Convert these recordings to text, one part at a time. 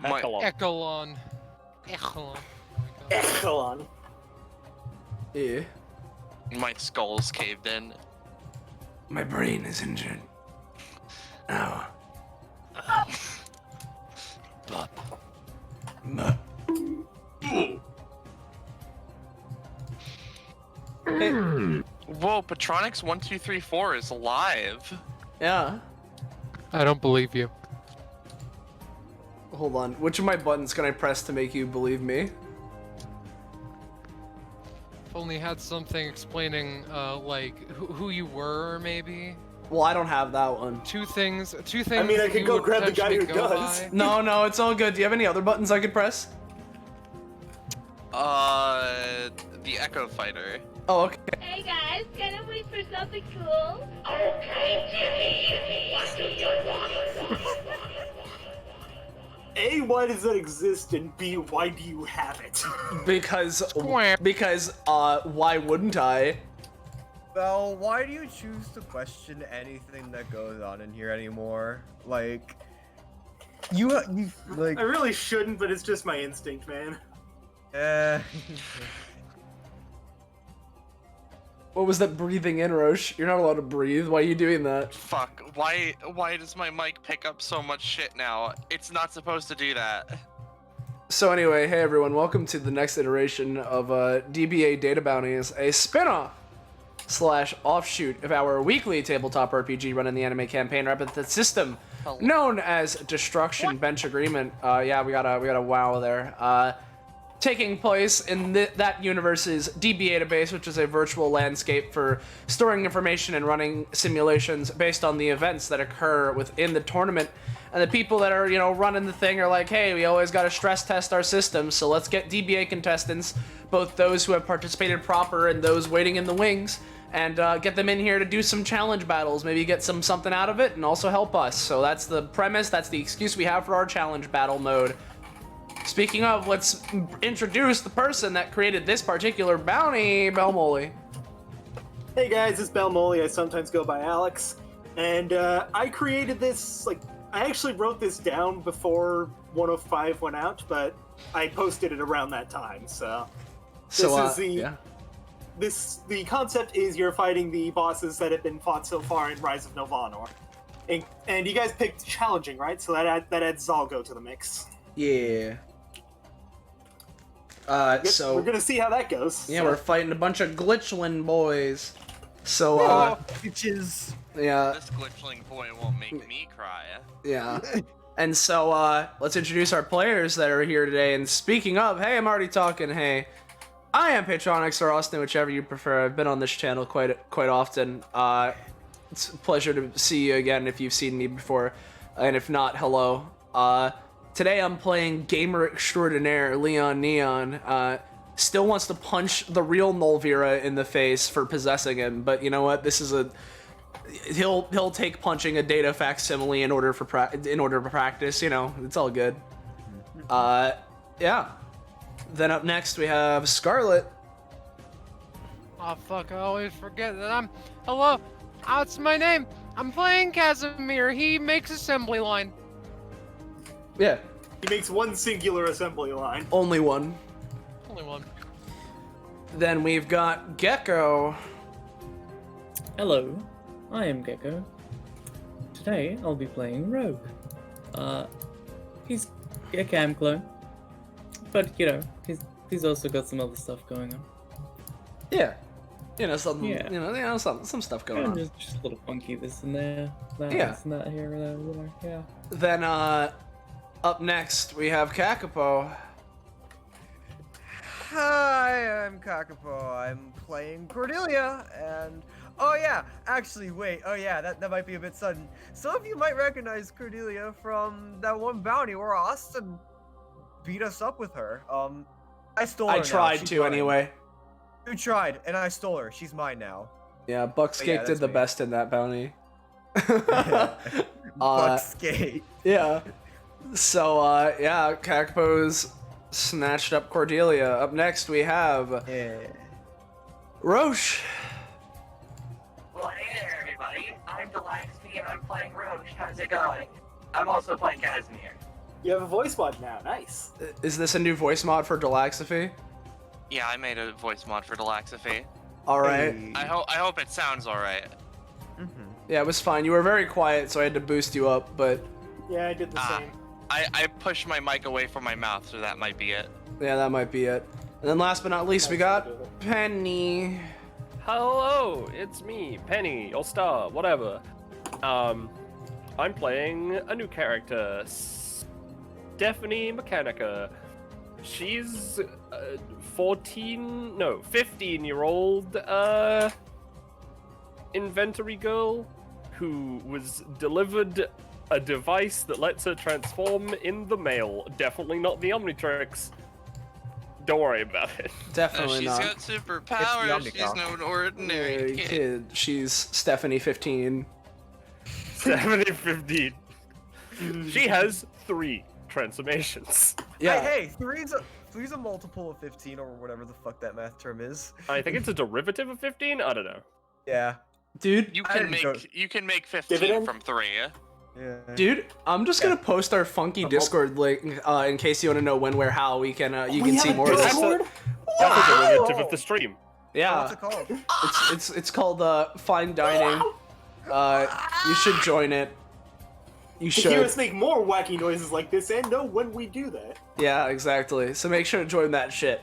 Echelon. Echelon. Yeah. My skull's caved in. My brain is injured. Ow. Whoa, Patronix 1234 is alive. Yeah. I don't believe you. Hold on. Which of my buttons can I press to make you believe me? If only had something explaining, like, who you were, maybe. Well, I don't have that one. Two things. I mean, I could you go would grab the guy who potentially go does. by. No, it's all good. Do you have any other buttons I could press? The Echo Fighter. Oh, okay. Hey guys, can I wait for something cool? A, why does that exist? And B, why do you have it? Because, Square. why wouldn't I? Well, why do you choose to question anything that goes on in here anymore? Like, you like. I really shouldn't, but it's just my instinct, man. What was that breathing in, Roche? You're not allowed to breathe. Why are you doing that? Fuck, why does my mic pick up so much shit now? It's not supposed to do that. So anyway, hey everyone, welcome to the next iteration of DBA Data Bounties, a spin-off / offshoot of our weekly tabletop RPG run in the anime campaign Epithet System, known as Destruction Bench Agreement. Yeah, we got a wow there. Taking place in that universe's DBA database, which is a virtual landscape for storing information and running simulations based on the events that occur within the tournament. And the people that are, running the thing are like, hey, we always got to stress test our systems, so let's get DBA contestants, both those who have participated proper and those waiting in the wings, and get them in here to do some challenge battles, maybe get something out of it, and also help us. So that's the premise, that's the excuse we have for our challenge battle mode. Speaking of, let's introduce the person that created this particular bounty, Belmoli. Hey guys, it's Belmoli. I sometimes go by Alex. And I created this, I actually wrote this down before 105 went out, but I posted it around that time, so... The concept is you're fighting the bosses that have been fought so far in Rise of Nulvanor. And you guys picked challenging, right? So that adds Zalgo to the mix. Yeah. So we're gonna see how that goes. Yeah, so. We're fighting a bunch of glitchling boys. So, bitches. Yeah. This glitchling boy won't make me cry. Yeah. And so, let's introduce our players that are here today. And speaking of, hey, I'm already talking. Hey, I am Patronix or Austin, whichever you prefer. I've been on this channel quite often. It's a pleasure to see you again if you've seen me before, and if not, hello. Today I'm playing gamer extraordinaire Leon Neon. Still wants to punch the real Nulvira in the face for possessing him, but you know what? This is he'll take punching a data facsimile in order to practice. It's all good. Yeah. Then up next we have Scarlet. Oh fuck! I always forget that Hello, what's my name? I'm playing Casimir. He makes assembly line. Yeah. He makes one singular assembly line. Only one. Only one. Then we've got Gecko. Hello, I am Gecko. Today I'll be playing Rogue. He's a cam clone, but he's also got some other stuff going on. Yeah. Something. Yeah. Some stuff going on. Just a little funky this and there, that and that here and there. Yeah. Then up next we have Kakapo. Hi, I'm Kakapo. I'm playing Cordelia, and that might be a bit sudden. Some of you might recognize Cordelia from that one bounty where Austin beat us up with her. I stole her. I tried to anyway. You tried, and I stole her. She's mine now. Yeah, Buckscape did the best in that bounty. Buckscape. Yeah. So, Kakapo's snatched up Cordelia. Up next, we have Roche. Well, hey there, everybody. I'm delighted to be here. I'm playing Roche. How's it going? I'm also playing Casimir. You have a voice mod now. Nice. Is this a new voice mod for Delaxify? Yeah, I made a voice mod for Delaxify. All right. Hey. I hope it sounds alright. Yeah, it was fine. You were very quiet, so I had to boost you up, but Yeah, I did the same. I pushed my mic away from my mouth, so that might be it. yeah, that might be it. And then last but not least, we got Penny. Hello, it's me, Penny, or Star, whatever. I'm playing a new character, Stephanie Mechanica. She's 15-year-old inventory girl who was delivered a device that lets her transform in the mail. Definitely not the Omnitrix. Don't worry about it. Definitely She's not. got superpowers. She's Omnicock. no ordinary kid. She's Stephanie 15. 70-15. She has 3 transformations. Yeah. Hey, three's a multiple of 15 or whatever the fuck that math term is. I think it's a derivative of 15. I don't know. Yeah. Dude, You I can didn't go- make 15 Dividend? from 3. Yeah. dude, I'm just gonna post our funky Discord link in case you want to know when, where, how we can you can see more of this. Discord? That's a derivative of the stream. What's Yeah, it called? it's called Fine Dining. You should join it. You To hear us should. make more wacky noises like this and know when we do that. Yeah, exactly. So make sure to join that shit.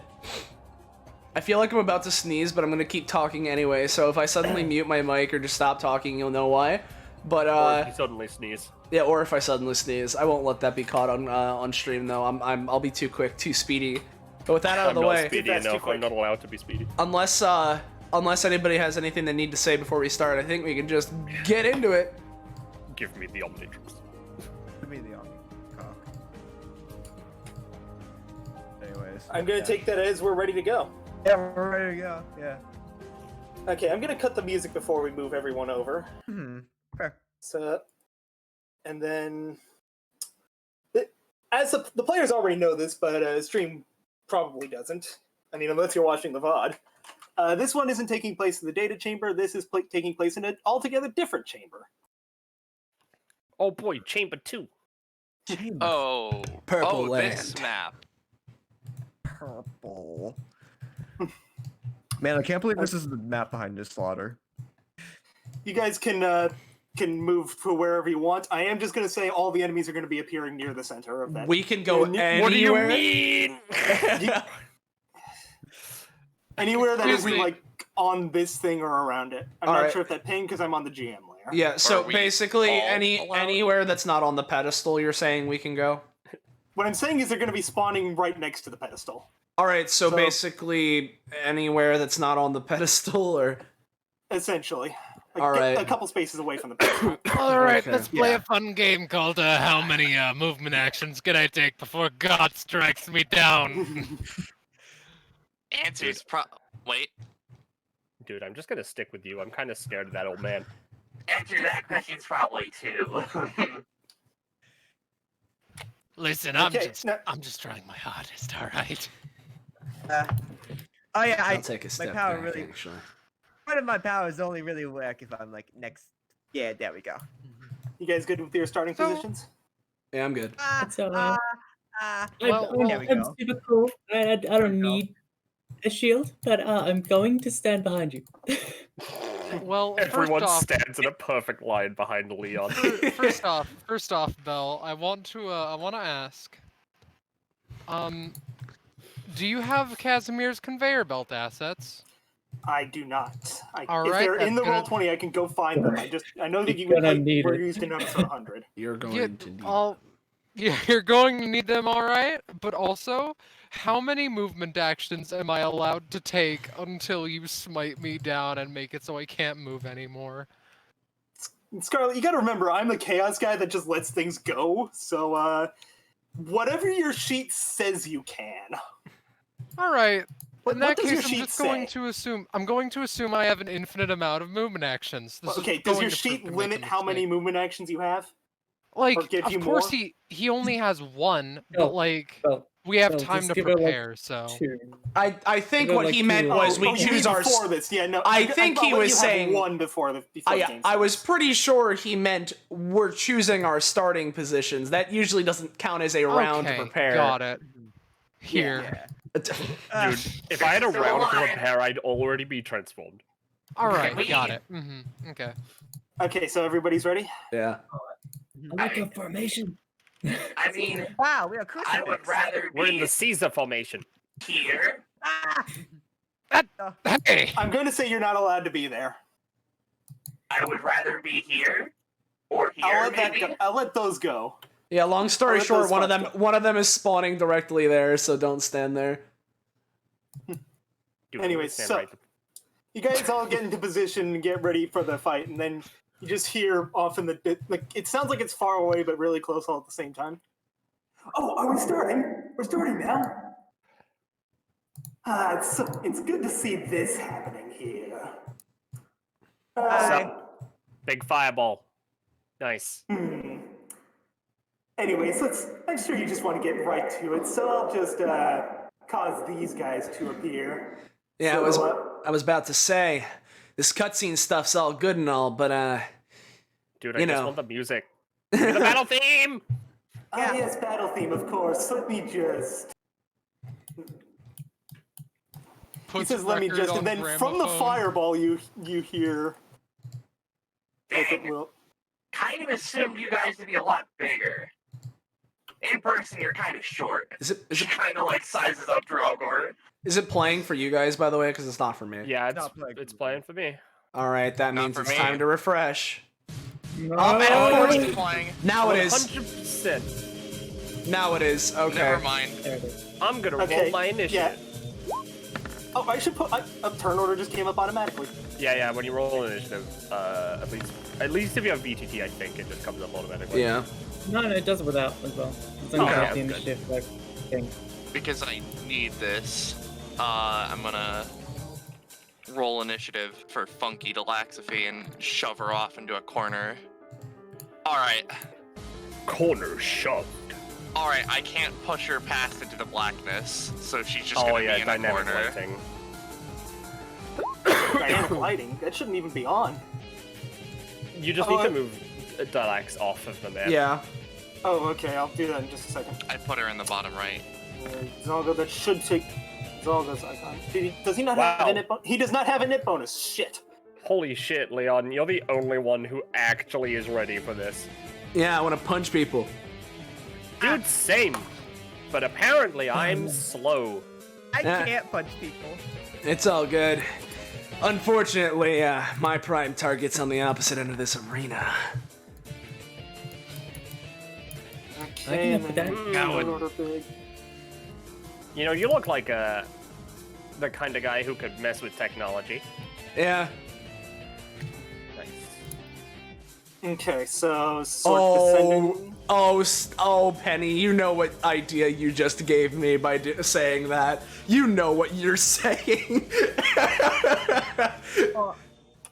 I feel like I'm about to sneeze, but I'm gonna keep talking anyway. So if I suddenly mute my mic or just stop talking, you'll know why. But Or if you suddenly sneeze. yeah, or if I suddenly sneeze, I won't let that be caught on stream though. I'll be too quick, too speedy. But with that out of I'm the not way, speedy That's too enough. quick. I'm not allowed to be speedy. unless anybody has anything they need to say before we start, I think we can just get into it. Give me the Omnitrix. Give me the Omnicock. Anyways. I'm gonna take that as we're ready to go. Yeah, we're ready to go. Yeah. Okay, I'm gonna cut the music before we move everyone over. Okay. So, and then, as the players already know this, but stream probably doesn't. I mean, unless you're watching the VOD. This one isn't taking place in the data chamber. This is taking place in an altogether different chamber. Oh boy, Chamber 2. Oh, Purple this land. map. Purple. Man, I can't believe this is the map behind this slaughter. You guys can move to wherever you want. I am just gonna say all the enemies are gonna be appearing near the center of that. We can go anywhere. What do you mean? Anywhere that Excuse isn't me. like on this thing or around it. I'm All not right. sure if that pinged because I'm on the GM layer. Yeah, so Are we basically all allowed? anywhere that's not on the pedestal, you're saying we can go? What I'm saying is they're gonna be spawning right next to the pedestal. All right, so So- basically anywhere that's not on the pedestal, or Essentially. Like, All right. a couple spaces away from the pedestal. All right, Okay. let's play a fun game called How Many Movement Actions Can I Take Before God Strikes Me Down? Answers wait. Dude, I'm just gonna stick with you. I'm kind of scared of that old man. Answer that question's probably 2. Listen, Okay, now- I'm just trying my hardest, all right? Oh yeah, I'll take a step power back, really- actually. part of my powers only really work if I'm like next. Yeah, there we go. You guys good with your starting So- positions? Yeah, I'm good. That's all Uh, right. well, there we I'm go. super cool. I don't go. need a shield, but I'm going to stand behind you. Well, Everyone first off, stands in a perfect line behind Leon. first off, Belle, I want to ask, do you have Casimir's conveyor belt assets? I do not. All if right, they're in the that's gonna- Roll20, I can go find them. I know that you You're gonna need were it. used in episode 100. You're going Yeah, to need. yeah, you're going to need them, all right. But also, how many movement actions am I allowed to take until you smite me down and make it so I can't move anymore? Scarlet, you gotta remember, I'm the chaos guy that just lets things go. So, whatever your sheet says you can. All right. What- In what that does your case, I'm sheet just going say? to assume. I'm going to assume I have an infinite amount of movement actions. This is Okay, does going your to sheet prove to make a limit how many mistake. movement actions you have? Like, Or give you of course more? he only has one, Oh, but like well, we have well, time just to give her, like, prepare. So 2. I think Go what like he two meant or was three. we you choose mean our. before this? Yeah, no. I think I'll he let was you have saying- one before the game I was starts. pretty sure he meant we're choosing our starting positions. That usually doesn't count as a round to okay, prepare. got it. Here. Yeah. Dude, if I had a So round to I- prepare, I'd already be transformed. All right, we- got it. Okay. Okay, so everybody's ready? Yeah. I like a formation. I mean, Wow, we have I would crucifix. rather We're in be the Caesar formation. here. Hey. I'm going to say you're not allowed to be there. I would rather be here or here, maybe. I'll let those go. Yeah. Long story let short, those one of spots them is spawning directly there, so don't stand there. Dude, Anyway, stand so- right You guys all get into position and get ready for the fight, and then you just hear off in the like it sounds like it's far away but really close all at the same time. Oh, are we starting? We're starting now. It's good to see this happening here. Big fireball. Nice. Anyways, I'm sure you just want to get right to it, so I'll just cause these guys to appear. Yeah, So, I was about to say, this cutscene stuff's all good and all, but Dude, I You just know. want the music. Give me the battle theme! yes, battle theme, of course. Let me just. He says, "Let me record just," and on then from the gramophone. fireball, you hear. Dang, kind of assumed you guys to be a lot bigger. In person, you're kind of short. is it She kind of like sizes up Drogor. is it playing for you guys, by the way? Because it's not for me. Yeah, Not playing it's for me. playing for me. All right, that Not means for it's me. time to refresh. No. It's playing. Now it is. 100%. Now it is. Okay. Never mind. There it is. I'm gonna roll Okay, my initiative. Oh, I should put a turn order just came up automatically. Yeah, when you roll initiative, at least if you have VTT, I think it just comes up automatically. Yeah. No, it does it without as well. As long as you Okay, have the that's good. initiative like thing. Because I need this, I'm gonna roll initiative for Funky Delaxophy and shove her off into a corner. Alright. Corner shoved. Alright, I can't push her past into the blackness, so she's just Oh gonna yeah, be in a dynamic corner. lighting. Dynamic lighting. That shouldn't even be on. You just need to move Delax off of the map. Yeah. Oh, okay. I'll do that in just a second. I put her in the bottom right. Zalgo, that should take Zalgo's icon. Does he not have Wow. a nit bonus? He does not have a nit bonus. Shit. Holy shit, Leon, you're the only one who actually is ready for this. Yeah, I want to punch people. Dude, same. But apparently I'm slow. I Yeah. can't punch people. It's all good. Unfortunately, my prime target's on the opposite end of this arena. Okay, and put then that- turn order big. You know, you look like the kind of guy who could mess with technology. Yeah. Nice. Okay, so sword descending. Oh, Penny, you know what idea you just gave me by saying that. You know what you're saying.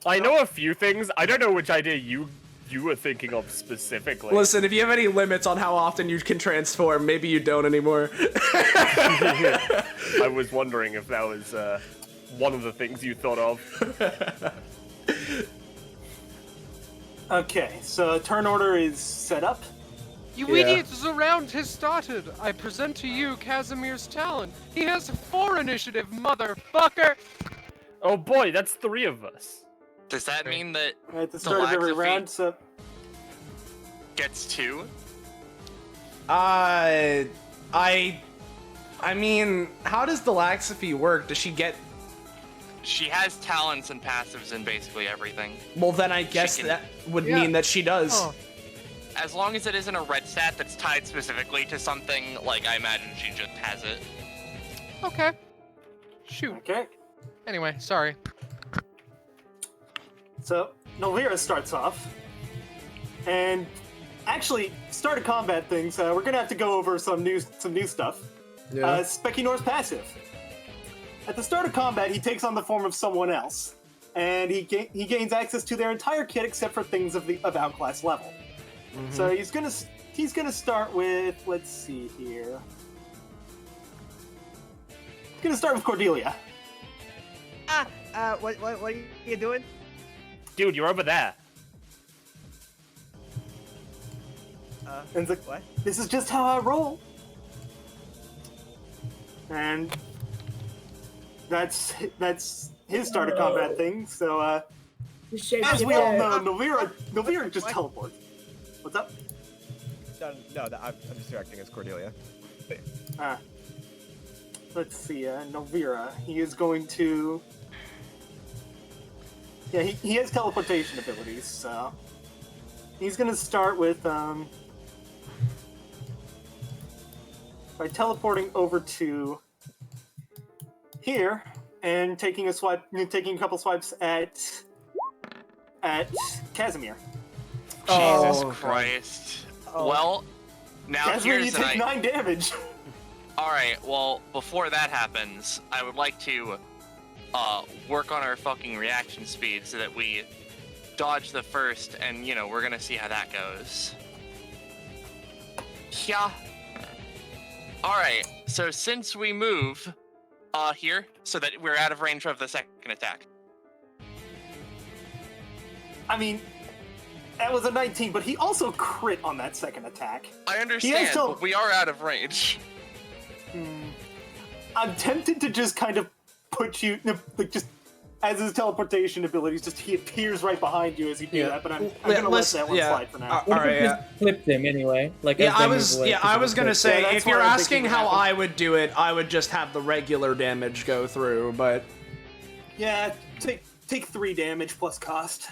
I know a few things. I don't know which idea you were thinking of specifically. Listen, if you have any limits on how often you can transform, maybe you don't anymore. I was wondering if that was one of the things you thought of. Okay, so turn order is set up. You Yeah. idiots, the round has started. I present to you Casimir's talent. He has 4 initiative, motherfucker. Oh boy, that's 3 of us. Does that mean that At the start of every Delaxophy round, so gets 2? I mean, how does Delaxophy work? Does she get... She has talents and passives in basically everything. Well, then I guess can- that would Yeah. mean that she does. Oh. As long as it isn't a red stat that's tied specifically to something, like I imagine she just has it. Okay. Shoot. okay. Anyway, sorry. So Nulvanor starts off, and actually, start of combat things. We're gonna have to go over some new stuff. Yeah. Spekinor's passive. At the start of combat, he takes on the form of someone else, and he gains access to their entire kit except for things of outclass level. So he's gonna start with, let's see here. He's gonna start with Cordelia. What are you doing? Dude, you're over there. And it's like, What? this is just how I roll. And that's his start of combat thing. So as we all know, Nulvanor just teleports. What's up? No, I'm just reacting as Cordelia. Let's see, Nulvanor. He is going to. Yeah, he has teleportation abilities, so he's gonna start with by teleporting over to here and taking a couple swipes at Casimir. Jesus Christ. Oh. Well, now Casimir, you here's take 9 damage. Alright, well, before that happens, I would like to work on our fucking reaction speed so that we dodge the first, and, you know, we're gonna see how that goes. Yeah. Alright, so since we move here, so that we're out of range of the second attack. I mean, that was a 19, but he also crit on that second attack. I understand, still- but we are out of range. I'm tempted to just kind of put you, like, just as his teleportation abilities, just he appears right behind you as you do that. But I'm gonna let that one slide for now. What if we just flipped him anyway? Like, Yeah, as they move away, I was gonna say, that's if you're what I'm asking thinking how would happen. I would do it, I would just have the regular damage go through, but... Yeah, take 3 damage plus cost.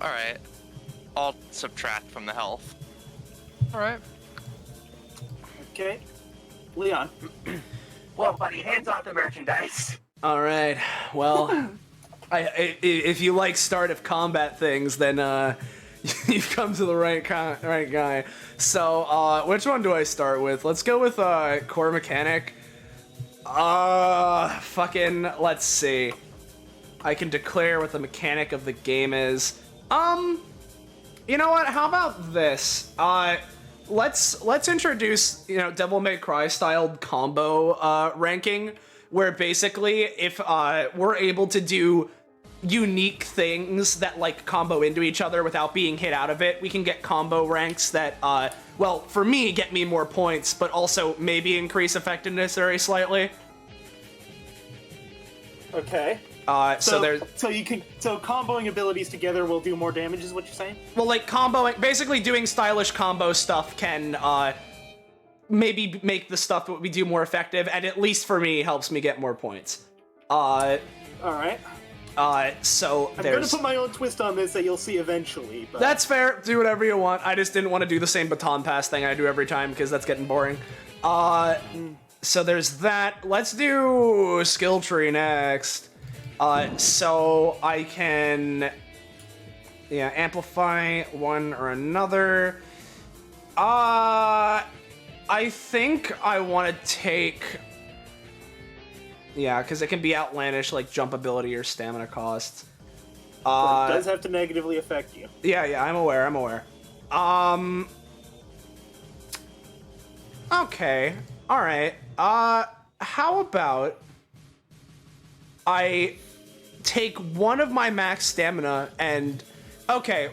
Alright. I'll subtract from the health. All right. Okay, Leon. Well, buddy, hands off the merchandise. Alright, well... if you like start of combat things, then you've come to the right guy. So, which one do I start with? Let's go with core mechanic. Let's see. I can declare what the mechanic of the game is. You know what? How about this? Let's introduce, Devil May Cry styled combo ranking, where basically if we're able to do unique things that like combo into each other without being hit out of it, we can get combo ranks that well, for me, get me more points, but also maybe increase effectiveness very slightly. Okay. So comboing abilities together will do more damage, is what you're saying? Well, like comboing, basically doing stylish combo stuff can maybe make the stuff that we do more effective, and at least for me, helps me get more points. Alright. So I'm gonna put my own twist on this that you'll see eventually, but... That's fair, do whatever you want. I just didn't want to do the same baton pass thing I do every time, because that's getting boring. So there's that. Let's do skill tree next. So I can, amplify one or another. I think I want to take, because it can be outlandish, like jump ability or stamina costs. It does have to negatively affect you. Yeah, I'm aware. Okay, alright. How about I take one of my max stamina and... Okay,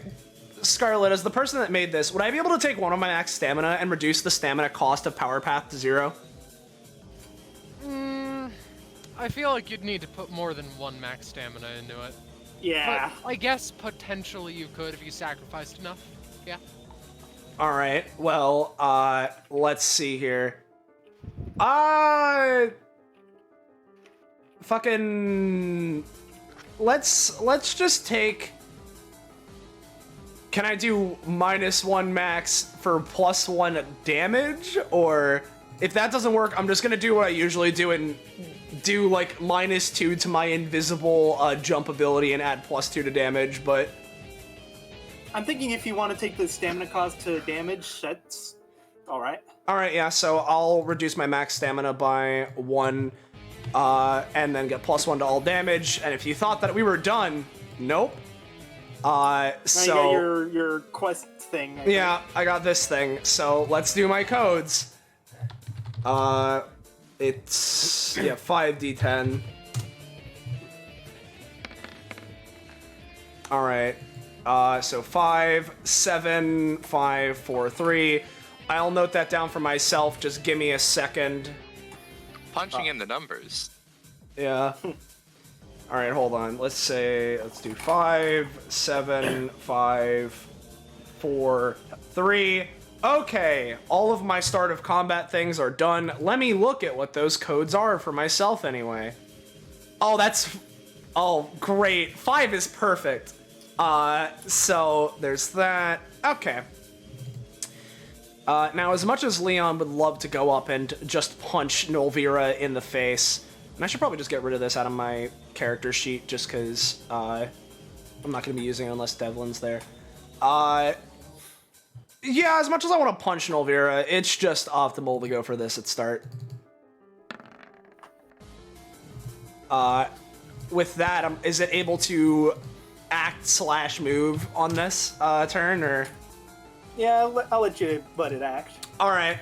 Scarlet, as the person that made this, would I be able to take one of my max stamina and reduce the stamina cost of Power Path to 0? I feel like you'd need to put more than 1 max stamina into it. Yeah. But I guess potentially you could if you sacrificed enough. Yeah. Alright, well, let's see here. Fucking... Let's just take... Can I do -1 max for +1 damage? Or if that doesn't work, I'm just gonna do what I usually do and do like -2 to my invisible jump ability and add +2 to damage, but... I'm thinking if you want to take the stamina cost to damage, that's alright. Alright, yeah, so I'll reduce my max stamina by 1, and then get +1 to all damage, and if you thought that we were done, nope. Now So you got your quest thing. yeah, I got this thing. So let's do my codes. It's 5d10. All right. So 5, 7, 5, 4, 3. I'll note that down for myself. Just give me a second. Punching in the numbers. Yeah. All right, hold on. Let's do 5, 7, 5, 4, 3. Okay, all of my start of combat things are done. Let me look at what those codes are for myself anyway. Oh, great. 5 is perfect. So there's that. Okay. Now, as much as Leon would love to go up and just punch Nulvanor in the face, and I should probably just get rid of this out of my character sheet just because I'm not going to be using it unless Devlin's there. Yeah, as much as I want to punch Nulvanor, it's just optimal to go for this at start. With that, is it able to act/move on this turn, or? Yeah, I'll let you let it act. All right.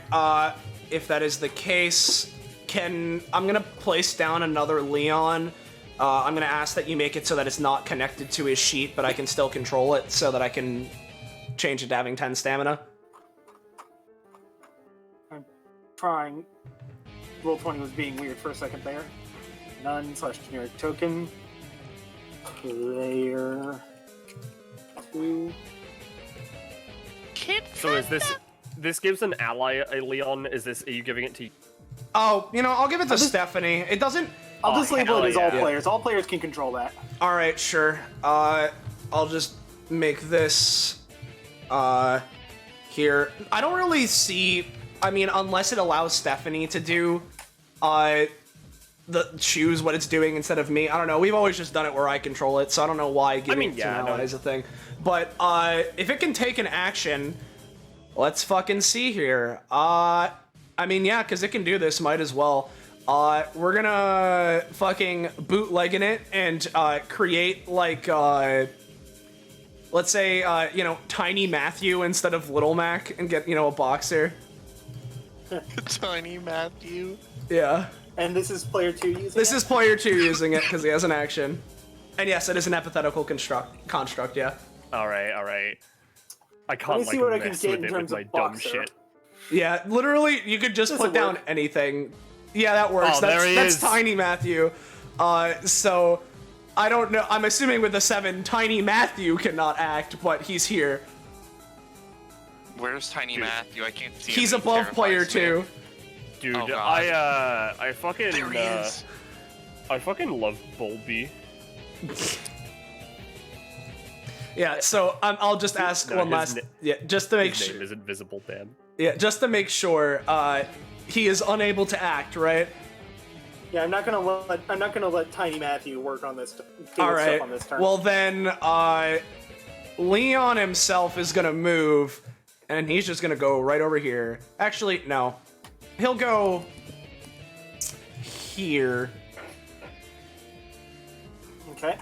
If that is the case, I'm gonna place down another Leon. I'm gonna ask that you make it so that it's not connected to his sheet, but I can still control it so that I can change it to having 10 stamina. I'm trying. Roll20 was being weird for a second there. None/generic token. Player 2. So is this gives an ally a Leon? Are you giving it to? Oh, I'll give it to Stephanie. It doesn't. I'll just label it as all yeah. players. All players can control that. All right, sure. I'll just make this here. I don't really see. I mean, unless it allows Stephanie to do choose what it's doing instead of me. I don't know. We've always just done it where I control it, so I don't know why giving it to an ally is a thing. But if it can take an action, let's fucking see here. I mean, yeah, because it can do this. Might as well. We're gonna fucking bootlegging it and create like let's say Tiny Matthew instead of Little Mac and get a boxer. Tiny Matthew. Yeah. And this is player 2 using This it? is player 2 using it because he has an action. And yes, it is an epithetical construct, yeah. Alright. I can't Let me see what I can mess get with in it terms with my of dumb boxer. shit. Yeah, literally, you could just This'll put down work. anything. Yeah, that works. Oh, there he that's is. Tiny Matthew. So, I don't know. I'm assuming with the 7, Tiny Matthew cannot act, but he's here. Where's Tiny Matthew? I can't see him. He's He above player terrifies me. 2. Dude, Oh, God. I fucking There he is. I fucking love Bulby. Yeah, so I'll just ask No, one his last... na- Yeah, just to make His sure... name is Invisible Dan. Yeah, just to make sure, he is unable to act, right? Yeah, I'm not gonna let Tiny Matthew work on this. Do All stuff right. on this turn. Well then, Leon himself is gonna move, and he's just gonna go right over here. Actually, no, he'll go here. Okay.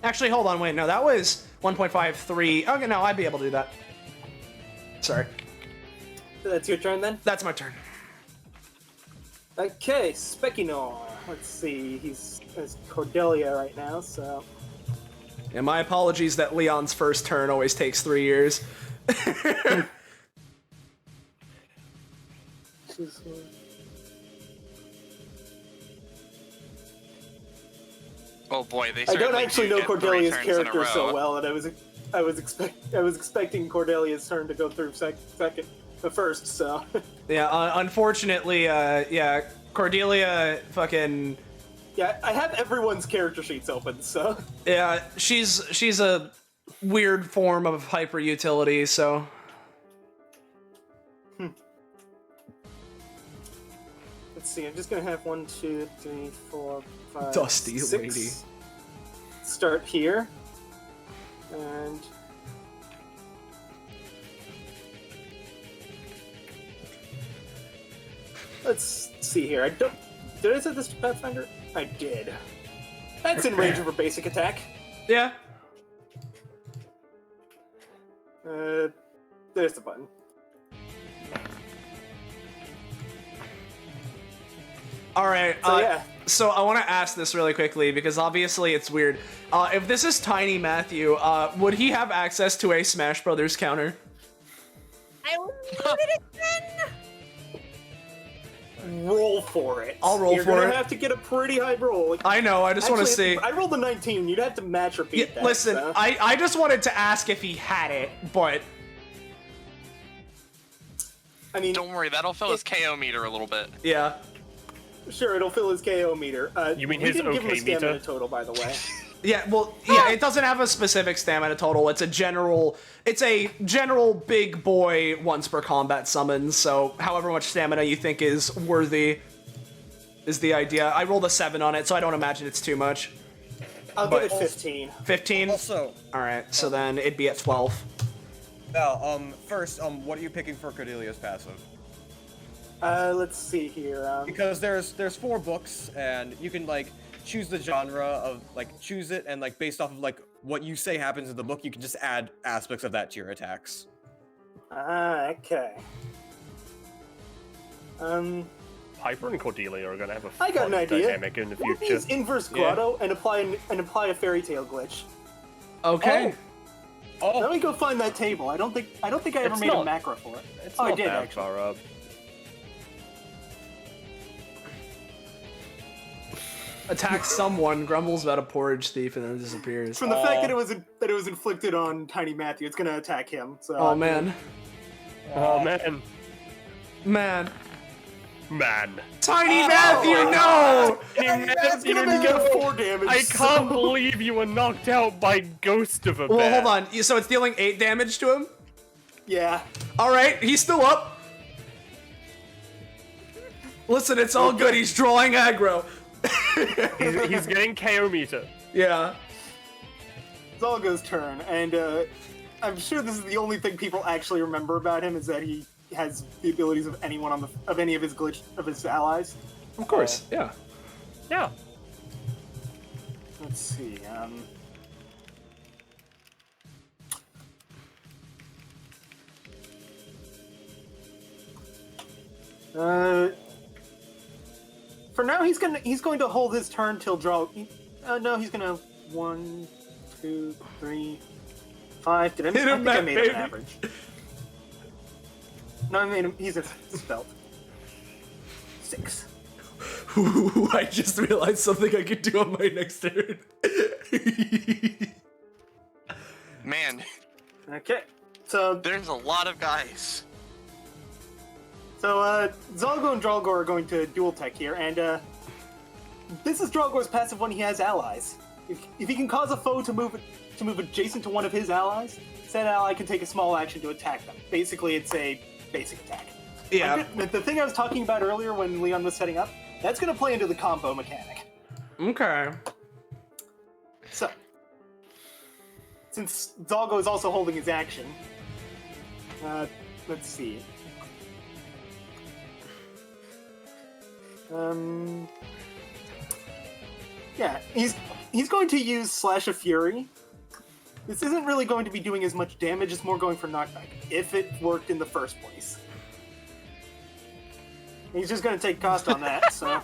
Actually, hold on, wait, no, that was 1.53. Okay, no, I'd be able to do that. Sorry, That's your turn then. that's my turn. Okay, Spekinor. Let's see. He's Cordelia right now, so. And my apologies that Leon's first turn always takes 3 years. Oh boy, they I don't certainly actually do know get 3 Cordelia's turns in a character so row. well, and I was expecting Cordelia's turn to go through second, but first. So. Yeah, unfortunately, yeah, Cordelia fucking... Yeah, I have everyone's character sheets open, so. Yeah, she's a weird form of hyper utility, so. Let's see. I'm just gonna have 1, 2, 3, 4, 5, Dusty 6 lady. start here, and. Let's see here. Did I set this to Pathfinder? I did. That's in range of her basic attack. Yeah. There's the button. All right. So yeah. So I want to ask this really quickly because obviously it's weird. If this is Tiny Matthew, would he have access to a Smash Brothers counter? I will need it again. Roll for it. I'll roll You're for gonna it. have to get a pretty high roll. Like, I know. I just want to actually, see. I rolled a 19. You'd have to match or beat Yeah, that. listen, so. I just wanted to ask if he had it, but I mean, Don't worry, that'll fill his KO meter a little bit. yeah. sure, it'll fill his KO meter. You mean we his didn't give him a OK stamina meter? total, by the way. Yeah, well, yeah, it doesn't have a specific stamina total. It's a general big boy once per combat summon, so however much stamina you think is worthy is the idea. I rolled a 7 on it, so I don't imagine it's too much. I'll give it 15. 15? Also, Alright, so then it'd be at 12. Val, first, what are you picking for Cordelia's passive? Let's see here. Because there's 4 books, and you can like choose the genre of like choose it, and like based off of like what you say happens in the book, you can just add aspects of that to your attacks. Okay. Piper and Cordelia are gonna have a I got fun an idea. dynamic in the What if we future. use Inverse Grotto and apply a fairy tale glitch? Okay. Let me go find that table. I don't think I ever It's made a not- macro for it. It's I not did that actually. far up. Attacks someone, grumbles about a porridge thief, and then disappears. From the fact that it was inflicted on Tiny Matthew, it's gonna attack him. So. Oh man. Oh man. Man. Man. Tiny Matthew, no! That's gonna make it 4 damage. I can't believe you were knocked out by Ghost of a Well, Bear. hold on. So it's dealing 8 damage to him? Yeah. Alright, he's still up. Listen, it's all good. He's drawing aggro. He's getting KO meter. Yeah. Zolgo's turn, and I'm sure this is the only thing people actually remember about him is that he has the abilities of anyone of any of his allies. Of course, yeah. Yeah. Let's see. For now, he's going to hold his turn till draw. No, he's gonna 1, 2, 3, 5. Did I? Hit him, I think I Matt, made baby. an average. No, I made him. He's a spelt. 6. Ooh, I just realized something I could do on my next turn. Man, Okay, so there's a lot of guys. Zolgo and Dralgor are going to dual tech here, and this is Dralgor's passive when he has allies. If he can cause a foe to move adjacent to one of his allies, said ally can take a small action to attack them. Basically, it's a basic attack. Yeah. The thing I was talking about earlier when Leon was setting up, that's going to play into the combo mechanic. Okay. So, since Zolgo is also holding his action, let's see. Yeah, he's going to use Slash of Fury. This isn't really going to be doing as much damage, it's more going for knockback, if it worked in the first place. He's just going to take cost on that, so...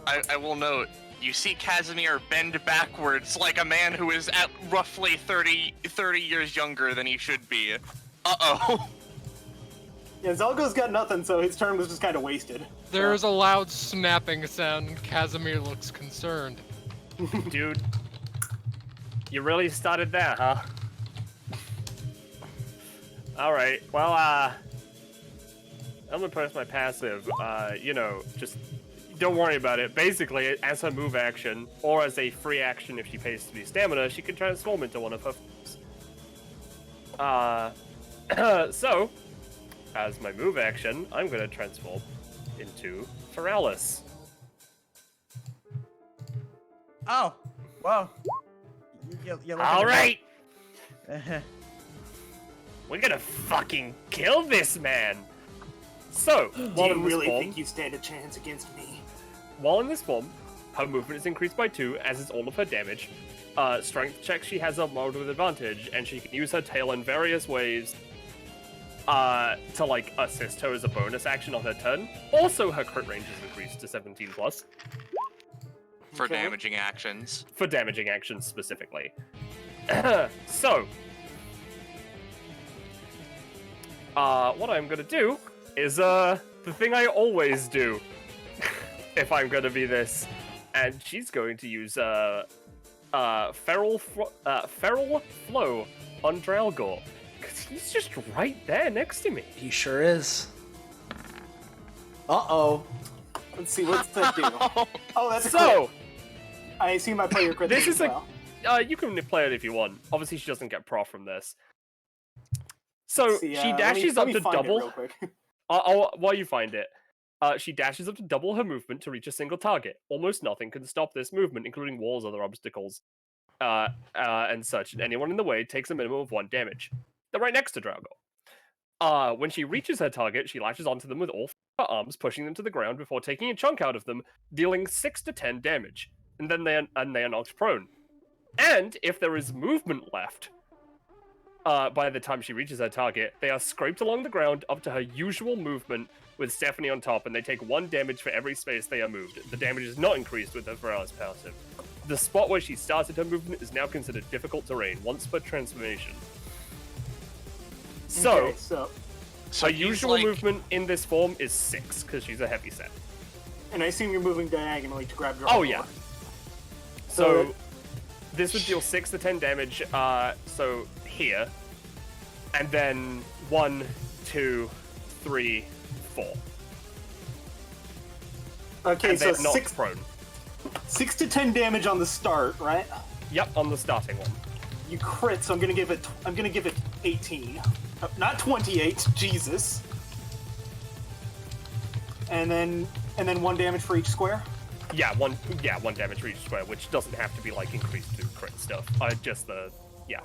I will note, you see Casimir bend backwards like a man who is at roughly 30 years younger than he should be. Uh-oh. Yeah, Zolgo's got nothing, so his turn was just kind of wasted. There is a loud snapping sound, and Casimir looks concerned. Dude. You really started there, huh? Alright, well, I'm gonna post my passive. Just don't worry about it. Basically, as her move action, or as a free action if she pays to be stamina, she can transform into one of her forms. So, as my move action, I'm gonna transform into Feralis. Oh, wow. Alright! We're gonna fucking kill this man! So, Do while you in this really form, think you stand a chance against me? while in this form, her movement is increased by 2, as is all of her damage. Strength checks she has are rolled with advantage, and she can use her tail in various ways to like assist her as a bonus action on her turn. Also, her crit range is increased to 17 plus For Okay. damaging actions. for damaging actions specifically. So, what I'm gonna do is the thing I always do if I'm gonna be this, and she's going to use feral flow on Dralgor, because he's just right there next to me. He sure is. Uh-oh. Let's see, what's that do? Oh, that's a So, crit. I assume I play your crit this as is well. you can play it if you want. Obviously, she doesn't get prof from this. So Let's see, she let dashes me up to find it double. real quick. While you find it, she dashes up to double her movement to reach a single target. Almost nothing can stop this movement, including walls, other obstacles, and such. And anyone in the way takes a minimum of 1 damage. They're right next to Drago. When she reaches her target, she lashes onto them with all 4 arms, pushing them to the ground before taking a chunk out of them, dealing 6 to 10 damage. And then they are knocked prone. And if there is movement left, by the time she reaches her target, they are scraped along the ground up to her usual movement with Stephanie on top, and they take 1 damage for every space they are moved. The damage is not increased with her Feral's passive. The spot where she started her movement is now considered difficult terrain, once per transformation. So, Okay, so her he's usual like- movement in this form is 6, because she's a heavy set. and I assume you're moving diagonally to grab your Oh, armor. yeah. So So, this would deal 6 to 10 damage, so here. And then 1, 2, 3, 4. okay, And so they're not 6 prone. to 10 damage on the start, right? Yep, on the starting one. You crit, so I'm gonna give it 18. Not 28, Jesus. And then 1 damage for each square. Yeah, one damage for each square, which doesn't have to be like increased through crit stuff. Just yeah.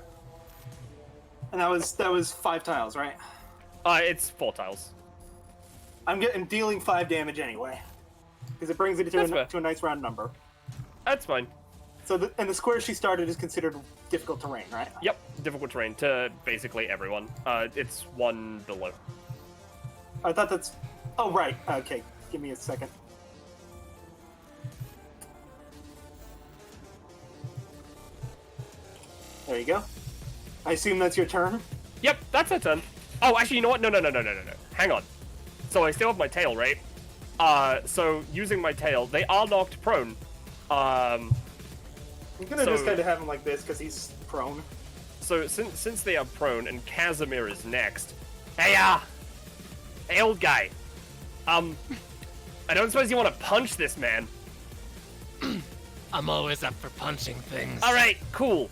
And that was 5 tiles, right? It's 4 tiles. I'm dealing 5 damage anyway, because it brings it That's fair. to a nice round number. That's fine. So the square she started is considered difficult terrain, right? Yep, difficult terrain to basically everyone. It's 1 below. I thought that's. Oh right. Okay, give me a second. There you go. I assume that's your turn. Yep, that's a turn. Oh, actually, you know what? No. Hang on. So I still have my tail, right? So using my tail, they are knocked prone. I'm gonna So- just kind of have him like this because he's prone. So since they are prone and Casimir is next, hey old guy, I don't suppose you want to punch this man? I'm always up for punching things. All right, cool.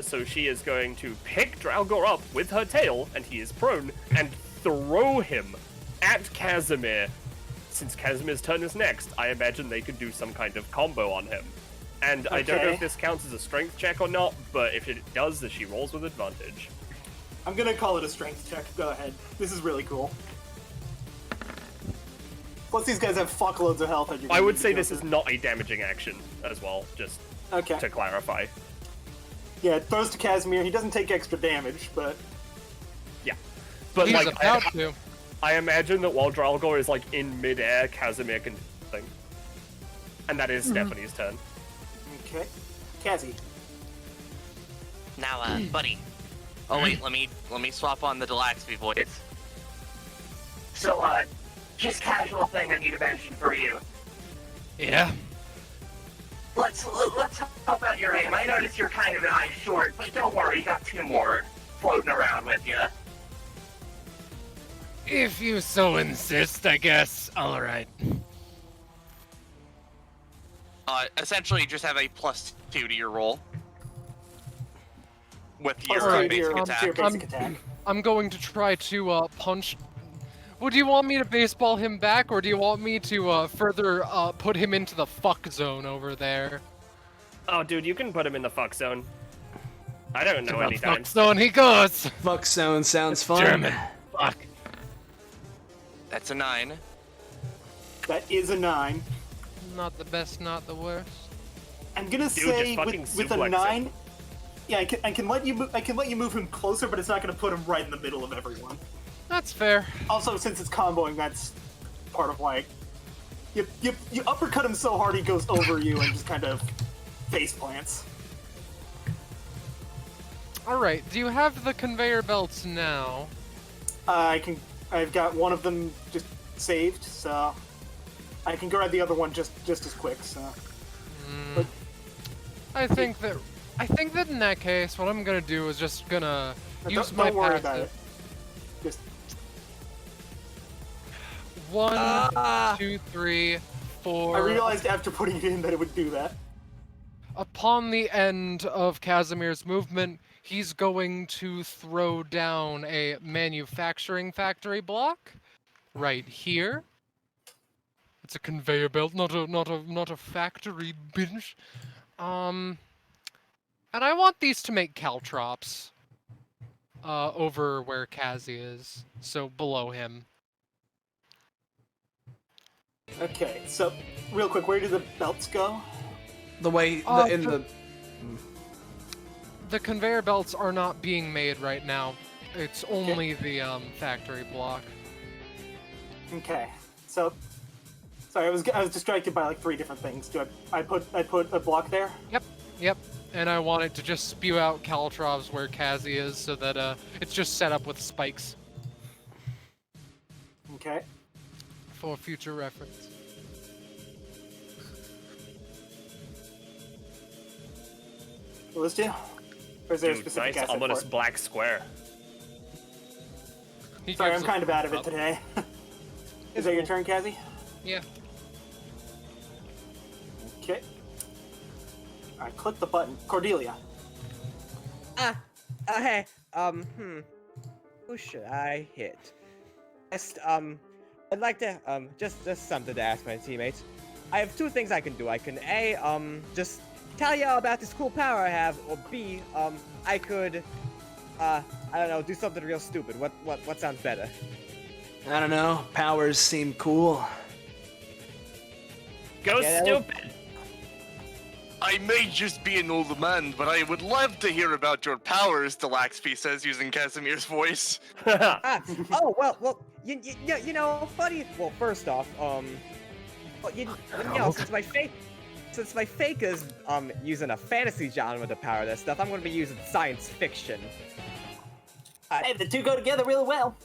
So she is going to pick Dralgor up with her tail, and he is prone, and throw him at Casimir. Since Casimir's turn is next, I imagine they could do some kind of combo on him. And I don't know Okay. if this counts as a strength check or not, but if it does, then she rolls with advantage. I'm gonna call it a strength check. Go ahead. This is really cool. Plus, these guys have fuckloads of health. I would say this is not a damaging action as well, just okay. to clarify. Yeah, it throws to Casimir. He doesn't take extra damage, but Yeah. But He's like, about to. I imagine that while Dralgor is like in midair, Casimir can do something. And that is Stephanie's turn. okay. Kazzy. Now, buddy. Oh wait, let me swap on the Delaxby voice. So, just casual thing I need to mention for you. Yeah. Let's help out your aim. I notice you're kind of an eye short, but don't worry, you got 2 more floating around with you. If you so insist, I guess. All right. Essentially, you just have a +2 to your roll with Plus your 2 to basic your attack. basic attack. I'm going to try to punch. Would you want me to baseball him back, or do you want me to further put him into the fuck zone over there? Oh, dude, you can put him in the fuck zone. I don't know To the anytime. fuck zone he goes. Fuck zone sounds fun. German. Fuck. That's a 9. That is a 9. Not the best, not the worst. I'm gonna Dude, say just fucking with a suplex 9. him. Yeah, I can let you move him closer, but it's not gonna put him right in the middle of everyone. That's fair. Also, since it's comboing, that's part of like you uppercut him so hard he goes over you and just kind of face plants. All right. Do you have the conveyor belts now? I've got one of them just saved, so I can grab the other one just as quick. So. But, I think that in that case, what I'm gonna do is just gonna use my don't worry passive. about it. Just 1, 2, 3, 4. I realized after putting it in that it would do that. Upon the end of Casimir's movement, he's going to throw down a manufacturing factory block right here. It's a conveyor belt, not a factory bench. And I want these to make caltrops over where Kazi is, so below him. Okay, so real quick, where do the belts go? The way The conveyor belts are not being made right now. It's only the factory block. Okay, so sorry, I was distracted by like 3 different things. I put a block there? Yep. And I want it to just spew out caltrops where Kazi is, so that it's just set up with spikes Okay. for future reference. Will this do? Or is there a Dude, specific nice asset ominous for it? black square. He Sorry, gives I'm kind a of out of thumbs it up. today. Is that your turn, Kazi? Yeah. Okay. Alright, click the button. Cordelia. Hey, who should I hit? Just, I'd like to, just something to ask my teammates. I have 2 things I can do. I can A, just tell y'all about this cool power I have, or B, I could, I don't know, do something real stupid. What sounds better? I don't know. Powers seem cool. Go Yeah, stupid! I may just be an old man, but I would love to hear about your powers, Delaxby says using Casimir's voice. Oh, well, you know, funny. Well, first off, well, you know, since my fake is using a fantasy genre to power this stuff, I'm gonna be using science fiction. Hey, the 2 go together really well.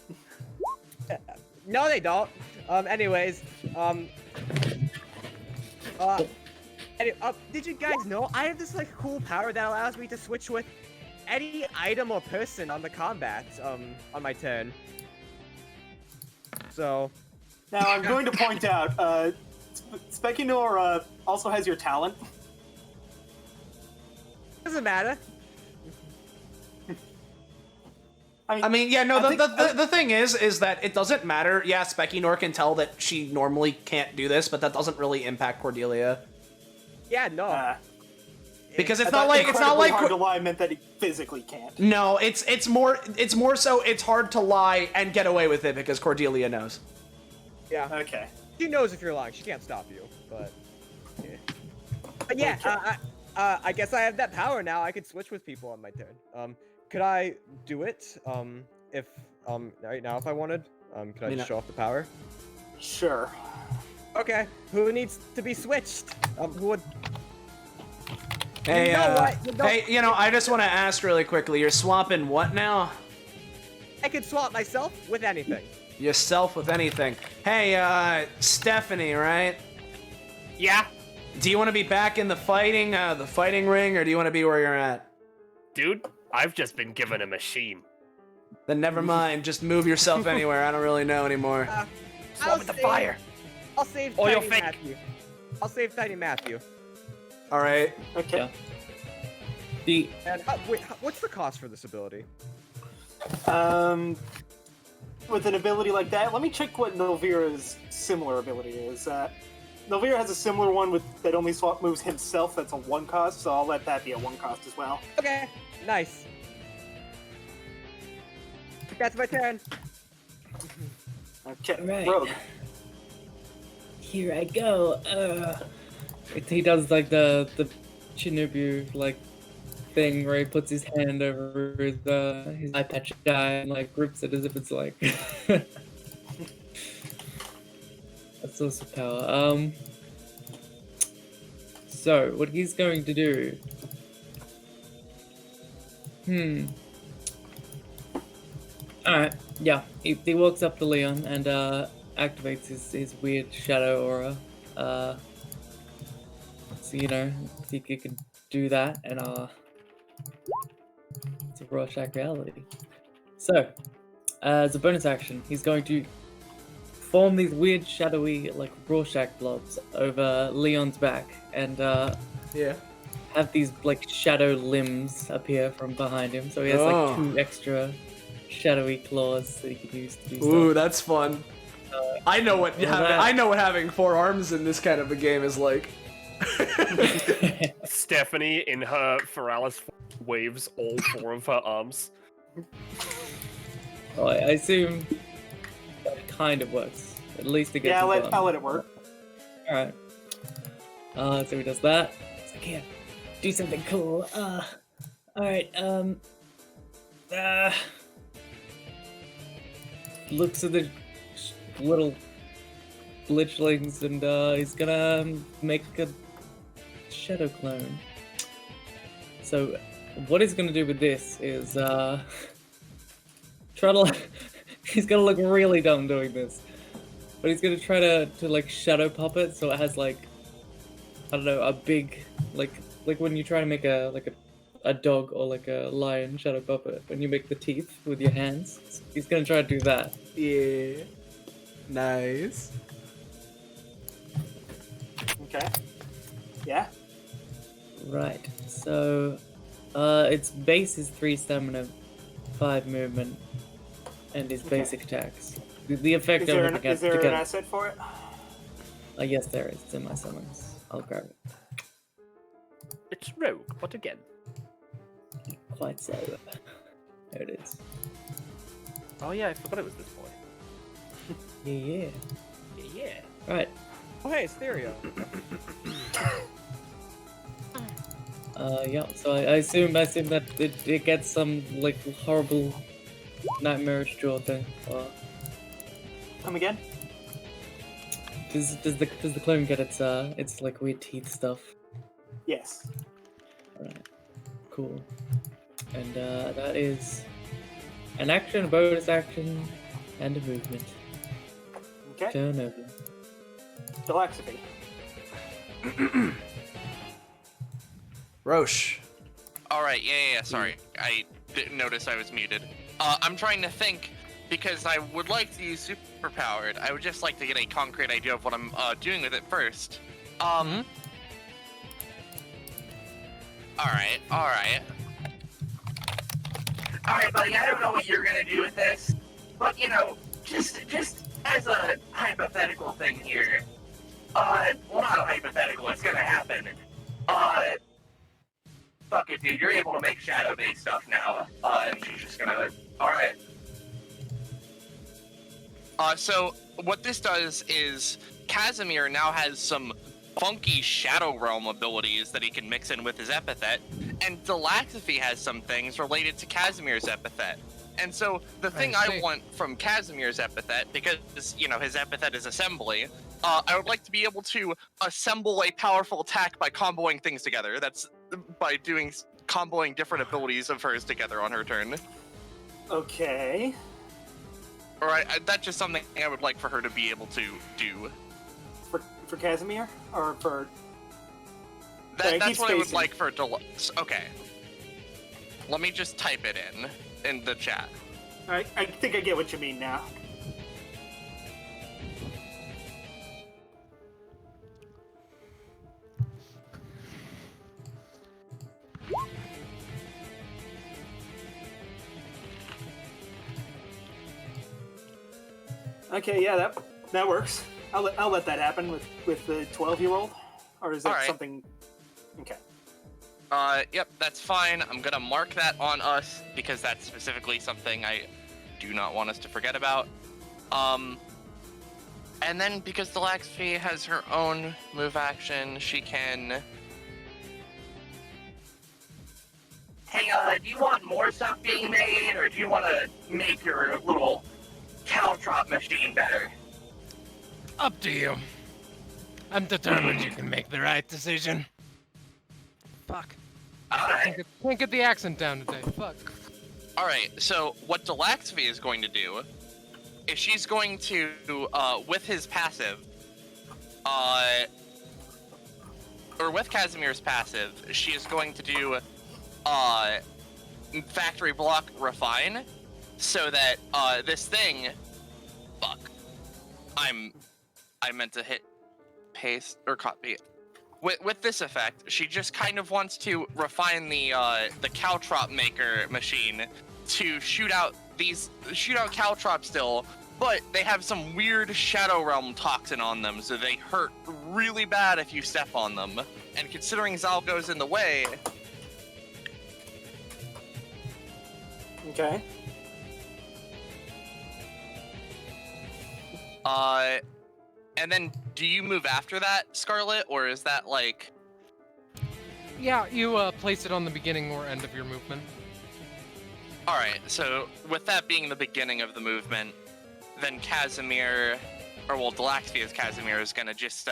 No, they don't. Anyways, did you guys know I have this like cool power that allows me to switch with any item or person on the combat on my turn. So Now, I'm going to point out, Spekinor also has your talent. doesn't matter. I mean, yeah, no, I the thing is that it doesn't matter. Yeah, Spekinor can tell that she normally can't do this, but that doesn't really impact Cordelia. Yeah, no. Because I it's thought not like hard to lie meant that he physically can't. No, it's more so it's hard to lie and get away with it because Cordelia knows. Yeah. Okay. She knows if you're lying. She can't stop you, but yeah. But yeah, Okay. I guess I have that power now. I could switch with people on my turn. Could I do it? If right now if I wanted, could I just show off the power? Sure. Okay. Who needs to be switched? Who would? Hey, You know what? hey, I just want to ask really quickly. You're swapping what now? I could swap myself with anything. Yourself with anything. Hey, Stephanie, right? Yeah? Do you want to be back in the fighting ring, or do you want to be where you're at? Dude, I've just been given a machine. Then never mind. Just move yourself anywhere. I don't really know anymore. Swap with the fire! I'll save Or you'll Tiny fake. Matthew. I'll save Tiny Matthew. All right. Okay. The And wait, what's the cost for this ability? With an ability like that, let me check what Nulvira's similar ability is. Nulvira has a similar one that only swap moves himself. That's a 1 cost, so I'll let that be a 1 cost as well. Okay, nice. That's my turn. Okay, Right. Rogue. Here I go. He does like the Shinobu like thing where he puts his hand over his eye patch eye and like grips it as if it's like a source of power. So what he's going to do? Alright, yeah. He walks up to Leon and activates his weird shadow aura. So you know, he can do that and it's a Rorschach reality. So, as a bonus action, he's going to form these weird shadowy like Rorschach blobs over Leon's back and Yeah. have these like shadow limbs appear from behind him. So he has like 2 extra shadowy claws that he can use to do Ooh, stuff. that's fun. I know what having 4 arms in this kind of a game is like. Stephanie, in her Feralis, waves all 4 of her arms. Oh, I assume that kind of works. At least to get Yeah, some I'll let it work. Alright. So he does that. It's like, yeah, do something cool. Alright, looks at the little glitchlings and he's gonna make a shadow clone. So what he's gonna do with this is try to he's gonna look really dumb doing this, but he's gonna try to like shadow puppet so it has like, I don't know, a big like when you try to make a dog or like a lion shadow puppet when you make the teeth with your hands. He's gonna try to do that. Yeah. Nice. Okay. Yeah. Right. So its base is 3 stamina, 5 movement, and his basic attacks. The effect Is there, I'm looking at is there an together. asset for it? Yes, there is. It's in my summons. I'll grab it. It's rogue, but again. Quite so. There it is. Oh yeah, I forgot it was this boy. Yeah. Yeah. Right. Oh hey, Stereo. Yeah. So I assume that it gets some like horrible nightmarish jaw thing. Come again? Does the clone get its like weird teeth stuff? Yes. Alright. Cool. And that is an action, a bonus action, and a movement. Okay. Turn over. Galaxity. Roche. Alright, yeah, sorry. I didn't notice I was muted. I'm trying to think, because I would like to use superpowered. I would just like to get a concrete idea of what I'm doing with it first. Alright. Alright, buddy, I don't know what you're gonna do with this, but you know, just as a hypothetical thing here, well, not a hypothetical, it's gonna happen. Fuck it, dude, you're able to make shadow-based stuff now, and she's just gonna, alright. So what this does is Casimir now has some funky Shadow Realm abilities that he can mix in with his epithet, and Delaxiphy has some things related to Casimir's epithet. And so the thing I want from Casimir's epithet, because, you know, his epithet is assembly, I would like to be able to assemble a powerful attack by comboing things together. That's by doing comboing different abilities of hers together on her turn. Okay. Alright, that's just something I would like for her to be able to do. For Casimir? Or for... That's what I would like for Deluxe. Okay. Let me just type it in the chat. Alright, I think I get what you mean now. Okay, yeah, that works. I'll let that happen with the 12-year-old, or is that Alright. something? Okay. Yep, that's fine. I'm gonna mark that on us because that's specifically something I do not want us to forget about. And then because Delaxiphy has her own move action, she can hey, do you want more stuff being made, or do you want to make your little caltrop machine better? Up to you. I'm determined you can make the right decision. Fuck. Alright. Can't get the accent down today. Fuck. All right. So what Delaxby is going to do is she's going to, with his passive, or with Casimir's passive, she is going to do, factory block refine, so that this thing. Fuck. I meant to hit paste or copy. With this effect, she just kind of wants to refine the caltrop maker machine to shoot out caltrops still, but they have some weird Shadow Realm toxin on them, so they hurt really bad if you step on them. And considering Zalgo's in the way, Okay. and then do you move after that, Scarlet, or is that like? Yeah, you place it on the beginning or end of your movement. All right, so with that being the beginning of the movement, then Casimir, or well, Delaxby as Casimir is gonna just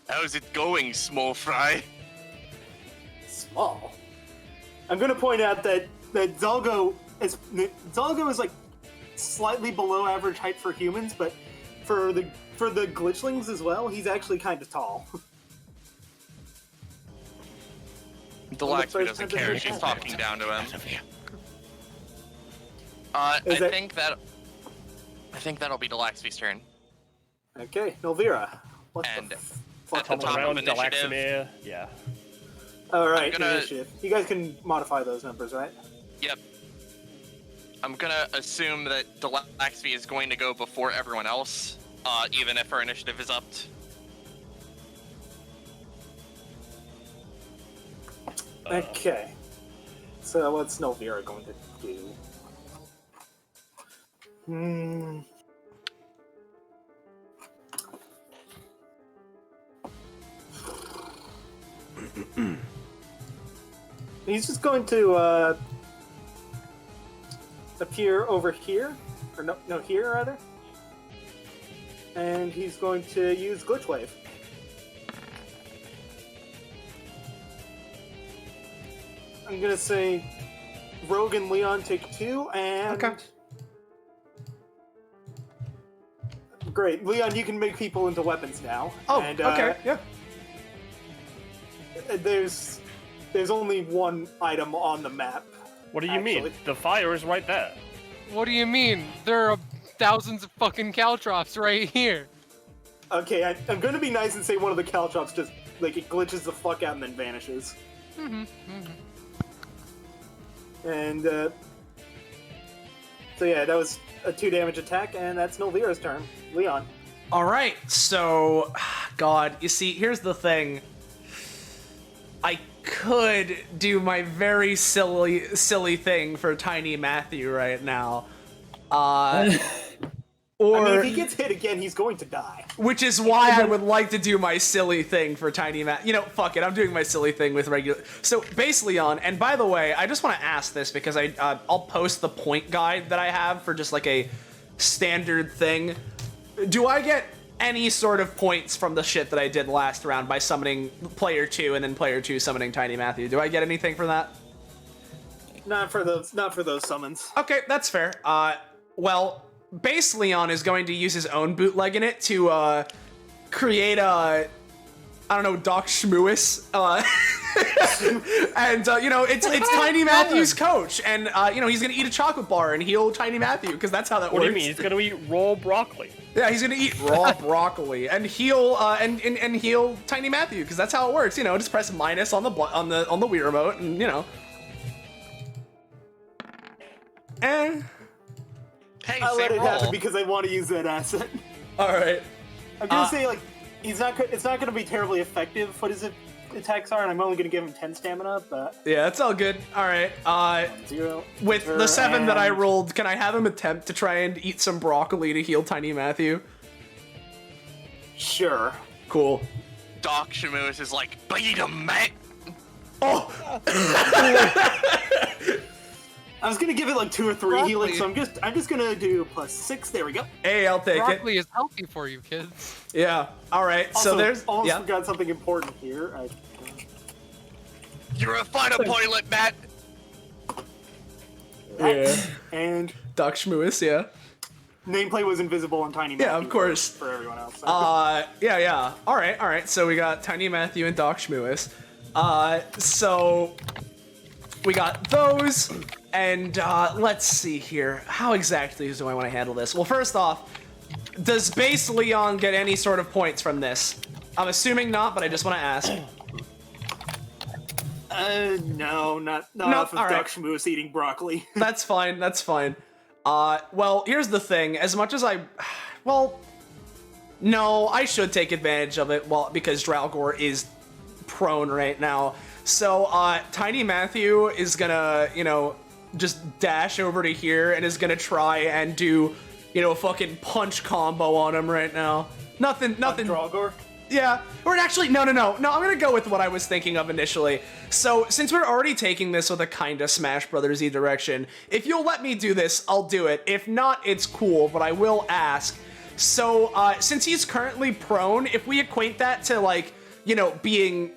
how's it going, small fry? Small. I'm gonna point out that Zalgo is like slightly below average height for humans, but for the glitchlings as well, he's actually kind of tall. Delaxby doesn't care. She's talking down to him. I think that'll be Delaxby's turn. Okay, Nulvanor. What And the fuck? at the top of Around initiative, Delaxamir, yeah. All right, I'm gonna- initiative. You guys can modify those numbers, right? yep. I'm gonna assume that Delaxby is going to go before everyone else, even if her initiative is upped. Okay. So what's Nulvanor going to do? He's just going to appear over here, or no, here rather. And he's going to use Glitch Wave. I'm gonna say Rogue and Leon take 2, and Okay. Great, Leon, you can make people into weapons now. Oh, and, okay, yeah. There's only one item on the map. What do you mean? Actually. The fire is right there. What do you mean? There are thousands of fucking caltrops right here. Okay, I'm gonna be nice and say one of the caltrops just like it glitches the fuck out and then vanishes. And so yeah, that was a 2 damage attack, and that's Nulvanor's turn. Leon. All right, so, God, you see, here's the thing. I could do my very silly thing for Tiny Matthew right now. Or, I mean, if he gets hit again, he's going to die. which is why I would like to do my silly thing for Tiny Matt. You know, fuck it, I'm doing my silly thing with regular. So, base Leon, and by the way, I just want to ask this because I'll post the point guide that I have for just like a standard thing. Do I get any sort of points from the shit that I did last round by summoning player 2 and then player 2 summoning Tiny Matthew? Do I get anything for that? Not for those summons. Okay, that's fair. Well, base Leon is going to use his own bootleg in it to create a, I don't know, Doc Schmoois. And you know, it's Tiny Matthew's coach, and you know, he's gonna eat a chocolate bar and heal Tiny Matthew because that's how that What works. do you mean? He's gonna eat raw broccoli. Yeah, he's gonna eat raw broccoli and heal and heal Tiny Matthew because that's how it works. You know, just press minus on the Wii remote, and you know. And Hey, I'll let same it happen roll. because I want to use that asset. all right, I'm gonna say like it's not gonna be terribly effective. What his attacks are, and I'm only gonna give him 10 stamina. But yeah, that's all good. All right, 0. with the 7 that I and- rolled, can I have him attempt to try and eat some broccoli to heal Tiny Matthew? Sure. Cool. Doc Shamus is like, beat him, mate. Oh! I was gonna give it like 2 or 3 Broccoli. healing, so I'm just gonna do +6. There we go. Hey, I'll take it. Broccoli is healthy for you, kids. Yeah. All right. Also, So there's. almost Yeah. forgot something important here. You're a final toilet, Matt. Yeah. And Doc Schmoois, yeah. nameplate was invisible on Tiny Yeah, Matthew of course. for everyone else. Yeah. All right. So we got Tiny Matthew and Doc Schmoois. So we got those, and let's see here. How exactly do I want to handle this? Well, first off, does base Leon get any sort of points from this? I'm assuming not, but I just want to ask. No, not No, off of all right. Doc Schmoose eating broccoli. That's fine. Well, here's the thing. As much as well, no, I should take advantage of it. Well, because Dralgor is prone right now. So, Tiny Matthew is gonna, just dash over to here and is gonna try and do, a fucking punch combo on him right now. Nothing. Dralgor? Yeah, or actually, no, I'm gonna go with what I was thinking of initially. So, since we're already taking this with a kinda Smash Brothers-y direction, if you'll let me do this, I'll do it. If not, it's cool, but I will ask. So, since he's currently prone, if we equate that to, being,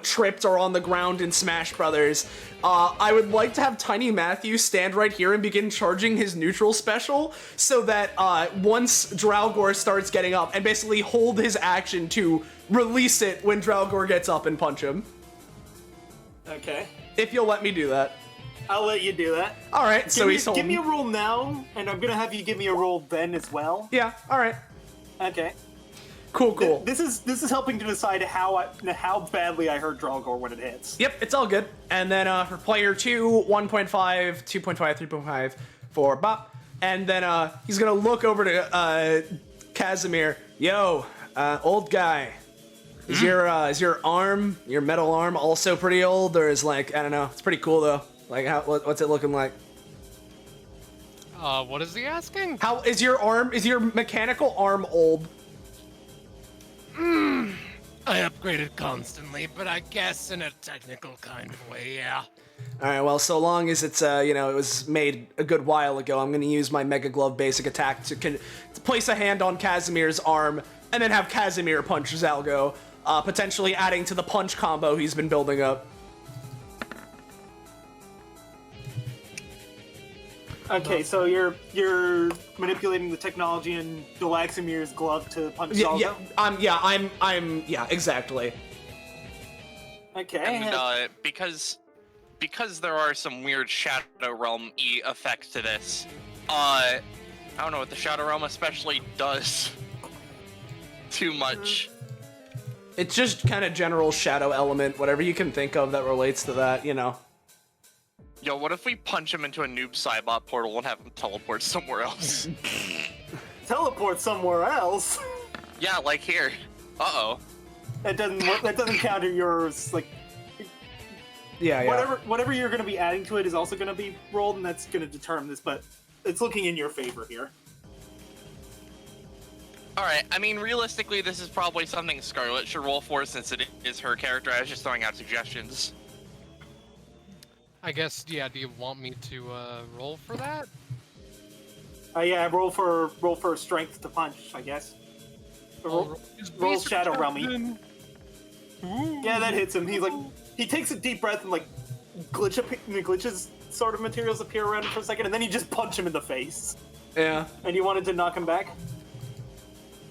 tripped or on the ground in Smash Brothers, I would like to have Tiny Matthew stand right here and begin charging his neutral special so that once Dralgor starts getting up, and basically hold his action to release it when Dralgor gets up and punch him. Okay. If you'll let me do that. I'll let you do that. Alright, so he's Give me a holding. roll now, and I'm gonna have you give me a roll then as well. Yeah, alright. Okay. Cool. This is helping to decide how badly I hurt Dralgor when it hits. Yep, it's all good. And then for player 2, 1.5, 2.5, 3.5 for Bop. And then he's gonna look over to Casimir. Yo, old guy. Is your arm, your metal arm, also pretty old, or is I don't know? It's pretty cool though. What's it looking like? What is he asking? How is your arm? Is your mechanical arm old? I upgraded constantly, but I guess in a technical kind of way, yeah. All right. Well, so long as it's it was made a good while ago, I'm gonna use my Mega Glove basic attack to place a hand on Casimir's arm, and then have Casimir punch Zalgo, potentially adding to the punch combo he's been building up. Okay, so you're manipulating the technology in Galaximir's glove to punch Zalgo? Yeah, exactly. Okay. And because there are some weird Shadow Realm-y effects to this, I don't know what the Shadow Realm especially does too much. It's just kind of general shadow element, whatever you can think of that relates to that, Yo, what if we punch him into a noob Cybot portal and have him teleport somewhere else? Teleport somewhere else? Yeah, like here. Uh-oh. That doesn't counter yours, Yeah. Whatever you're going to be adding to it is also going to be rolled, and that's going to determine this, but it's looking in your favor here. Alright, I mean, realistically, this is probably something Scarlet should roll for since it is her character. I was just throwing out suggestions. I guess, yeah, do you want me to roll for that? Yeah, roll for strength to punch, I guess. Roll Shadow Realmy. Yeah, that hits him. He takes a deep breath and glitches sort of materials appear around him for a second, and then you just punch him in the face. Yeah. And you wanted to knock him back?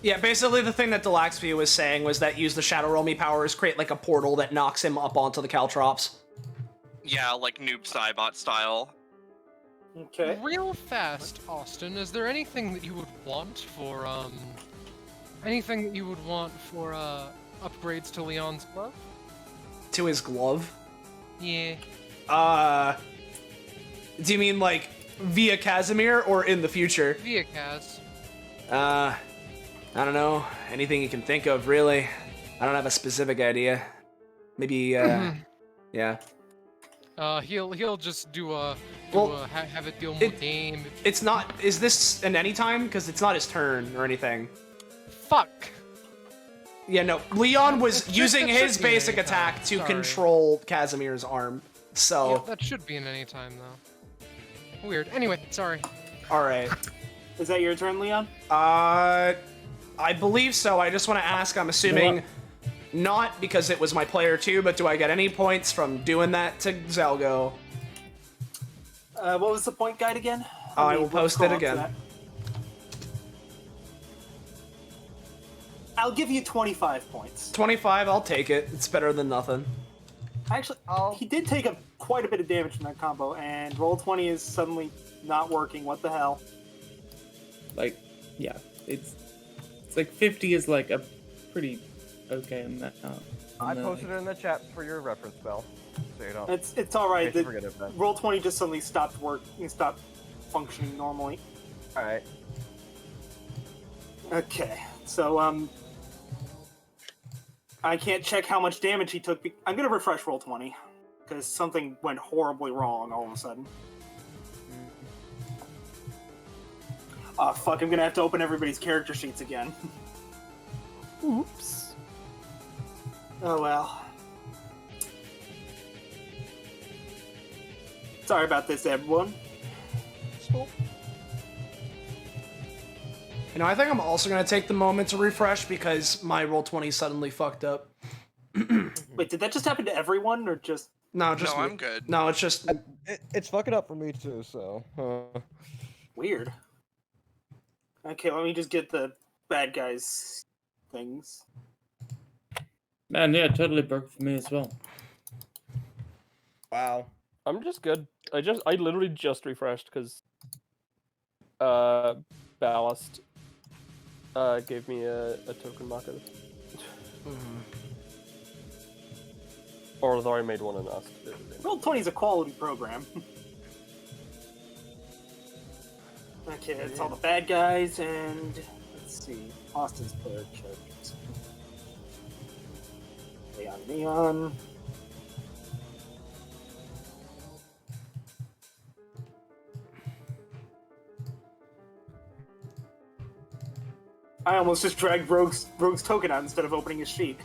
Yeah, basically the thing that Delaxvia was saying was that use the Shadow Realmy powers, create a portal that knocks him up onto the Caltrops. Yeah, like noob Cybot style. Okay. Real fast, Austin, is there anything that you would want for, upgrades to Leon's glove? To his glove? Yeah. Do you mean, via Casimir or in the future? Via Kaz. I don't know. Anything you can think of, really. I don't have a specific idea. Maybe, yeah. He'll just have it deal more game. It's not. Is this an anytime? Because it's not his turn or anything. Fuck. Yeah, no. Leon was That using should his be an basic anytime. attack to Sorry. control Casimir's arm. Yeah, So, that should be an anytime though. Weird. Anyway, sorry. all right. Is that your turn, Leon? I believe so. I just want to ask. I'm assuming not because it was my player 2, but do I get any points from doing that to Zelgo? What was the point guide again? I will post it again. I'll give you 25 points. 25. I'll take it. It's better than nothing. Actually, he did take quite a bit of damage from that combo, and roll 20 is suddenly not working. What the hell? Like, yeah, it's like 50 is like a pretty okay amount. I posted it in the chat for your reference, Bell. So you don't. It's all right. in case you forget it, Roll 20 just suddenly stopped stopped functioning normally. All right. Okay, so I can't check how much damage he took. I'm gonna refresh roll 20 because something went horribly wrong all of a sudden. Oh fuck! I'm gonna have to open everybody's character sheets again. Oops. Oh well. Sorry about this, everyone. You know, I think I'm also going to take the moment to refresh because my roll 20 suddenly fucked up. Wait, did that just happen to everyone, or just... No, just No, me. I'm good. No, it's just... It's fucking up for me too, so. Weird. Okay, let me just get the bad guys things. Man, yeah, it totally broke for me as well. Wow. I'm just good. I literally just refreshed because Ballast gave me a token marker. Or although I made one and asked. Roll 20 is a quality program. Okay, that's all the bad guys, and let's see. Austin's player characters. Leon. I almost just dragged Rogue's token out instead of opening his sheet.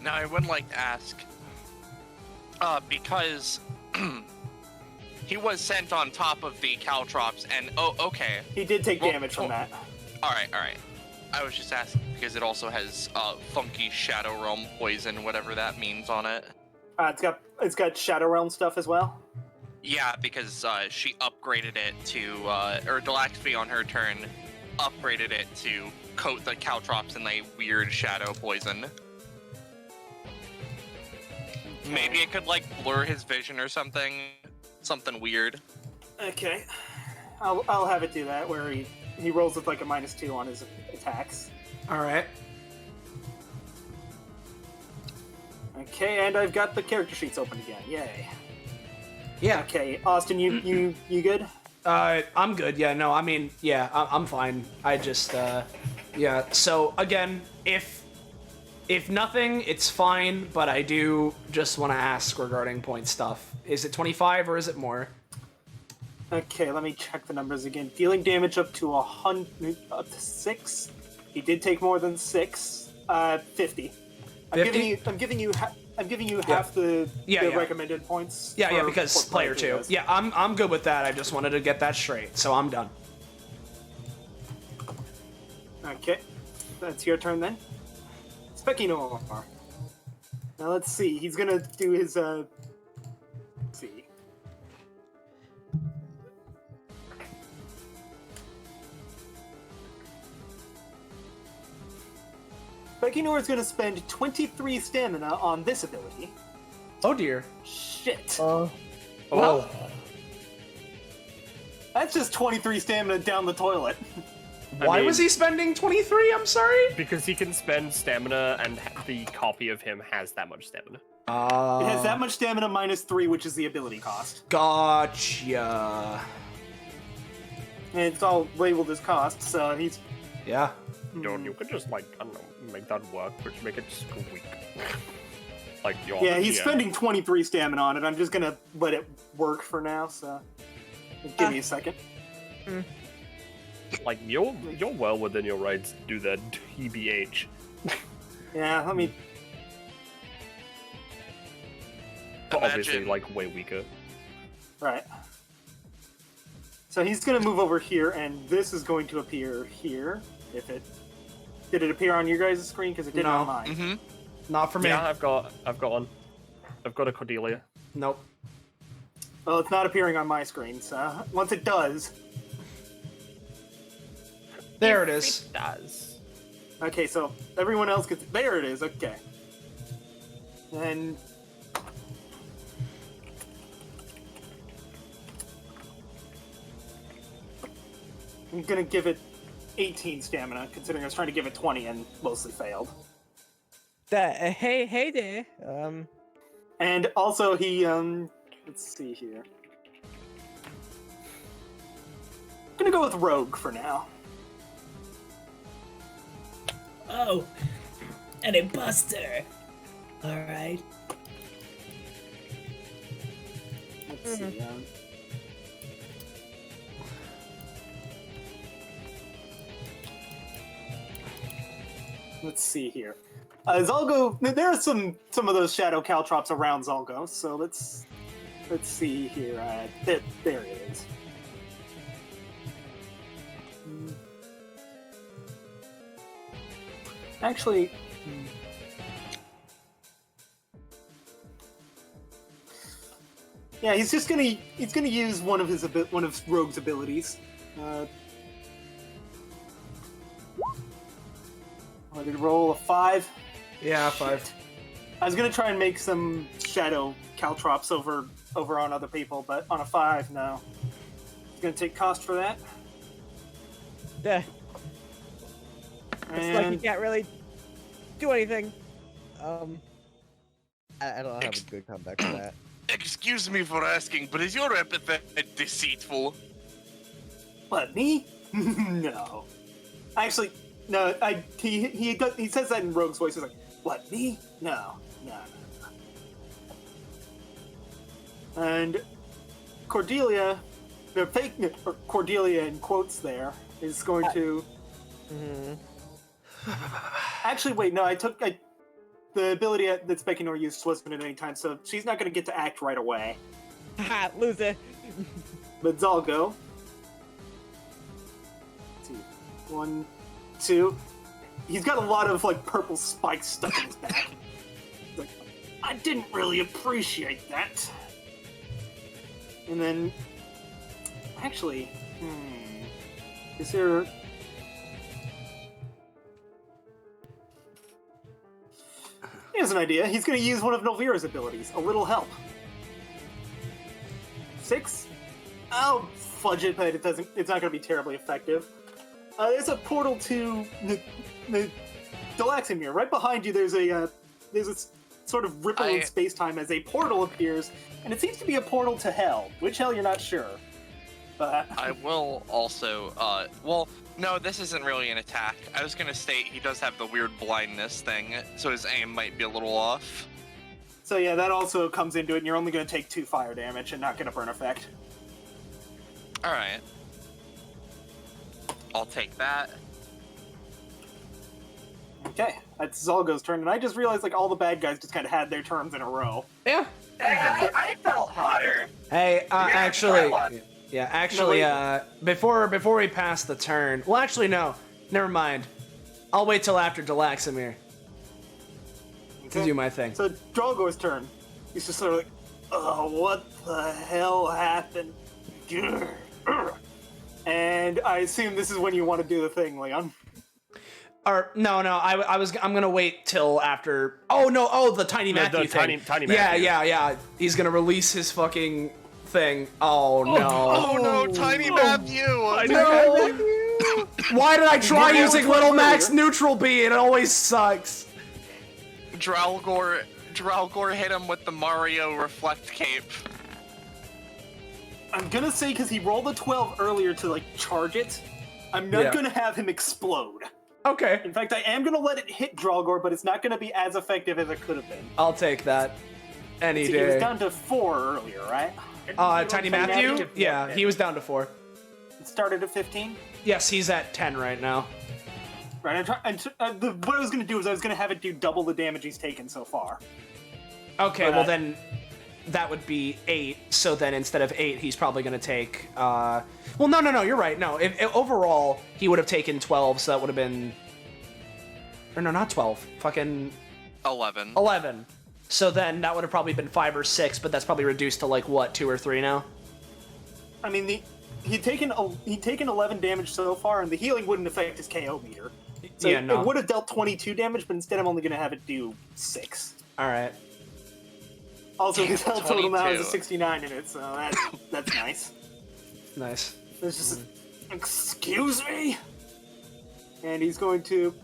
Now, I would like to ask, because he was sent on top of the caltrops, and okay. He did take damage from that. All right. I was just asking because it also has funky Shadow Realm poison, whatever that means on it. It's got Shadow Realm stuff as well. Yeah, because she upgraded it to, or Delaxby on her turn upgraded it to coat the caltrops in a weird shadow poison. Maybe it could, like, blur his vision or something. Something weird. Okay. I'll have it do that, where he rolls with, like, a -2 on his attacks. Alright. Okay, and I've got the character sheets open again. Yay. Yeah. Okay, Austin, you good? I'm good. Yeah, no, I mean, yeah, I'm fine. I just, yeah. So, again, if nothing, it's fine, but I do just want to ask regarding point stuff. Is it 25 or is it more? Okay, let me check the numbers again. Dealing damage up to 6. He did take more than 6. 50. I'm giving you half the recommended points. Yeah, because player 2. Yeah, I'm good with that. I just wanted to get that straight, so I'm done. Okay, that's your turn then. Spekinor. Now let's see. He's gonna do his let's see. Spekinor is gonna spend 23 stamina on this ability. Oh dear. Shit. Well, that's just 23 stamina down the toilet. Why was he spending 23? I'm sorry? Because he can spend stamina, and the copy of him has that much stamina. It has that much stamina -3, which is the ability cost. Gotcha. And it's all labeled as cost, so he's... Yeah. Dude, you could just, like, I don't know, make that work, but make it squeak. Like, yeah, he's spending 23 stamina on it. I'm just gonna let it work for now, so... Give me a second. Like you're well within your rights to do that, TBH. Yeah, let me. But obviously, Imagine- like way weaker. Right. So he's going to move over here, and this is going to appear here. If it did it appear on your guys' screen? Because it did No. on mine. Mm-hmm. Not for me. Yeah, I've got one. I've got a Cordelia. Nope. Well, it's not appearing on my screen. So once it does, There it is. It does. okay. So everyone else gets. There it is. Okay. And I'm gonna give it 18 stamina, considering I was trying to give it 20 and mostly failed. Hey there. And also he let's see here. I'm gonna go with Rogue for now. Oh, an imposter. All right. Let's see. Let's see here. Zolgo, there are some of those shadow caltrops around Zolgo, so let's see here. There it is. Actually, yeah, he's gonna use one of Rogue's abilities. I did roll a 5. Yeah, 5. Shit. I was gonna try and make some shadow caltrops over on other people, but on a 5, no. It's gonna take cost for that. Yeah. It's like you And can't really do anything. I don't have a good comeback for that. Excuse me for asking, but is your epithet deceitful? what, me? No. Actually, no. He says that in Rogue's voice. He's like, what, me? No. And Cordelia, the fake Cordelia in quotes there, is going to. Actually, wait, no, the ability that Spekinor used wasn't at any time, so she's not going to get to act right away. Haha, loser. But Zalgo. Let's see. 1, 2. He's got a lot of like purple spikes stuck in his back. He's like, I didn't really appreciate that. And then, actually, is there? Here's an idea. He's going to use one of Nulvira's abilities, a little help. 6? I'll fudge it, but it's not going to be terribly effective. There's a portal to the Delaximir. Right behind you, there's a sort of ripple in space-time as a portal appears, and it seems to be a portal to hell. Which hell, you're not sure. But I will also, well, no, this isn't really an attack. I was gonna state he does have the weird blindness thing, so his aim might be a little off. So yeah, that also comes into it, and you're only going to take 2 fire damage and not get a burn effect. Alright. I'll take that. Okay, that's Zolgo's turn, and I just realized like all the bad guys just kind of had their turns in a row. Yeah. Hey, I felt hotter. Hey, actually, before we pass the turn, well, actually, no, never mind. I'll wait till after Delaximir to do my thing. So Drogo's turn. He's just sort of like, oh, what the hell happened? And I assume this is when you want to do the thing, Leon. Or no, I'm gonna wait till after. Oh no! Oh, the Tiny Matthew thing. Tiny Matthew. Yeah. He's gonna release his fucking thing. Oh no! Oh no, Tiny Matthew! No! Why did I try using Little Mac's neutral B and it always sucks? Dralgor hit him with the Mario Reflect Cape. I'm gonna say because he rolled a 12 earlier to like charge it, I'm not gonna have him explode. Okay. In fact, I am gonna let it hit Dralgor, but it's not gonna be as effective as it could have been. I'll take that. Any See, he was day. down to 4 earlier, right? Tiny Matthew? Yeah, he was down to 4. It started at 15? Yes, he's at 10 right now. Right. What I was going to do is I was going to have it do double the damage he's taken so far. Okay, well then that would be 8. So then instead of 8, he's probably going to take. Well, no, you're right. No, if overall he would have taken 12, so that would have been. Or no, not 12. Fucking 11. 11. So then that would have probably been 5 or 6, but that's probably reduced to like what, 2 or 3 now? I mean, he'd taken 11 damage so far, and the healing wouldn't affect his KO meter. So Yeah, no. it would have dealt 22 damage, but instead I'm only going to have it do 6. All right. Also, his health total now has a 22. 69 in it, so that's nice. Nice. It's just, excuse me? And he's going to...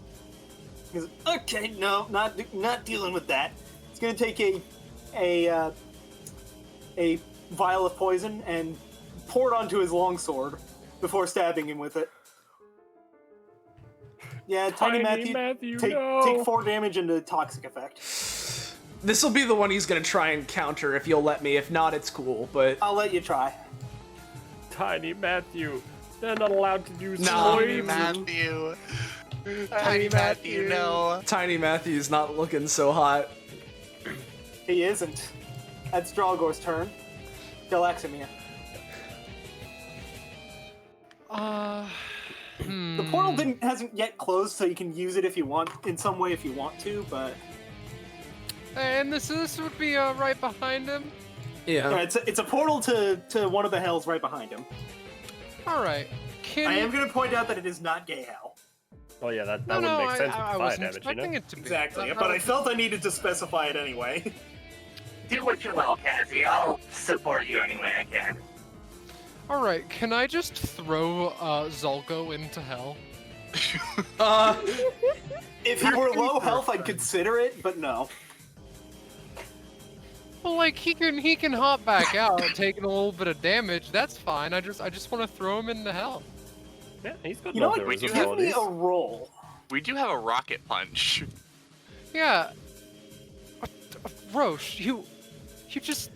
He's, okay, no, not dealing with that. He's going to take a vial of poison and pour it onto his longsword before stabbing him with it. Yeah, Tiny Matthew take 4 damage into toxic effect. This will be the one he's gonna try and counter if you'll let me. If not, it's cool, but... I'll let you try. Tiny Matthew. They're not allowed to do Tiny poison. Matthew. Tiny Matthew, no. Tiny Matthew's not looking so hot. He isn't. That's Dralgor's turn. Delaxamir. The portal hasn't yet closed, so you can use it if you want, in some way if you want to, but... And this would be right behind him. Yeah. It's a portal to one of the hells right behind him. All right. I am going to point out that it is not gay hell. Oh yeah, that No, would make sense I with fire wasn't damage, you expecting know? it to be. Exactly, but I felt I needed to specify it anyway. Do what you will, Cassie. I'll support you any way I can. All right, can I just throw Zulko into hell? If he were low health, I'd consider it, but no. Well, like he can hop back out, taking a little bit of damage. That's fine. I just want to throw him into hell. Yeah, he's got You know no what? Give abilities. me a roll. We do have a rocket punch. Yeah. Roche, you just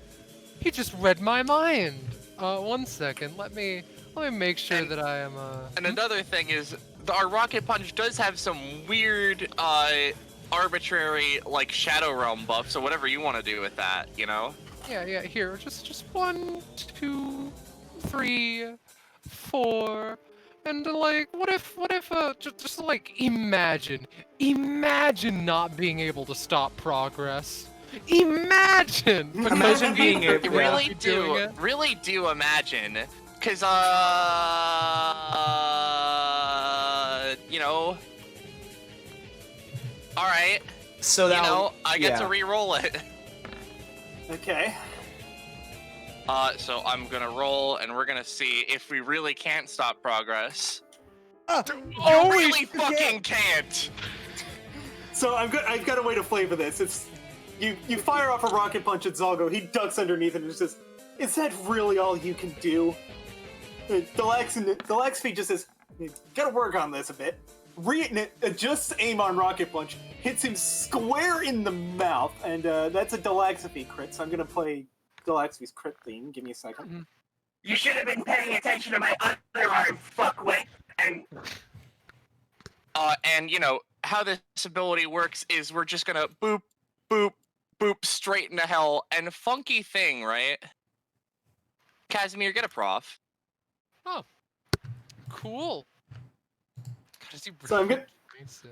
read my mind. 1 second. Let me make sure that I am. And another thing is, our rocket punch does have some weird, arbitrary, like, Shadow Realm buff, so whatever you want to do with that, you know? Yeah. Here, just 1, 2, 3, 4, and like, what if, just like, imagine not being able to stop progress. Imagine being able to really do imagine, cause you know, all right, So you that know, I get to re-roll it. Okay. So I'm gonna roll, and we're gonna see if we really can't stop progress. You really fucking can't. So I've got a way to flavor this. It's you fire off a rocket punch at Zalgo. He ducks underneath and says, "Is that really all you can do?" Delaxfi just says, "You gotta work on this a bit." Adjusts aim on rocket punch, hits him square in the mouth, and that's a Delaxfi crit. So I'm gonna play Delaxfi's crit theme. Give me a second. You should have been paying attention to my other arm, fuckwit. And you know how this ability works is we're just gonna boop, boop, boop straight into hell. And funky thing, right? Casimir, get a prof. Oh, cool. God, is he So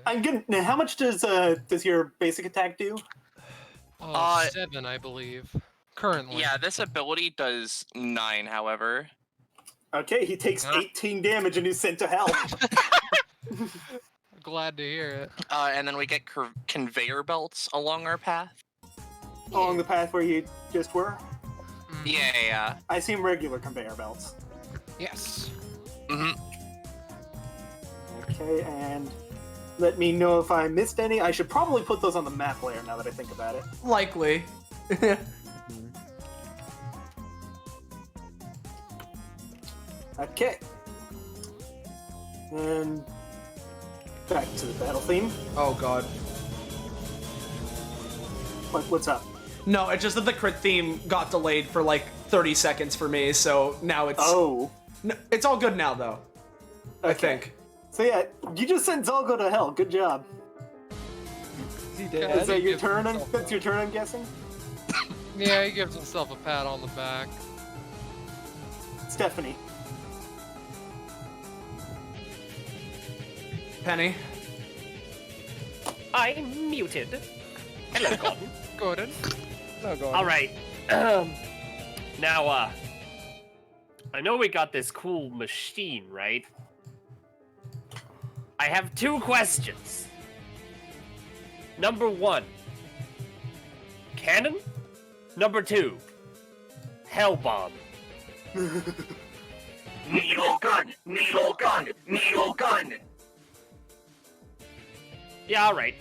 I'm gonna. Now, how much does your basic attack do? 7, I believe. Currently. Yeah, this ability does 9, however. Okay, he takes 18 damage and he's sent to hell. Glad to hear it. And then we get conveyor belts along our path. Along the path where you just were? Yeah. I see regular conveyor belts. Yes. Mm-hmm. Okay, and let me know if I missed any. I should probably put those on the map layer now that I think about it. likely. Okay. And back to the battle theme. Oh god. What's up? No, it's just that the crit theme got delayed for like 30 seconds for me, so now it's... Oh. No, it's all good now, though. I think. So yeah, you just sent Zolgo to hell. Good job. Is he Is dead? that your gives turn? himself That's your turn, I'm guessing? Yeah, he gives himself a pat on the back. Stephanie. Penny. I'm muted. Hello, Gordon. Gordon. No, go on. All right. Now, I know we got this cool machine, right? I have 2 questions. Number 1, cannon? Number 2, hell bomb. Needle gun, needle gun, needle gun. Yeah, all right.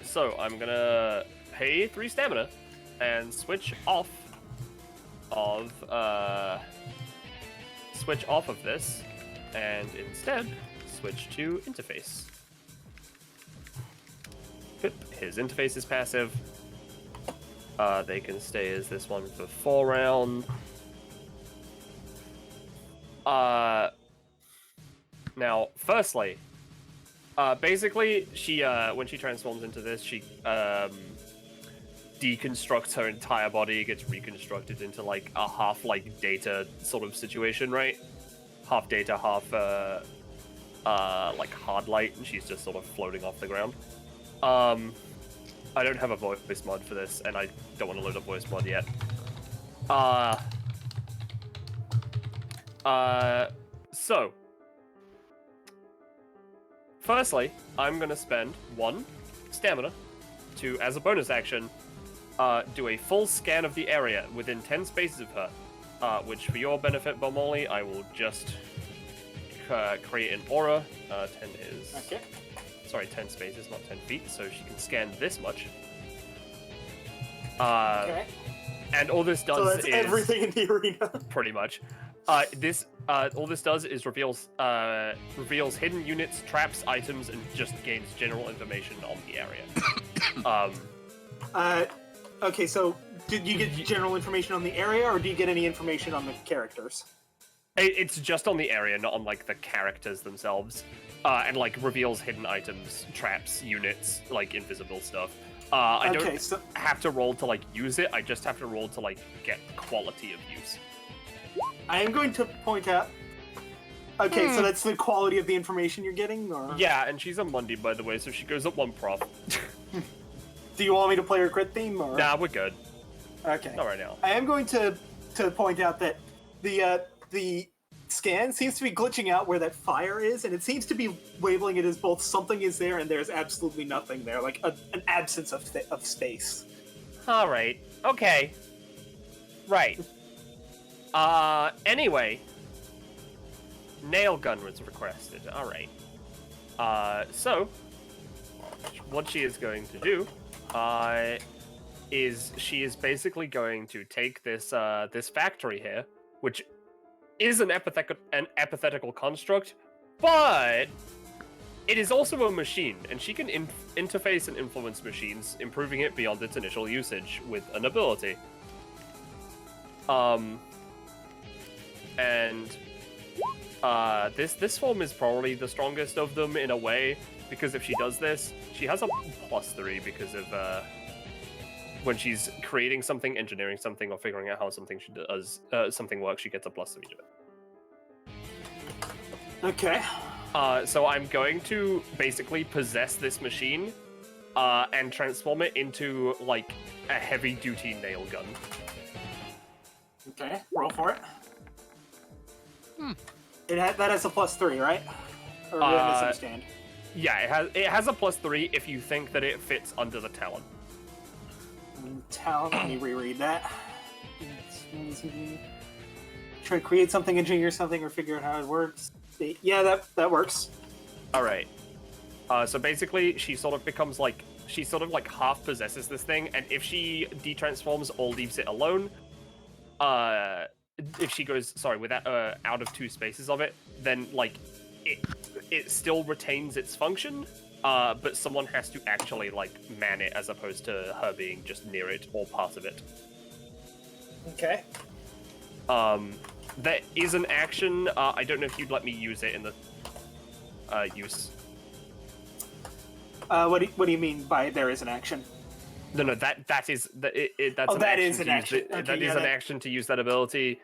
So I'm gonna pay 3 stamina and switch off of this, and instead switch to interface. Pip. His interface is passive. They can stay as this one for 4 rounds. Now, firstly, basically, she when she transforms into this, she deconstructs her entire body, gets reconstructed into like a half like data sort of situation, right? Half data, half like hard light, and she's just sort of floating off the ground. I don't have a voice mod for this, and I don't want to load a voice mod yet. So, firstly, I'm gonna spend 1 stamina to, as a bonus action, do a full scan of the area within 10 spaces of her, which for your benefit, Bomoli, I will just create an aura. 10 is... Okay. Sorry, 10 spaces, not 10 feet, so she can scan this much. Okay. And all this does So that's is... everything in the arena. Pretty much. All this does is reveals hidden units, traps, items, and just gains general information on the area. Okay, so did you get general information on the area, or do you get any information on the characters? It's just on the area, not on like the characters themselves. And like reveals hidden items, traps, units, like invisible stuff. I don't have to roll to like use it. I just have to roll to like get quality of use. I am going to point out. Okay, so that's the quality of the information you're getting, or Yeah, and she's a Monday, by the way, so she goes up 1 prof. do you want me to play her crit theme, or? Nah, we're good. Okay. Not right now. I am going to point out that the scan seems to be glitching out where that fire is, and it seems to be labeling it as both something is there and there's absolutely nothing there, like an absence of space. All right. Okay. Right. Anyway. Nail gun was requested. All right. So what she is going to do, is she is basically going to take this this factory here, which is an epithetical construct, but it is also a machine, and she can interface and influence machines, improving it beyond its initial usage with an ability. This form is probably the strongest of them in a way, because if she does this, she has a +3 because of when she's creating something, engineering something, or figuring out how something something works, she gets a +3 to it. Okay. So I'm going to basically possess this machine, and transform it into like a heavy-duty nail gun. Okay, roll for it. That has a +3, right? Or did I misunderstand? Yeah, it has a +3 if you think that it fits under the talon. Talon, let me reread that. Try to create something, engineer something, or figure out how it works. Yeah, that works. All right. So basically, she sort of becomes like half possesses this thing, and if she detransforms or leaves it alone, if she goes without out of 2 spaces of it, then like it still retains its function, but someone has to actually like man it as opposed to her being just near it or part of it. Okay. There is an action. I don't know if you'd let me use it in the use. What do you mean by there is an action? No, that is that's Oh, an that action is an to use action. it- Okay, that yeah, is an that- action to use that ability.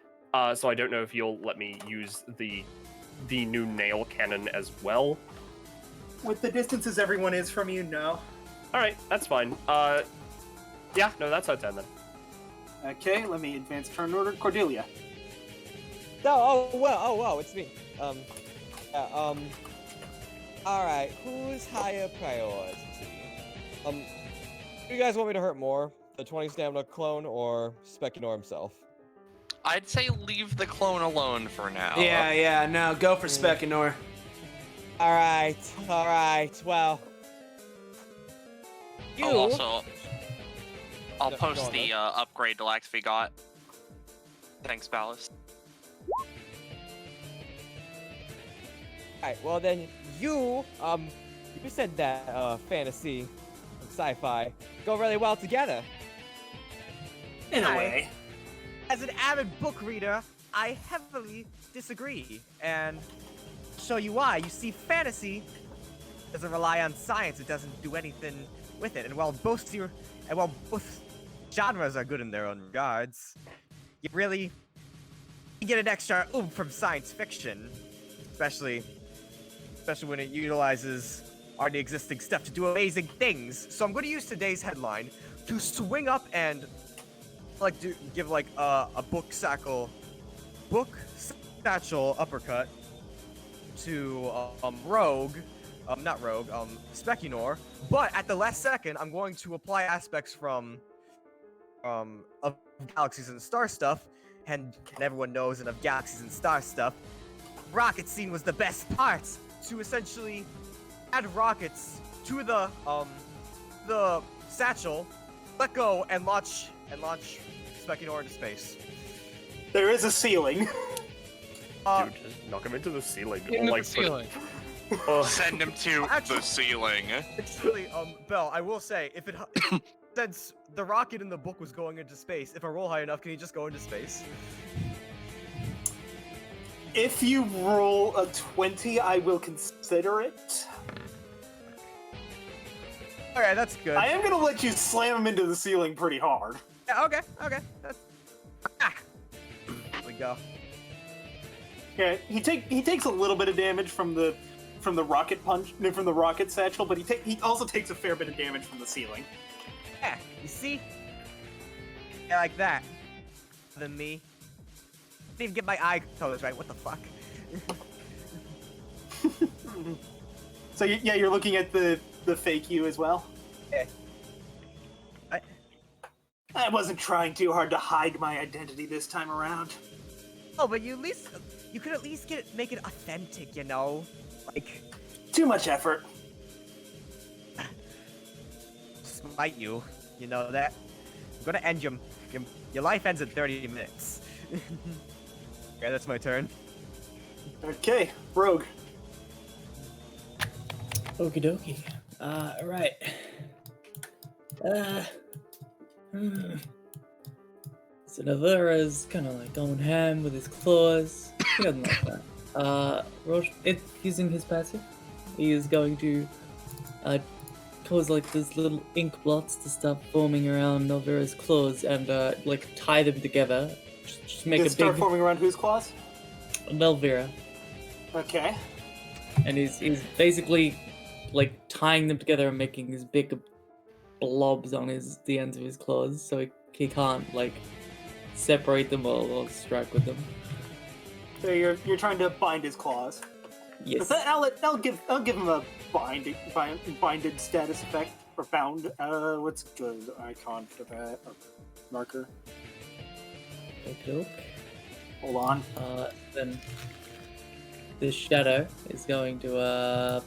So I don't know if you'll let me use the new nail cannon as well. With the distances everyone is from you, no. All right, that's fine. Yeah, no, that's our turn then. Okay, let me advance turn order. Cordelia. Oh, whoa, it's me. Alright, who's higher priority? Do you guys want me to hurt more? The 20 stamina clone or Spekinor himself? I'd say leave the clone alone for now. Yeah, no, go for Spekinor. Alright, well. You... Oh, also, I'll No, post go on, the upgrade deluxe we got. Thanks, Ballast. Alright, well then, you said that, fantasy and sci-fi go really well together. In a Hi. way. As an avid book reader, I heavily disagree, and show you why. You see, fantasy doesn't rely on science; it doesn't do anything with it. And while both genres are good in their own regards, you get an extra oomph from science fiction, especially when it utilizes already existing stuff to do amazing things. So I'm going to use today's headline to swing up and give a book satchel uppercut to Spekinor. But at the last second, I'm going to apply aspects from of Galaxies and Star stuff, and everyone knows and of Galaxies and Star stuff, rocket scene was the best part, to essentially add rockets to the satchel, let go, and launch Spekinor into space. There is a ceiling. Dude, just knock him into the ceiling. Into Or, the like, put it- ceiling. Send him to Actually- the ceiling. Actually, Bell, I will say, if since the rocket in the book was going into space, if I roll high enough, can he just go into space? If you roll a 20, I will consider it. Okay, that's good. I am gonna let you slam him into the ceiling pretty hard. Yeah, okay. That's... There we go. Yeah, he takes a little bit of damage from the rocket punch, from the rocket satchel, but he also takes a fair bit of damage from the ceiling. Yeah, you see? Yeah, like that. Than me. Didn't even get my eye colors right. What the fuck? So yeah, you're looking at the fake you as well. Yeah. I wasn't trying too hard to hide my identity this time around. Oh, but you could at least make it authentic, you know? Like, Too much effort. smite you. You know that? I'm gonna end your life ends in 30 minutes. Okay, that's my turn. Okay, Rogue. Okie dokie. Right. So Navura's kind of like going ham with his claws. He doesn't like that. Using his passive, he is going to cause like these little ink blots to start forming around Navura's claws and like tie them together. Just make They a start big forming around whose claws? Nulvira. Okay. And he's basically like tying them together and making these big blobs on the ends of his claws, so he can't like separate them or strike with them. So you're trying to bind his claws. Yes. I'll give him a binded status effect or bound. What's good icon for that or marker? Okay. Hold on. Then this shadow is going to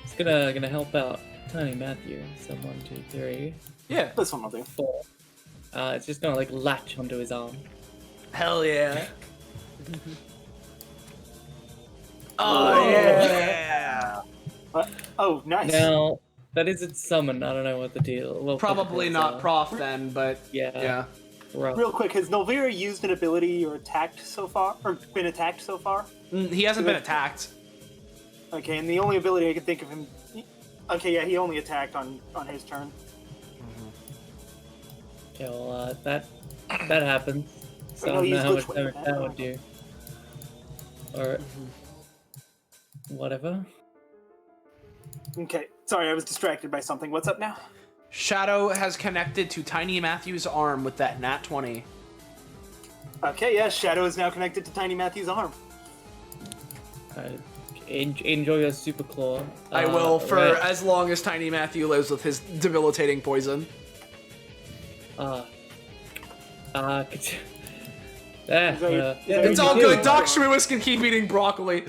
it's gonna help out Tiny Matthew. So 1, 2, 3, Yeah. This one I'll do. 4. It's just gonna like latch onto his arm. Hell yeah. Oh Yeah. Oh, nice. Now that is its summon. I don't know what the deal. Well, Probably not prof then, but Yeah. yeah. Rough. Real quick, has Nulvira used an ability or attacked so far, or been attacked so far? He hasn't been attacked. Okay, and the only ability I can think of him. Okay, yeah, he only attacked on his turn. Okay, well, that happens. So no, I don't know he's how much glitch damage wave, that would do. Or whatever. Okay, sorry, I was distracted by something. What's up now? Shadow has connected to Tiny Matthew's arm with that nat 20. Okay, yeah, Shadow is now connected to Tiny Matthew's arm. Enjoy your super claw. I will for right. as long as Tiny Matthew lives with his debilitating poison. It's all good. Doc Schmewis can keep eating broccoli.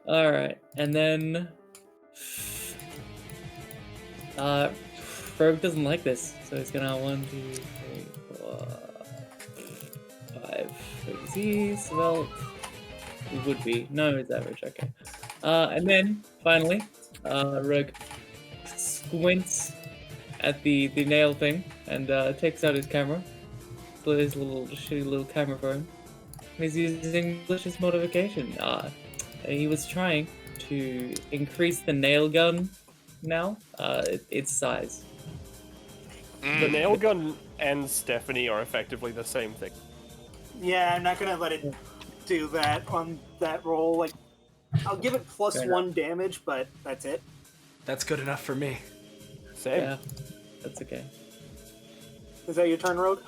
Alright, and then... Rogue doesn't like this, so he's gonna 1, 2, 3, 4, 5. He's, well... He would be. No, it's average, okay. And then, finally, Rogue squints at the nail thing and takes out his camera. His little shitty little camera phone. He's using Glitch's modification. He was trying to increase the nail gun now, its size. The nail gun and Stephanie are effectively the same thing. Yeah, I'm not gonna let it do that on that roll. Like, I'll give it +1 damage, but that's it. That's good enough for me. Same. Yeah, that's okay. Is that your turn, Rogue?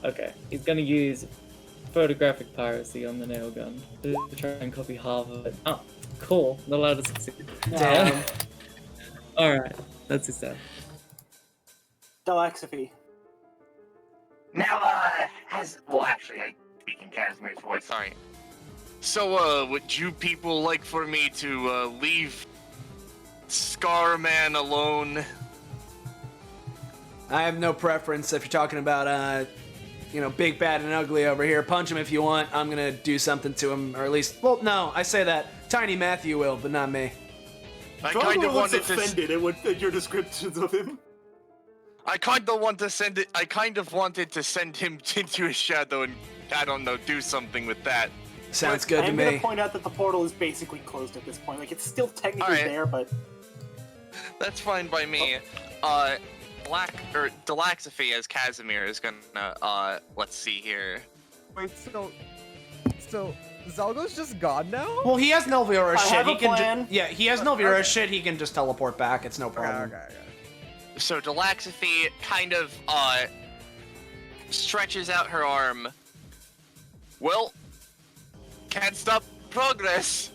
Okay, he's gonna use photographic piracy on the nail gun to try and copy half of it. Oh, cool. Not allowed to succeed. Damn. Alright, that's his turn. Delaxiphy. Now, actually, I speak in Casimir's voice. Sorry. So, would you people like for me to leave Scarman alone? I have no preference if you're talking about, big, bad, and ugly over here. Punch him if you want. I'm gonna do something to him, or at least, well, no, I say that. Tiny Matthew will, but not me. I kind of wanted to. Offended at your descriptions of him. I kind of wanted to send him into his shadow and, I don't know, do something with that. Sounds good to I'm gonna me. point out that the portal is basically closed at this point. Like, it's still technically there, but... That's fine by me. Delaxiphy as Casimir is gonna, let's see here. Wait, so Zalgo's just gone now? Well, he has Nulviora's shit. have a plan. He has Nulviora's shit. He can just teleport back. It's no problem. Okay. So Delaxiphy kind of, stretches out her arm. Well, can't stop progress.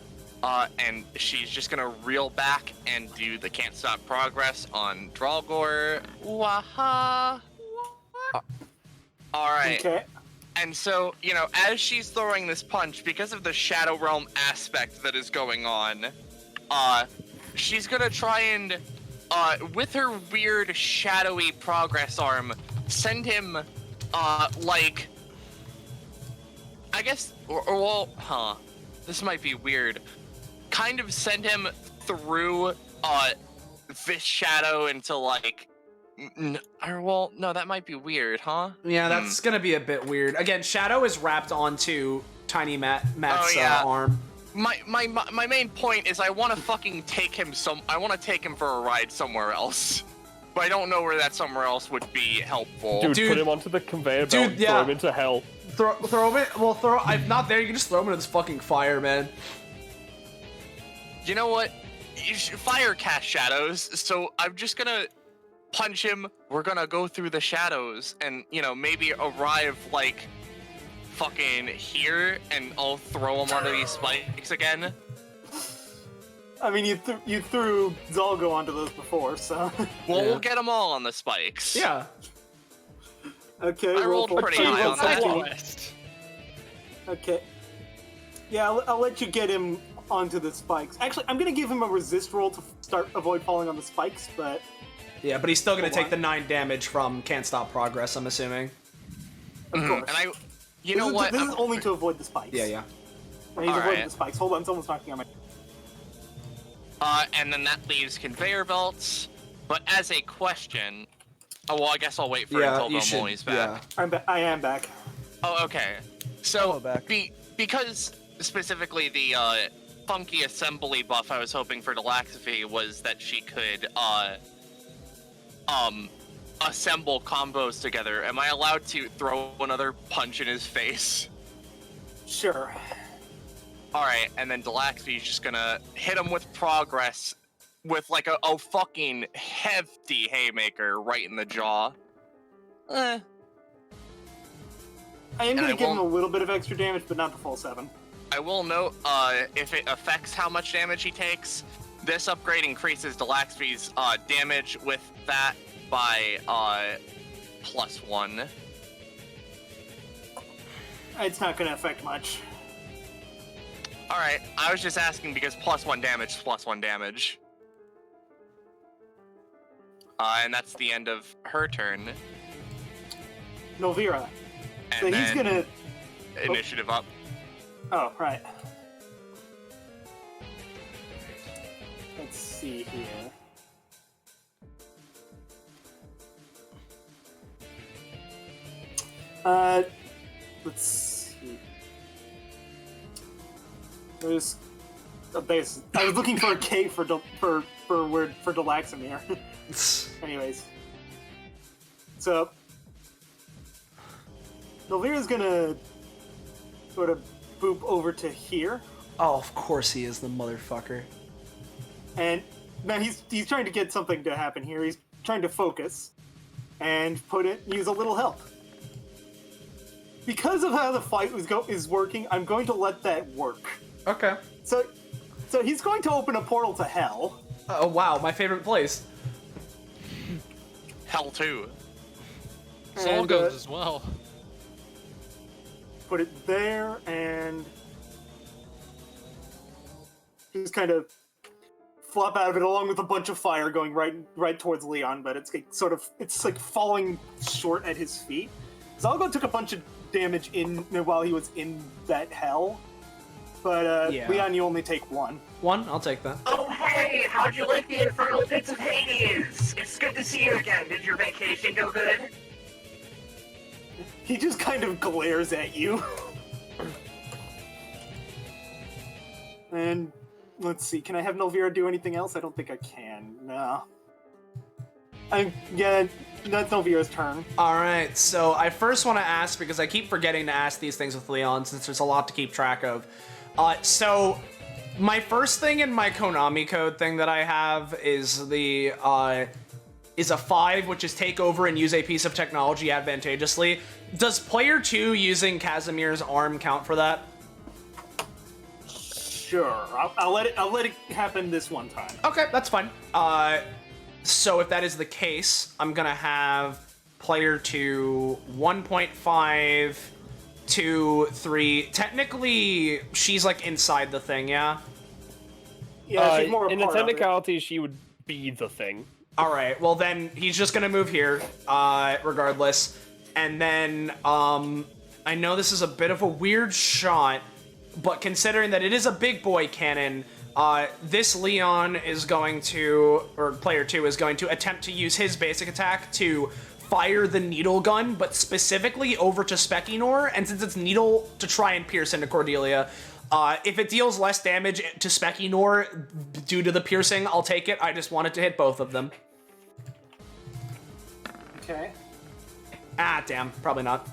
And she's just gonna reel back and do the can't stop progress on Dralgor. Waha. Alright. Okay. And so, as she's throwing this punch, because of the Shadow Realm aspect that is going on, she's gonna try and, with her weird shadowy progress arm, send him, I guess, this might be weird. Kind of send him through, this shadow into, no, that might be weird, huh? Yeah, that's gonna be a bit weird. Again, Shadow is wrapped onto Tiny Matt's arm. My main point is I want to fucking take him I want to take him for a ride somewhere else. But I don't know where that somewhere else would be helpful. Dude, put him onto the conveyor belt and throw him into hell. Throw him in. Well, I'm not there. You can just throw him into this fucking fire, man. You know what? You should fire cast shadows. So I'm just gonna punch him. We're gonna go through the shadows and maybe arrive fucking here, and I'll throw him onto these spikes again. I mean, you threw Zalgo onto those before, so... Well, we'll get them all on the spikes. Yeah. Okay, I rolled pretty high on that. Okay. Yeah, I'll let you get him onto the spikes. Actually, I'm gonna give him a resist roll to avoid falling on the spikes, but... Yeah, but he's still gonna take the 9 damage from Can't Stop Progress, I'm assuming. Of course. And you know what? This is only to avoid the spikes. Yeah. And he's avoiding the spikes. Hold on, someone's knocking on my... And then that leaves conveyor belts. But as a question, Oh, well, I guess I'll wait for Yeah, until you should. Belmoli's back. Yeah. I am back. Oh, okay. So, back. because specifically the funky assembly buff I was hoping for Delaxiphy was that she could assemble combos together. Am I allowed to throw another punch in his face? Sure. Alright, and then Delaxiphy's just gonna hit him with progress with like a fucking hefty haymaker right in the jaw. I am going to give him a little bit of extra damage, but not the full 7. I will note, if it affects how much damage he takes, this upgrade increases Delaxiphy's damage with that by +1. It's not going to affect much. Alright, I was just asking because +1 damage is +1 damage. And that's the end of her turn. Nulvanor. And So he's then going to... initiative up. Oh, right. Let's see here. Let's see. There's a base. I was looking for a K for Delaximir. Anyways, so Nulvanor's gonna sort of boop over to here. Oh, of course he is, the motherfucker. And now he's trying to get something to happen here. He's trying to focus and use a little help. Because of how the fight is working, I'm going to let that work. Okay. So he's going to open a portal to hell. Oh wow, my favorite place. Hell 2. Soul And, goes as well. Put it there and just kind of flop out of it along with a bunch of fire going right towards Leon, but it's like falling short at his feet. Zalgo took a bunch of damage while he was in that hell, but Yeah. Leon, you only take 1. 1, I'll take that. Oh, hey, how'd you like the infernal pits of Hades? It's good to see you again. Did your vacation go good? He just kind of glares at you. And let's see, can I have Nulvanor do anything else? I don't think I can. No. Yeah, that's Nulvanor's turn. Alright, so I first want to ask, because I keep forgetting to ask these things with Leon, since there's a lot to keep track of. So, my first thing in my Konami code thing that I have is is a 5, which is take over and use a piece of technology advantageously. Does player 2 using Casimir's arm count for that? Sure, I'll let it happen this one time. Okay, that's fine. So if that is the case, I'm gonna have player 2 1.5, 2, 3. Technically, she's like inside the thing, yeah? Yeah, she's more a in the part of it. technicality, she would be the thing. Alright, well then, he's just gonna move here, regardless. And then, I know this is a bit of a weird shot, but considering that it is a big boy cannon, this Leon is going to, or player 2 is going to attempt to use his basic attack to fire the needle gun, but specifically over to Spekinor, and since it's needle, to try and pierce into Cordelia. If it deals less damage to Spekinor due to the piercing, I'll take it. I just wanted to hit both of them. Okay. Ah, damn. Probably not.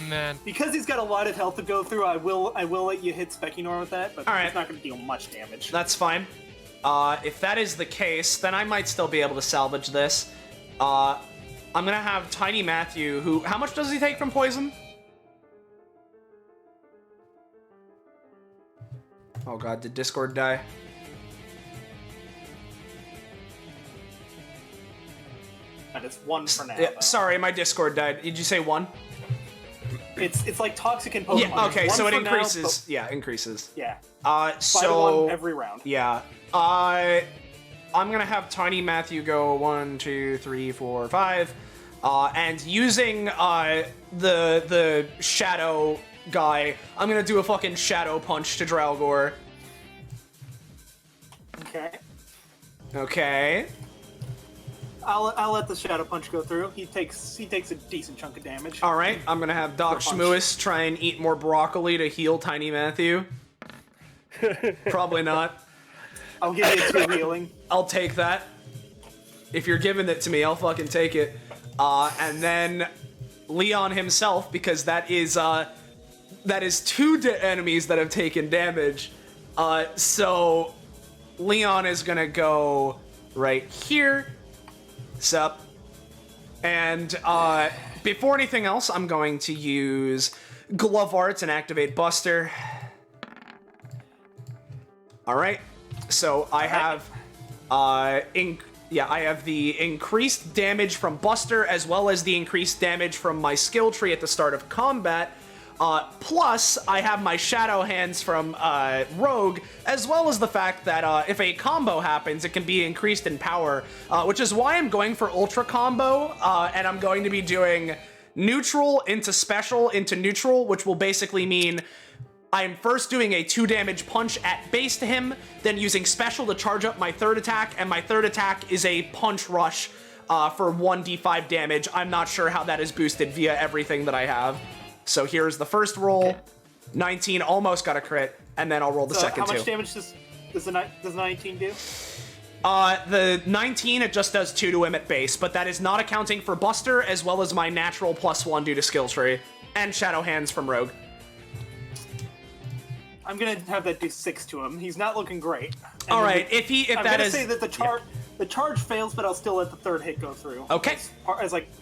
Man. Because he's got a lot of health to go through, I will let you hit Spekinor with that, but All right. it's not going to deal much damage. That's fine. If that is the case, then I might still be able to salvage this. I'm gonna have Tiny Matthew, who... How much does he take from poison? Oh god, did Discord die? And it's 1 for now. Yeah, though. sorry, my Discord died. Did you say 1? It's like toxic in Pokemon. Yeah, okay, One so it for now, increases. Yeah, increases. yeah. 5 So... to 1 every round. Yeah. I'm gonna have Tiny Matthew go 1, 2, 3, 4, 5. And using the shadow guy, I'm gonna do a fucking shadow punch to Dralgor. Okay. Okay. I'll let the Shadow Punch go through. He takes a decent chunk of damage. All right, I'm gonna have Doc For a punch. Schmoois try and eat more broccoli to heal Tiny Matthew. Probably not. I'll give you 2 healing. I'll take that. If you're giving it to me, I'll fucking take it. And then Leon himself, because that is 2 enemies that have taken damage. So Leon is gonna go right here. Sup. And before anything else, I'm going to use Glove Arts and activate Buster. All right. So I have I have the increased damage from Buster as well as the increased damage from my skill tree at the start of combat. Plus, I have my Shadow Hands from Rogue, as well as the fact that if a combo happens, it can be increased in power, which is why I'm going for Ultra Combo, and I'm going to be doing neutral into special into neutral, which will basically mean I'm first doing a 2 damage punch at base to him, then using special to charge up my 3rd attack, and my 3rd attack is a punch rush for 1d5 damage. I'm not sure how that is boosted via everything that I have. So here's the first roll. Okay. 19 almost got a crit, and then I'll roll the second two. How much damage does the 19 do? The 19, it just does 2 to him at base, but that is not accounting for Buster, as well as my natural +1 due to skill tree, and Shadow Hands from Rogue. I'm gonna have that do 6 to him. He's not looking great. All right, I'm gonna say that the charge fails, but I'll still let the 3rd hit go through. Okay.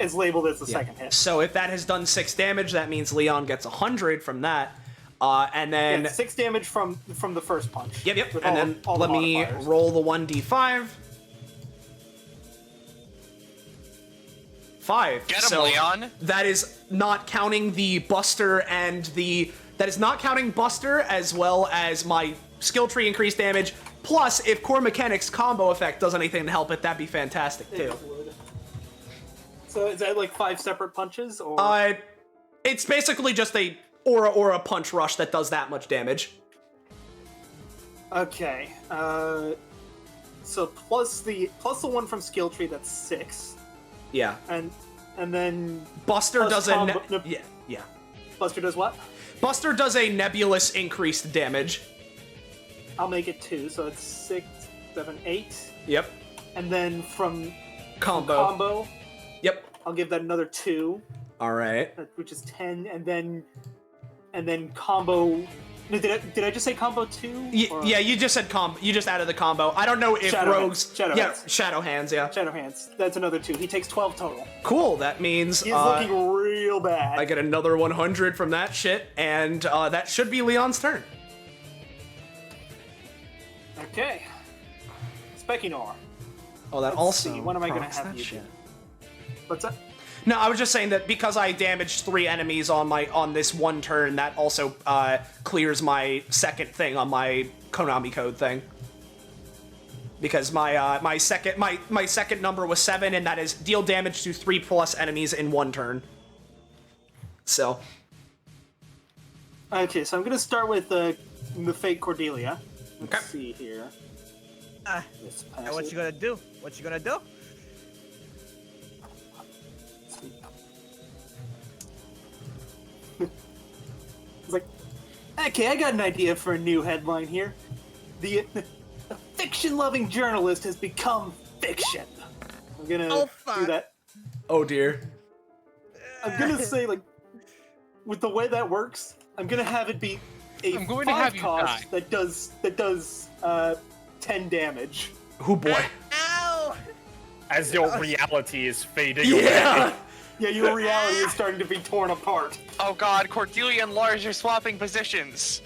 As labeled as the second hit. So if that has done 6 damage, that means Leon gets 100 from that. And then 6 damage from the first punch. Yep. And then let me roll the 1d5. 5. Get him, Leon. That is not counting the Buster and that is not counting Buster as well as my skill tree increased damage. Plus, if Core Mechanics combo effect does anything to help it, that'd be fantastic too. So is that like 5 separate punches, or? It's basically just a aura punch rush that does that much damage. Okay. So plus the one from skill tree, that's 6. Yeah. And then Buster does yeah. Buster does what? Buster does a nebulous increased damage. I'll make it 2, so it's 6, 7, 8. Yep. And then from combo. Yep. I'll give that another 2. All right. Which is 10, and then combo. No, did I just say combo 2? Yeah, you just said combo. You just added the combo. I don't know if Rogue's Shadow Hands. Shadow Hands. That's another 2. He takes 12 total. Cool. That means he's looking real bad. I get another 100 from that shit, and that should be Leon's turn. Okay. Spekinor. Oh, that also. See, what am I gonna have you do? What's that? No, I was just saying that because I damaged 3 enemies on this one turn, that also clears my second thing on my Konami code thing. Because my second number was 7, and that is deal damage to 3+ enemies in 1 turn. So. Okay, so I'm gonna start with the fake Cordelia. Let's see here. What you gonna do? What you gonna do? It's like, okay, I got an idea for a new headline here. The fiction-loving journalist has become fiction. I'm gonna do that. Oh dear. I'm gonna say, like, with the way that works, I'm gonna have it be a 5 cost that does 10 damage. Oh boy. Ow! As your reality is fading away. Yeah, your reality is starting to be torn apart. Oh god, Cordelia and Lars are swapping positions.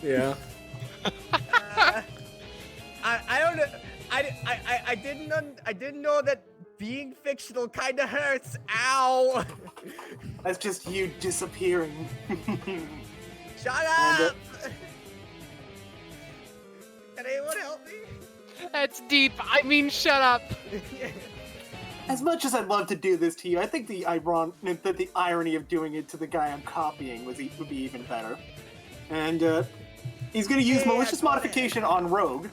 Yeah. I don't know. I didn't know that being fictional kind of hurts. Ow! That's just you disappearing. Shut up! Can anyone help me? That's deep. I mean, shut up. As much as I'd love to do this to you, I think the irony of doing it to the guy I'm copying would be even better. And he's going to use malicious modification on Rogue.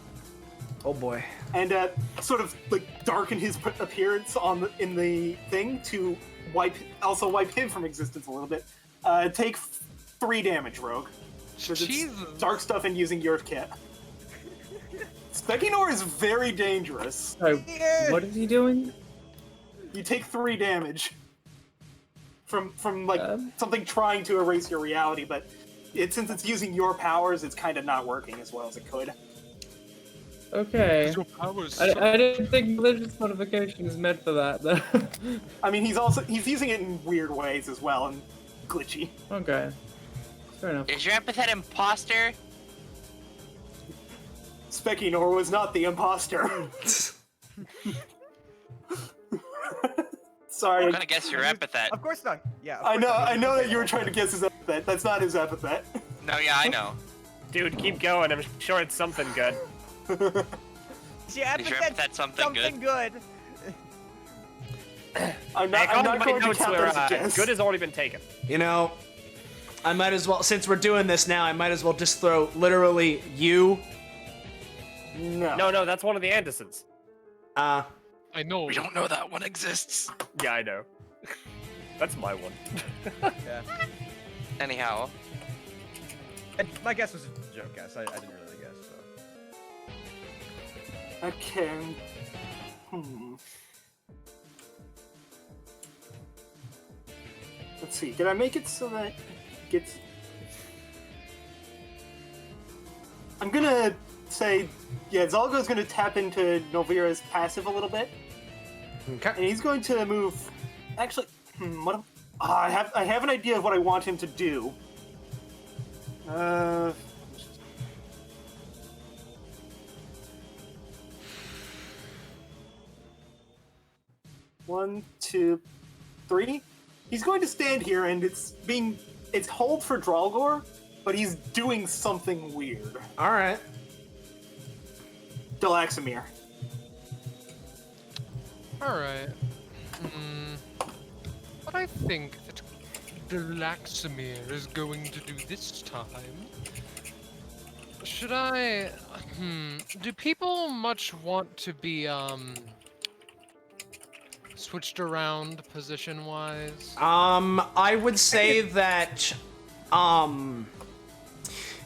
Oh boy. And sort of like darken his appearance in the thing to wipe him from existence a little bit. Take 3 damage, Rogue. Because it's dark stuff and using your kit. Spekinor is very dangerous. So, what is he doing? You take 3 damage from like something trying to erase your reality, but since it's using your powers, it's kind of not working as well as it could. Okay. I didn't think religious modification is meant for that, though. I mean, he's using it in weird ways as well and glitchy. Okay. Fair enough. Is your epithet imposter? Spekinor was not the imposter. Sorry. I'm gonna guess your epithet. Of course not. Yeah. I know that you were trying to guess his epithet. That's not his epithet. No, yeah, I know. Dude, keep going. I'm sure it's something good. Is your epithet something good? I'm not going to count that as a guess. Good has already been taken. You know, I might as well, since we're doing this now, I might as well just throw literally you. No, that's one of the Andersons. I know. We don't know that one exists. Yeah, I know. That's my one. Yeah. Anyhow. And my guess was a joke guess. I didn't really guess, so. Okay. Let's see. Did I make it so that it gets... I'm gonna say, yeah, Zalgo's gonna tap into Novira's passive a little bit. Okay. And he's going to move... Actually, I have an idea of what I want him to do. 1, 2, 3. He's going to stand here, and it's hold for Dralgor, but he's doing something weird. All right. Delaxamir. All right. What I think that Delaxamir is going to do this time. Should I? Do people much want to be switched around position-wise? I would say that,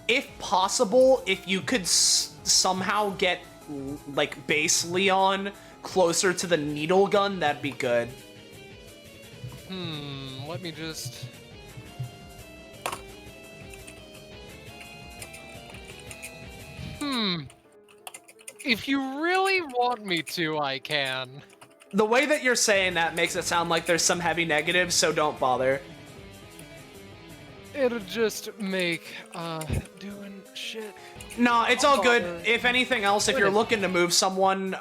if possible, if you could somehow get, like, base Leon closer to the needle gun, that'd be good. Let me just... If you really want me to, I can. The way that you're saying that makes it sound like there's some heavy negatives, so don't bother. It'll just make, doing shit. No, it's all good. If anything else, if you're looking to move someone,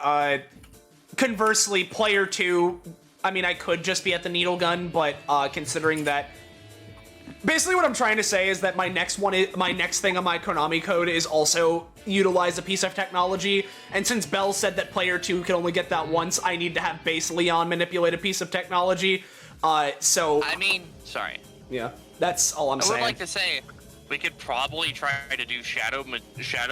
conversely, player 2, I mean, I could just be at the needle gun, but considering that... Basically what I'm trying to say is that my next thing on my Konami code is also utilize a piece of technology, and since Bell said that player 2 can only get that once, I need to have base Leon manipulate a piece of technology, so... I mean, sorry. Yeah, that's all I'm saying. I would like to say, we could probably try to do shadow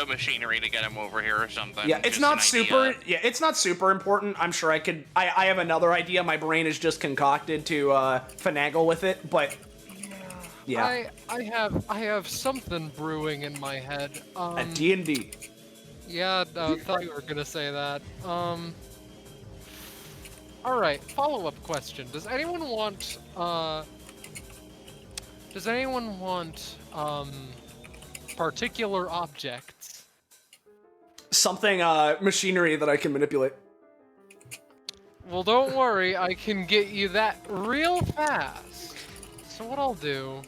machinery to get him over here or something. Yeah, it's not super. Yeah, it's not super important. I'm sure I could. I have another idea. My brain is just concocted to finagle with it, but yeah. I have something brewing in my head. A D&D. Yeah, I thought you were gonna say that. All right. Follow-up question: Does anyone want? Particular objects? Something, machinery that I can manipulate. Well, don't worry, I can get you that real fast. So what I'll do,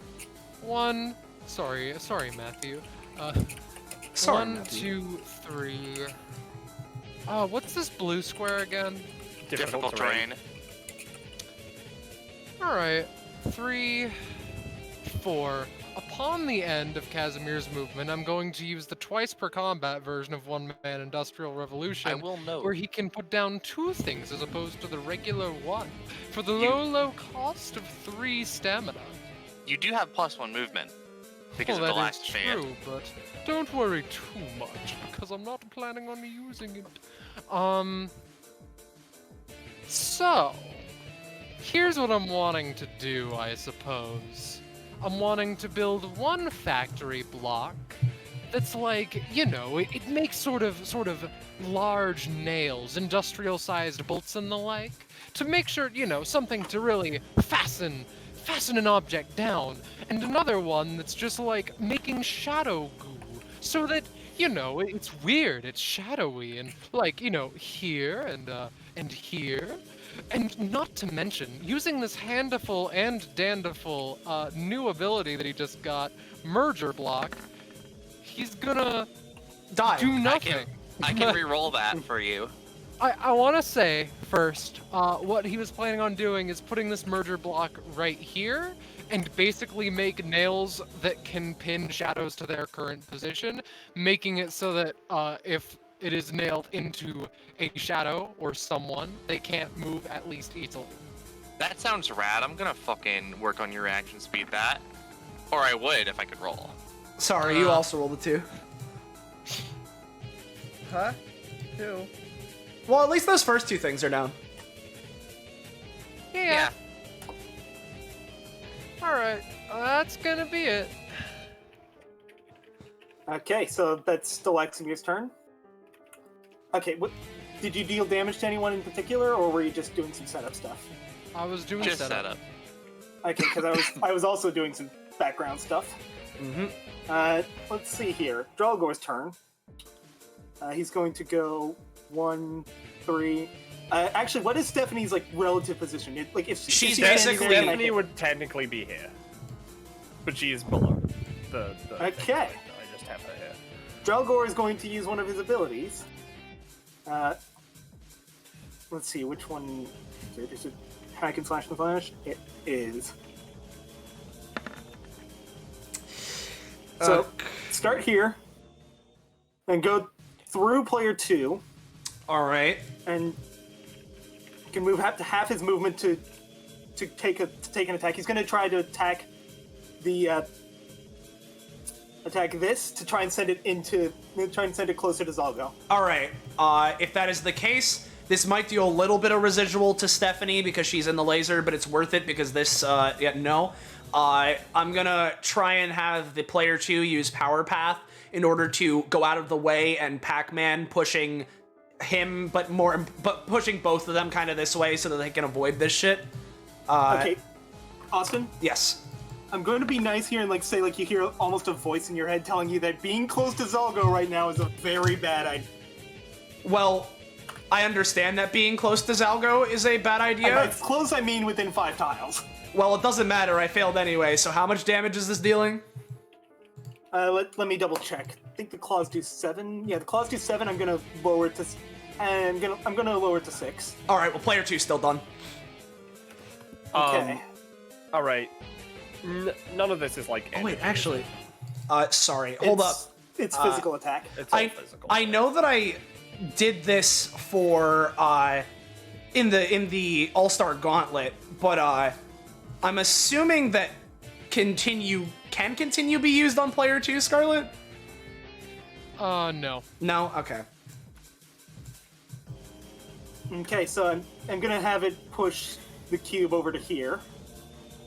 sorry, Matthew. Sorry, 1, Matthew. 2, 3. What's this blue square again? Difficult terrain. All right, 3, 4. Upon the end of Casimir's movement, I'm going to use the twice per combat version of One Man Industrial Revolution. I will note. Where he can put down 2 things as opposed to the regular 1. For the low cost of 3 stamina. You do have +1 movement. because Well, of the that last is fan. true, but don't worry too much because I'm not planning on using it. So, here's what I'm wanting to do, I suppose. I'm wanting to build one factory block that's like, you know, it makes sort of large nails, industrial-sized bolts and the like, to make sure, you know, something to really fasten an object down, and another one that's just like making shadow goo, so that, you know, it's weird, it's shadowy, and like, you know, here and here. And not to mention, using this handful and dandiful new ability that he just got, Merger Block, he's gonna do nothing. I can re-roll that for you. I want to say first, what he was planning on doing is putting this merger block right here and basically make nails that can pin shadows to their current position, making it so that if it is nailed into a shadow or someone, they can't move at least easily. That sounds rad. I'm gonna fucking work on your reaction speed that. Or I would if I could roll. Sorry, you also rolled a 2. Huh? 2? Well, at least those first 2 things are down. Yeah. Alright, that's gonna be it. Okay, so that's still Exemir's turn. Okay, what did you deal damage to anyone in particular, or were you just doing some setup stuff? I was doing Just setup. Okay, because I was also doing some background stuff. Mm-hmm. Let's see here. Dralgor's turn. He's going to go 1, 3. Actually, what is Stephanie's like relative position? If She's standing basically- there, Stephanie would technically be here, but she is below the Okay. I just have her here. Dralgor is going to use one of his abilities. Let's see, which one is it? Hack and slash and flash? It is. So, start here, and go through player 2, All right. and you can move half his movement to take an attack. He's going to try to attack this to try and send it closer to Zalgo. All right. If that is the case, this might do a little bit of residual to Stephanie because she's in the laser, but it's worth it because this, no. I'm gonna try and have the player 2 use Power Path in order to go out of the way and Pac-Man pushing him, but pushing both of them kind of this way so that they can avoid this shit. Okay, Austin? Yes. I'm going to be nice here and say you hear almost a voice in your head telling you that being close to Zalgo right now is a very bad idea. Well, I understand that being close to Zalgo is a bad idea. And by close, I mean within 5 tiles. Well, it doesn't matter. I failed anyway. So how much damage is this dealing? Let me double check. I think the claws do 7. Yeah, the claws do 7. I'm gonna lower it to. I'm gonna lower it to 6. All right. Well, player 2's still done. Okay. All right. None of this is like. Oh wait, actually. Sorry. Hold up. It's physical attack. It's all physical. I know that I did this for in the All-Star Gauntlet, but I'm assuming that can continue be used on player 2, Scarlet? No. No? Okay. Okay, so I'm gonna have it push the cube over to here,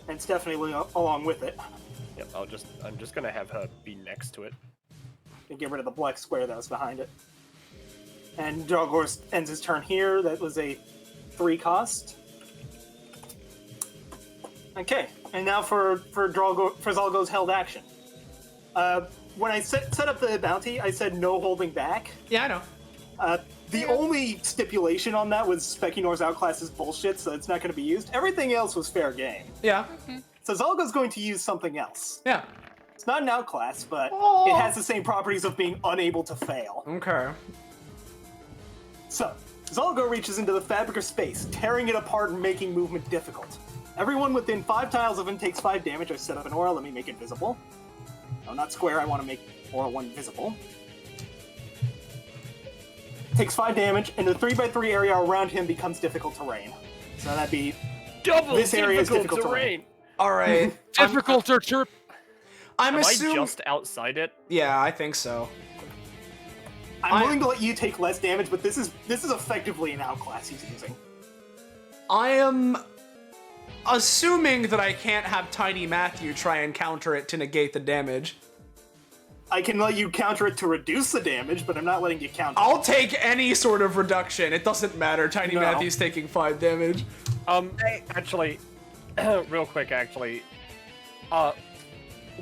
and Stephanie along with it. Yep. I'm just gonna have her be next to it. And get rid of the black square that was behind it. And Dralgor ends his turn here. That was a 3 cost. Okay, and now for Zalgo's held action. When I set up the bounty, I said no holding back. Yeah, I know. The only stipulation on that was Specunor's outclass is bullshit, so it's not going to be used. Everything else was fair game. Yeah. So Zalgo's going to use something else. Yeah. It's not an outclass, but Oh. it has the same properties of being unable to fail. Okay. So, Zalgo reaches into the fabric of space, tearing it apart and making movement difficult. Everyone within 5 tiles of him takes 5 damage. I set up an aura, let me make it visible. No, not square, I want to make aura 1 visible. Takes 5 damage, and the 3x3 area around him becomes difficult terrain. So that'd be... Double This area is difficult terrain. terrain. All right. Difficult or chirp. I'm Am assuming. I just outside it? Yeah, I think so. I'm willing to let you take less damage, but this is effectively an outclass he's using. I am assuming that I can't have Tiny Matthew try and counter it to negate the damage. I can let you counter it to reduce the damage, but I'm not letting you counter I'll take any sort of reduction. It doesn't matter. Tiny No. Matthew's taking 5 damage. Actually, real quick, actually,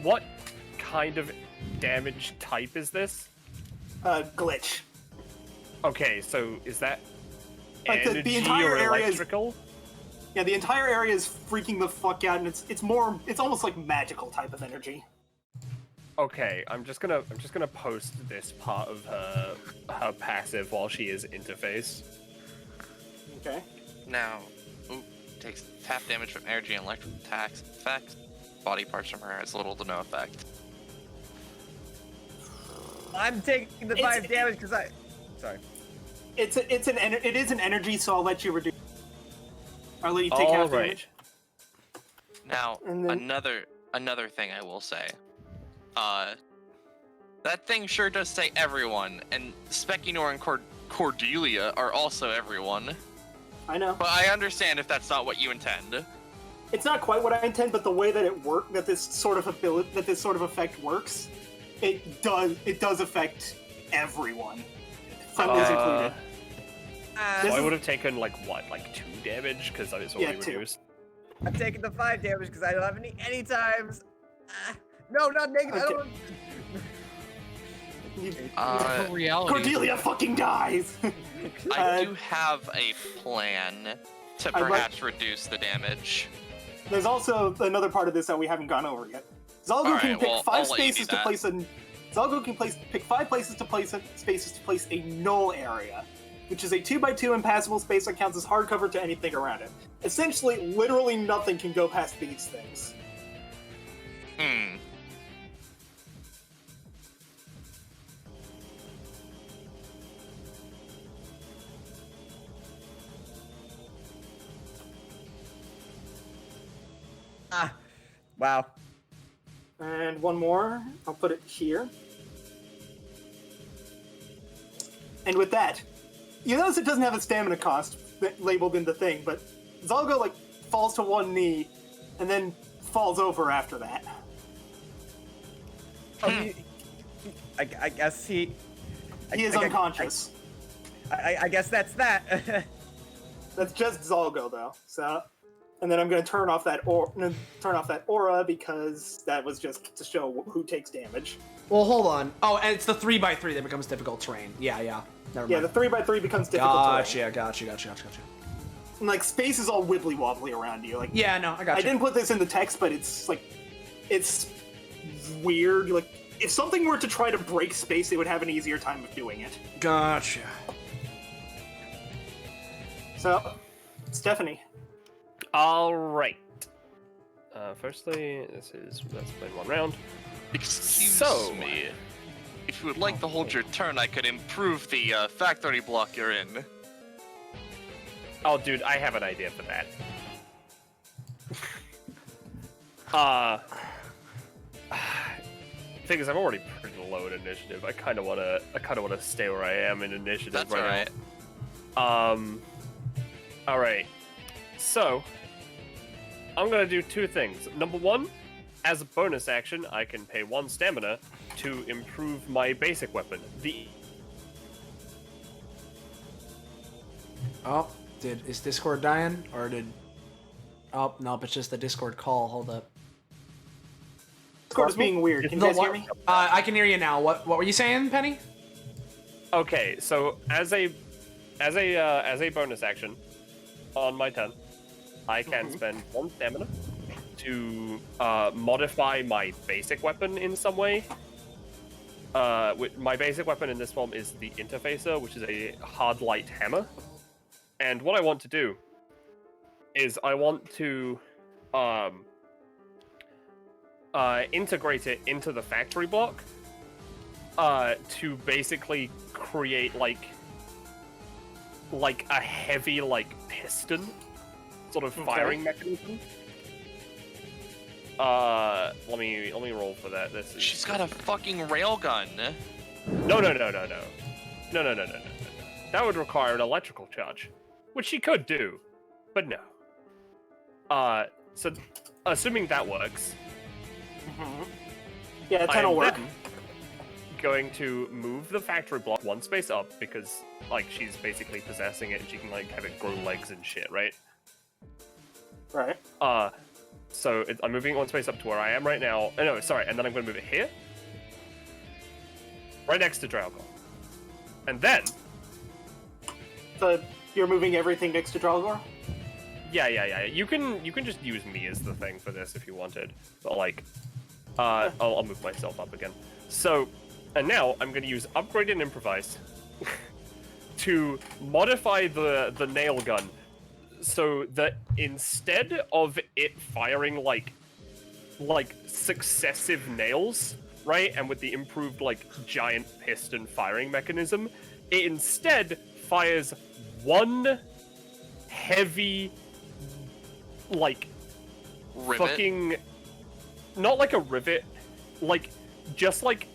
what kind of damage type is this? Glitch. Okay, so is that Like energy the entire or area is, electrical? yeah, the entire area is freaking the fuck out, and it's almost like magical type of energy. Okay, I'm just gonna post this part of her passive while she is interface. Okay. Now, takes tap damage from energy and electrical attacks. Effects. Body parts from her has little to no effect. I'm taking the 5 damage because I. Sorry. It is an energy, so I'll let you reduce. I'll let you take half Alright. damage. Now, And then- another thing I will say. That thing sure does say everyone, and Specinor and Cordelia are also everyone. I know. But I understand if that's not what you intend. It's not quite what I intend, but the way that this sort of effect works, it does affect everyone. Sundays included. So I would have taken like 2 damage because it's already Yeah, 2. reduced. I'm taking the 5 damage because I don't have any times. No, not negative. I don't want... reality. Cordelia fucking dies. I do have a plan to I'd like- perhaps reduce the damage. There's also another part of this that we haven't gone over yet. Zalgo Alright, can pick well, 5 I'll let you spaces do to that. place a. Zalgo can pick 5 places to place spaces to place a null area, which is a 2x2 impassable space that counts as hardcover to anything around it. Essentially, literally nothing can go past these things. Hmm. Wow. And one more. I'll put it here. And with that, you notice it doesn't have a stamina cost labeled in the thing, but Zalgo falls to one knee and then falls over after that. I guess he is unconscious. I guess that's that. That's just Zalgo though. So, and then I'm going to turn off that aura because that was just to show who takes damage. Well, hold on. Oh, and it's the 3x3 that becomes difficult terrain. Yeah. Never mind. Yeah, the 3x3 becomes difficult terrain. Gotcha. And space is all wibbly wobbly around you. Yeah, no, I got you. I didn't put this in the text, but it's weird. If something were to try to break space, it would have an easier time of doing it. Gotcha. So, Stephanie. All right. Firstly, let's play 1 round. Excuse me. If you would like to hold your turn, I could improve the factory block you're in. Oh, dude, I have an idea for that. Thing is, I'm already pretty low in initiative. I kind of wanna stay where I am in initiative. That's right alright. now. All right. So, I'm gonna do 2 things. Number 1, as a bonus action, I can pay 1 stamina to improve my basic weapon. Oh, is Discord dying? Or did... Oh, nope, it's just the Discord call. Hold up. Discord is being weird. Can you guys hear me? I can hear you now. What were you saying, Penny? Okay, so as a bonus action, on my turn, I can spend 1 stamina to modify my basic weapon in some way. My basic weapon in this form is the Interfacer, which is a hard light hammer. And what I want to do is I want to integrate it into the factory block to basically create like a heavy piston sort of firing mechanism. let me roll for that. She's got a fucking railgun. No. That would require an electrical charge, which she could do, but no. So assuming that works. Yeah, that'll work. I'm going to move the factory block one space up because, like, she's basically possessing it and she can, like, have it grow legs and shit, right? Right. So I'm moving it one space up to where I am right now. Oh, no, sorry, and then I'm going to move it here. Right next to Draugr. And then... So you're moving everything next to Draugr? Yeah. You can just use me as the thing for this if you wanted. But, like, I'll move myself up again. So, and now I'm going to use Upgrade and Improvise to modify the nail gun so that instead of it firing like successive nails, right, and with the improved like giant piston firing mechanism, it instead fires one heavy like Rivet? fucking not like a rivet, like just like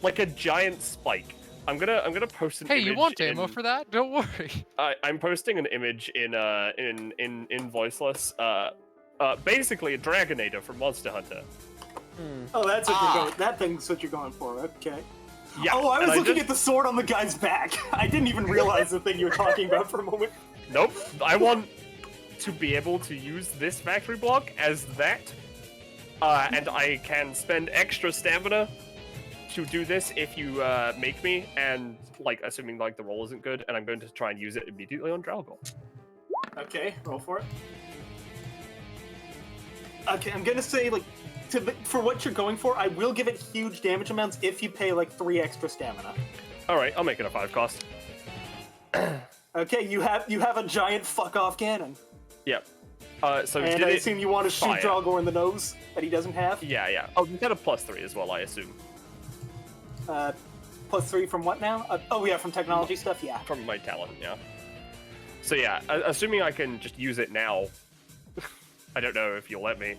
a giant spike. I'm gonna post an image. Hey, you want ammo for that? Don't worry. I'm posting an image in Voiceless. Basically a Dragonator from Monster Hunter. Oh, that's what you're going. That thing's what you're going for. Okay. Yeah. Oh, I was and looking at the sword on the guy's back. I didn't even realize the thing you were talking about for a moment. Nope. I want to be able to use this factory block as that, and I can spend extra stamina to do this if you make me, and like assuming like the roll isn't good, and I'm going to try and use it immediately on Draugr. Okay, roll for it. Okay, I'm gonna say like for what you're going for, I will give it huge damage amounts if you pay like 3 extra stamina. All right, I'll make it a 5 cost. Okay, you have a giant fuck off cannon. Yep. So and I assume you want to shoot fire? Draugr in the nose that he doesn't have. Yeah. Oh, you got a +3 as well, I assume. +3 from what now? Oh yeah, from technology stuff. Yeah. From my talent, yeah. So yeah, assuming I can just use it now. I don't know if you'll let me.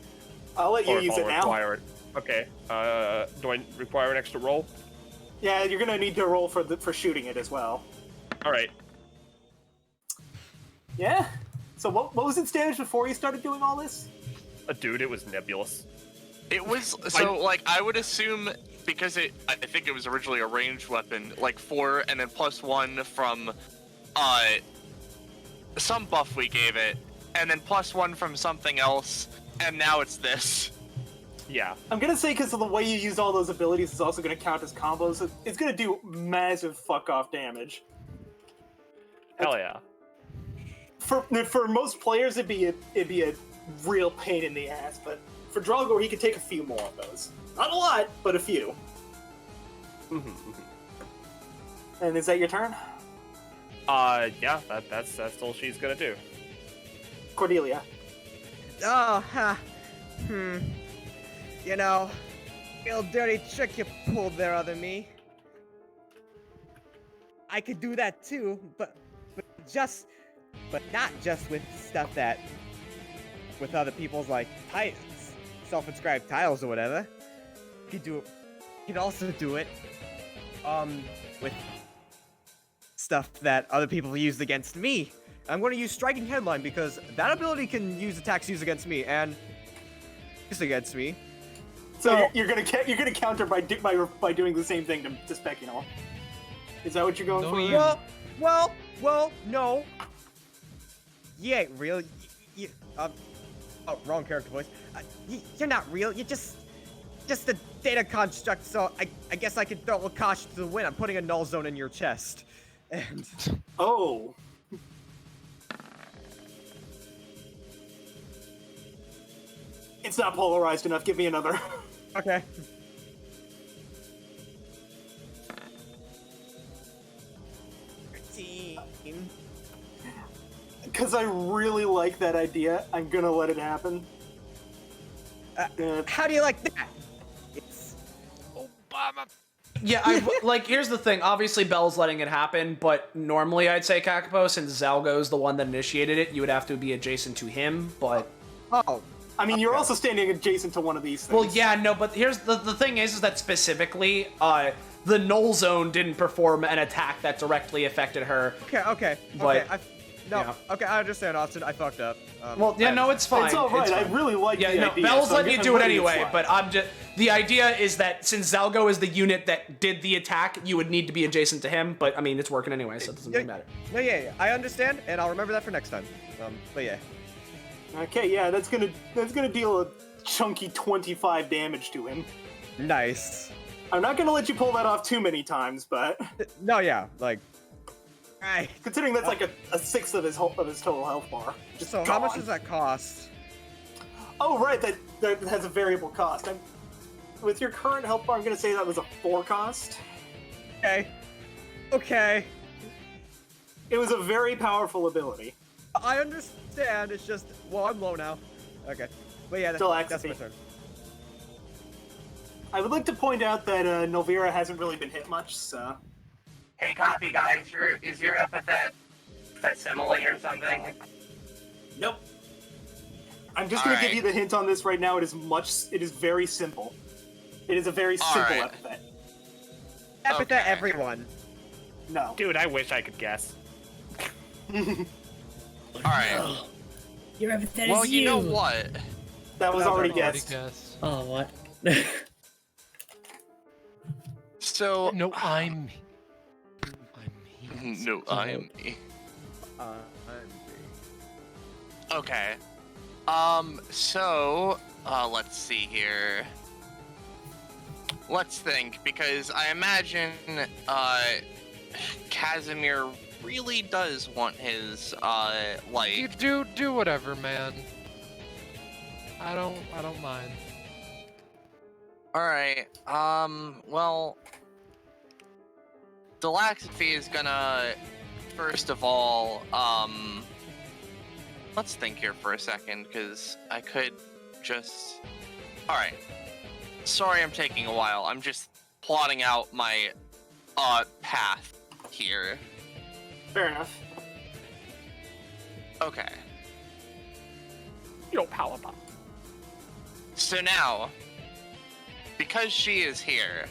I'll let you or if use I'll it now. require it. Okay. Do I require an extra roll? Yeah, you're gonna need to roll for shooting it as well. All right. Yeah. So what was its damage before you started doing all this? Dude, it was nebulous. It was so like I would assume because I think it was originally a ranged weapon, like 4 and then +1 from some buff we gave it, and then +1 from something else, and now it's this. Yeah. I'm gonna say because of the way you used all those abilities, it's also gonna count as combos. It's gonna do massive fuck off damage. Hell yeah. For most players, it'd be a real pain in the ass, but for Draugr, he could take a few more of those. Not a lot, but a few. And is that your turn? Yeah, that's all she's gonna do. Cordelia. Oh, You know, real dirty trick you pulled there, other me. I could do that too, but not just with stuff that, with other people's like self-inscribed titles or whatever. You could also do it, with stuff that other people used against me. I'm going to use Striking Headline because that ability can use attacks used against me and used against me. So you're gonna counter by doing the same thing to Speculum. Is that what you're going for? Well, no. You ain't real. Wrong character voice. You're not real. You're just a data construct. So I guess I could throw a caution to the wind. I'm putting a null zone in your chest. And oh. It's not polarized enough. Give me another. Okay. Because I really like that idea, I'm gonna let it happen. How do you like that? It's Obama. Yeah, here's the thing. Obviously, Bell's letting it happen, but normally I'd say Kakapo, since Zalgo's the one that initiated it, you would have to be adjacent to him, but... Oh, I mean, you're also standing adjacent to one of these things. Well, yeah, no, but here's the thing is that specifically, the null zone didn't perform an attack that directly affected her. Okay. But, Okay, I understand, Austin. I fucked up. Well, yeah, no, it's fine. It's all right. I fine. really like the idea. Belle's so letting you I'm do it letting anyway, slide. but I'm just... The idea is that since Zalgo is the unit that did the attack, you would need to be adjacent to him, but, I mean, it's working anyway, so it doesn't really matter. No, yeah, I understand, and I'll remember that for next time. But yeah. Okay, yeah, that's gonna deal a chunky 25 damage to him. Nice. I'm not gonna let you pull that off too many times, but No, yeah, like. Right. considering that's like a sixth of his total health bar. Just So how much does that cost? Oh, right, that has a variable cost. With your current health bar, I'm gonna say that was a 4 cost. Okay. It was a very powerful ability. I understand. It's just, well, I'm low now. Okay. But yeah, Still that's my activate. turn. I would like to point out that Nulvanor hasn't really been hit much, so... Hey, copy guys, is your epithet facsimile or something? Nope. I'm just gonna give Alright. you the hint on this right now. It is very simple. It is a very simple Alright. epithet. Epithet Okay. everyone. No. Dude, I wish I could guess. Alright. Your epithet Well, is you know what? That was already Already guessed. guessed. Oh, what? So... No, I'm me. No, I'm me. Okay. So, let's see here. Let's think, because I imagine, Casimir really does want his, You like... do whatever, man. I don't mind. Alright, well... Delaxiphy is gonna, first of all, let's think here for a second, because I could just... Alright. Sorry I'm taking a while, I'm just plotting out my, path here. Fair enough. Okay. Yo, power bomb. So now, because she is here,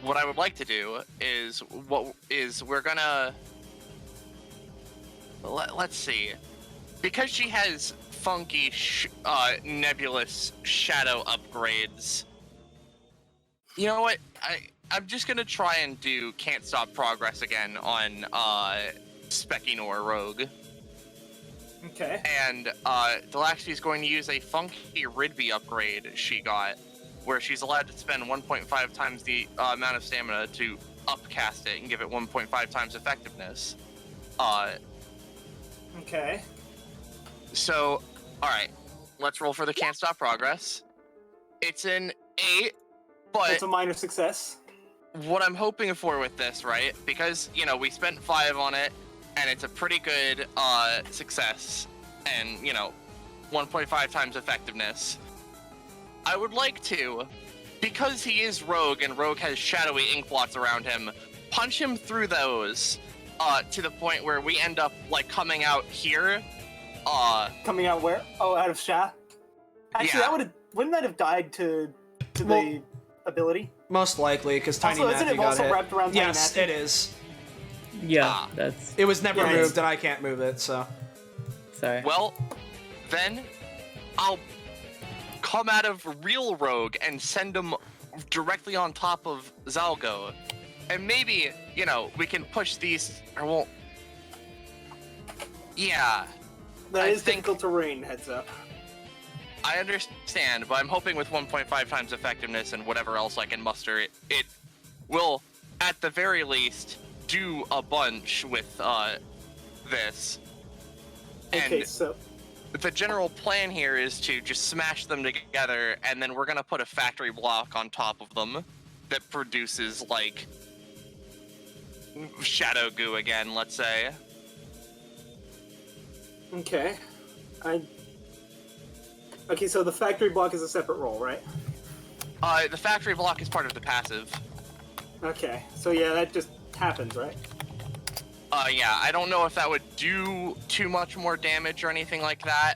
what I would like to do is we're gonna let's see, because she has funky nebulous shadow upgrades. You know what? I'm just gonna try and do Can't Stop Progress again on Spekinor Rogue. Okay. And Delaxy's going to use a funky Ridby upgrade she got, where she's allowed to spend 1.5 times the amount of stamina to upcast it and give it 1.5 times effectiveness. Okay. So, alright, let's roll for the Can't Stop Progress. It's an 8, but It's a minor success. what I'm hoping for with this, right, because, you know, we spent 5 on it, and it's a pretty good success, and, you know, 1.5 times effectiveness. I would like to, because he is Rogue and Rogue has shadowy ink blots around him, punch him through those to the point where we end up like coming out here. Coming out where? Oh, out of Sha? Actually, Yeah. wouldn't that have died to the ability? Most likely, because Tiny Also, isn't Matthew it got also hit. wrapped around Tiny Yes, Matthew? it is. Yeah, that's... It was never Yeah, moved, and I can't move it, so... Sorry. Well, then I'll come out of real Rogue and send him directly on top of Zalgo. And maybe, you know, we can push these, or won't. Yeah. That I is think- difficult terrain, heads up. I understand, but I'm hoping with 1.5 times effectiveness and whatever else I can muster, it will, at the very least, do a bunch with this. Okay, And so the general plan here is to just smash them together, and then we're gonna put a factory block on top of them that produces, like, shadow goo again, let's say. okay, okay, so the factory block is a separate roll, right? The factory block is part of the passive. Okay, so yeah, that just happens, right? Yeah, I don't know if that would do too much more damage or anything like that.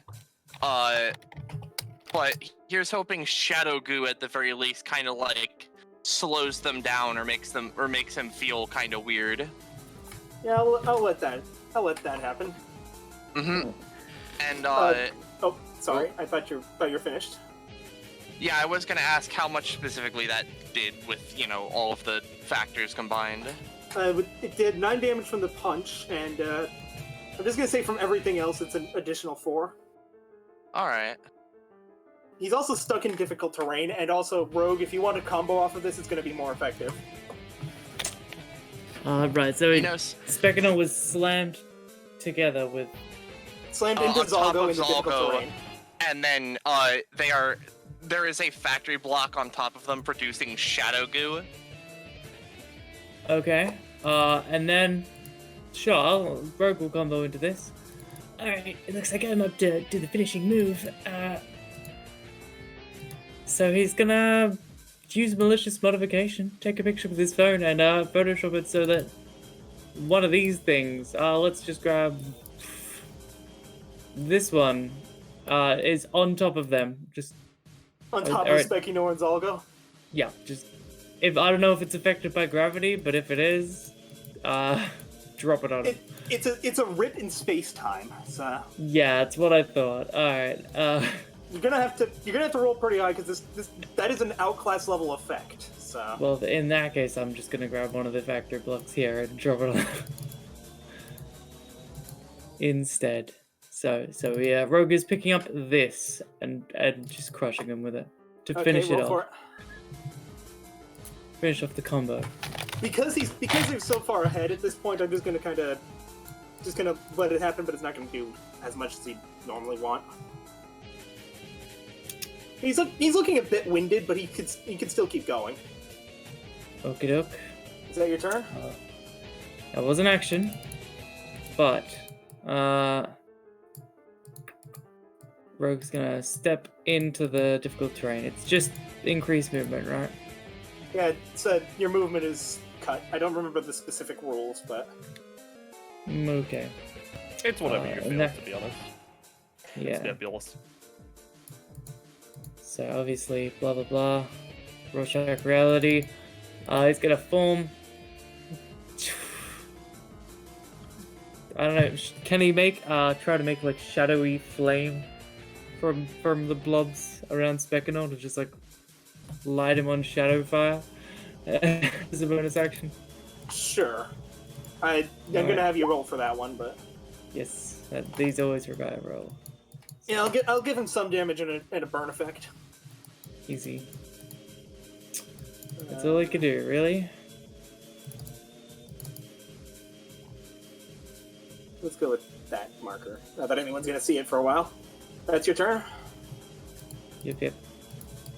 But here's hoping Shadow Goo at the very least kind of like slows them down or makes him feel kind of weird. Yeah, I'll let that happen. Mm-hmm. And oh, sorry. I thought you were finished. Yeah, I was gonna ask how much specifically that did with, you know, all of the factors combined. It did 9 damage from the punch, and I'm just gonna say from everything else, it's an additional 4. Alright. He's also stuck in difficult terrain, and also, Rogue, if you want to combo off of this, it's gonna be more effective. Right, so Speckino was slammed together with... Slammed into Zalgo in the difficult terrain. And then, there is a factory block on top of them producing Shadow Goo. Okay, and then... Sure, Rogue will combo into this. Alright, it looks like I'm up to do the finishing move. So he's gonna use malicious modification, take a picture with his phone, and Photoshop it so that one of these things, let's just grab this one, is on top of them. Just on top of Speckino and Zalgo? Yeah, just I don't know if it's affected by gravity, but if it is, drop it on him. It's a rip in space time. So yeah, that's what I thought. All right. You're gonna have to roll pretty high because that is an outclass level effect. So well, in that case, I'm just gonna grab one of the factory blocks here and drop it on instead. So yeah, Rogue is picking up this and just crushing him with it to finish it off. Finish off the combo. Because they're so far ahead at this point, I'm just gonna let it happen, but it's not gonna do as much as he'd normally want. He's looking a bit winded, but he could still keep going. Okie doke. Is that your turn? That was an action, but Rogue's gonna step into the difficult terrain. It's just increased movement, right? Yeah, so your movement is cut. I don't remember the specific rules, but okay. It's whatever you feel, to be honest. Yeah. It's nebulous. So obviously, blah blah blah. Rorschach reality. He's gonna form. I don't know. Can he try to make like shadowy flame from the blobs around Speckino to just like light him on shadow fire as a bonus action? Sure. I'm gonna have you roll for that one, but yes, these always require a roll. Yeah, I'll give him some damage and a burn effect. Easy. That's all he can do, really. Let's go with that marker. Not that anyone's gonna see it for a while. That's your turn? Yep.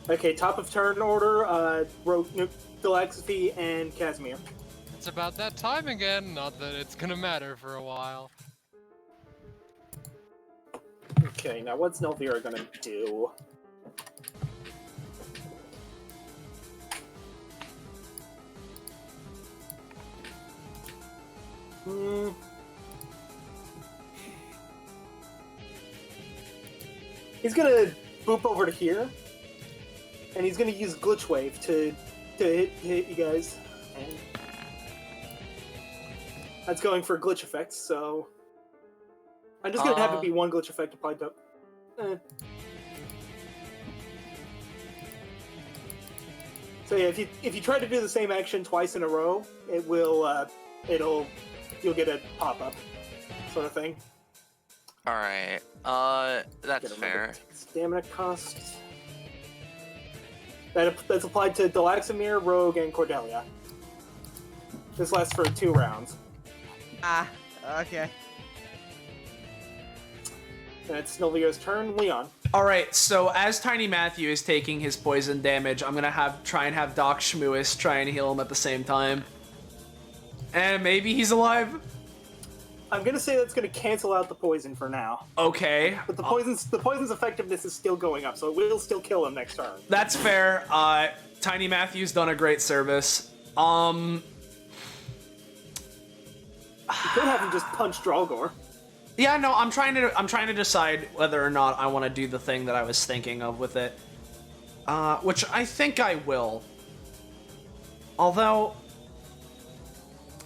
Okay, top of turn order, Rogue, Galaxy, and Casimir. It's about that time again, not that it's gonna matter for a while. Okay, now what's Nulvanor gonna do? He's gonna boop over to here, and he's gonna use Glitch Wave to hit you guys. And that's going for glitch effects, so I'm just gonna have it be one glitch effect applied to. So yeah, if you try to do the same action twice in a row, it will you'll get a pop up, sort of thing. All right. That's fair. Stamina cost. That's applied to Delaxamir, Rogue, and Cordelia. This lasts for 2 rounds. Okay. And it's Nulvanor's turn. Leon. All right, so as Tiny Matthew is taking his poison damage, I'm gonna try and have Doc Schmoois try and heal him at the same time. And maybe he's alive. I'm gonna say that's gonna cancel out the poison for now. Okay. But the poison's effectiveness is still going up, so it will still kill him next turn. That's fair. Tiny Matthew's done a great service. You could have him just punch Dralgor. Yeah, no, I'm trying to decide whether or not I want to do the thing that I was thinking of with it. Which I think I will. Although...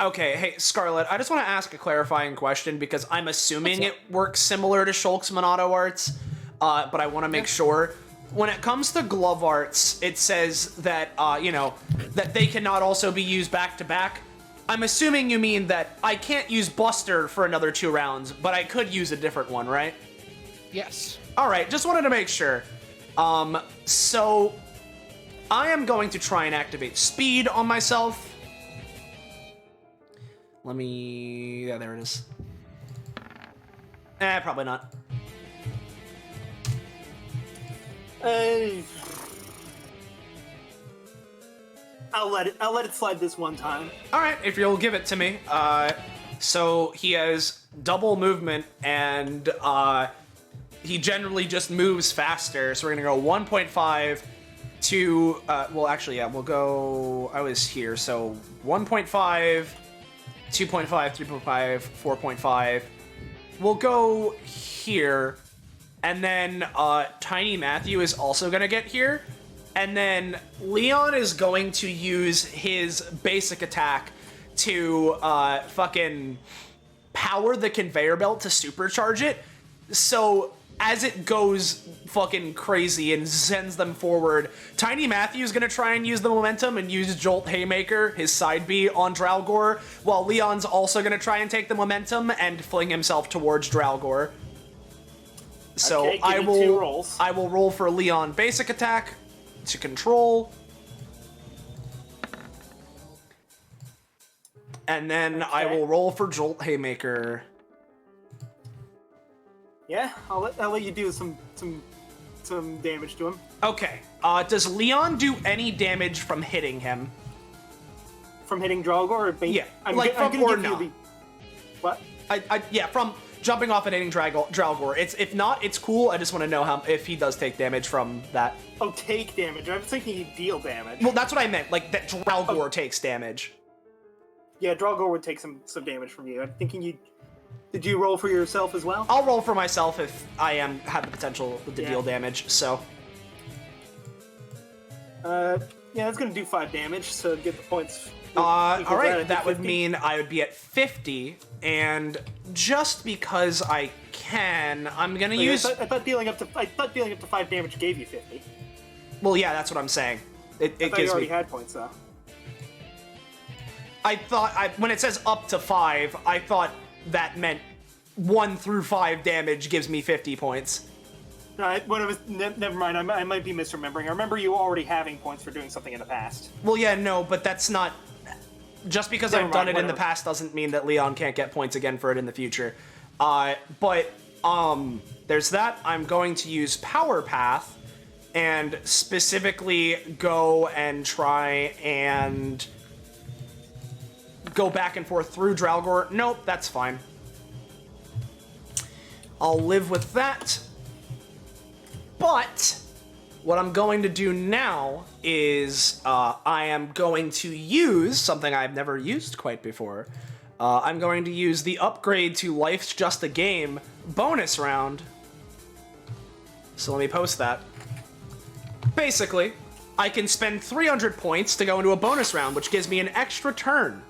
Okay, hey, Scarlet, I just want to ask a clarifying question because I'm assuming it works similar to Shulk's Monado arts, but I want to make sure. When it comes to glove arts, it says that, you know, that they cannot also be used back-to-back. I'm assuming you mean that I can't use Buster for another 2 rounds, but I could use a different one, right? Yes. Alright, just wanted to make sure. So I am going to try and activate speed on myself. Let me... Yeah, there it is. Probably not. I'll let it slide this one time. Alright, if you'll give it to me. So he has double movement, and he generally just moves faster. So we're gonna go 1.5 to... well, actually, yeah, we'll go... I was here, so 1.5, 2.5, 3.5, 4.5. We'll go here, and then Tiny Matthew is also gonna get here. And then Leon is going to use his basic attack to fucking power the conveyor belt to supercharge it. So as it goes fucking crazy and sends them forward, Tiny Matthew's gonna try and use the momentum and use Jolt Haymaker, his side B, on Draugr, while Leon's also gonna try and take the momentum and fling himself towards Draugr. So Okay, I give me 2 will rolls. I will roll for Leon basic attack to control. And then I will roll for Jolt Haymaker. Yeah, I'll let you do some damage to him. Okay. Does Leon do any damage from hitting him? From hitting Draugr or Yeah, I'm like gonna from or give you not. the what? Yeah, from jumping off and hitting Draugr. If not, it's cool. I just want to know if he does take damage from that. Oh, take damage. I was thinking he'd deal damage. Well, that's what I meant. Like that Draugr takes damage. Yeah, Draugr would take some damage from you. I'm thinking you. Did you roll for yourself as well? I'll roll for myself if I have the potential to deal damage. So. Yeah, that's gonna do 5 damage. So get the points. All right, that would mean I would be at 50, and just because I can, I'm gonna use. I thought dealing up to 5 damage gave you 50. Well, yeah, that's what I'm saying. It I thought gives you already me. had points though. I thought when it says up to 5, I thought that meant 1 through 5 damage gives me 50 points. No, never mind. I might be misremembering. I remember you already having points for doing something in the past. Well, yeah, no, but that's not. Just because I've done it in the past doesn't mean that Leon can't get points again for it in the future. But there's that. I'm going to use Power Path and specifically go and try and go back and forth through Draugr. Nope, that's fine. I'll live with that. But what I'm going to do now is I am going to use something I've never used quite before. I'm going to use the upgrade to Life's Just a Game bonus round. So let me post that. Basically, I can spend 300 points to go into a bonus round, which gives me an extra turn.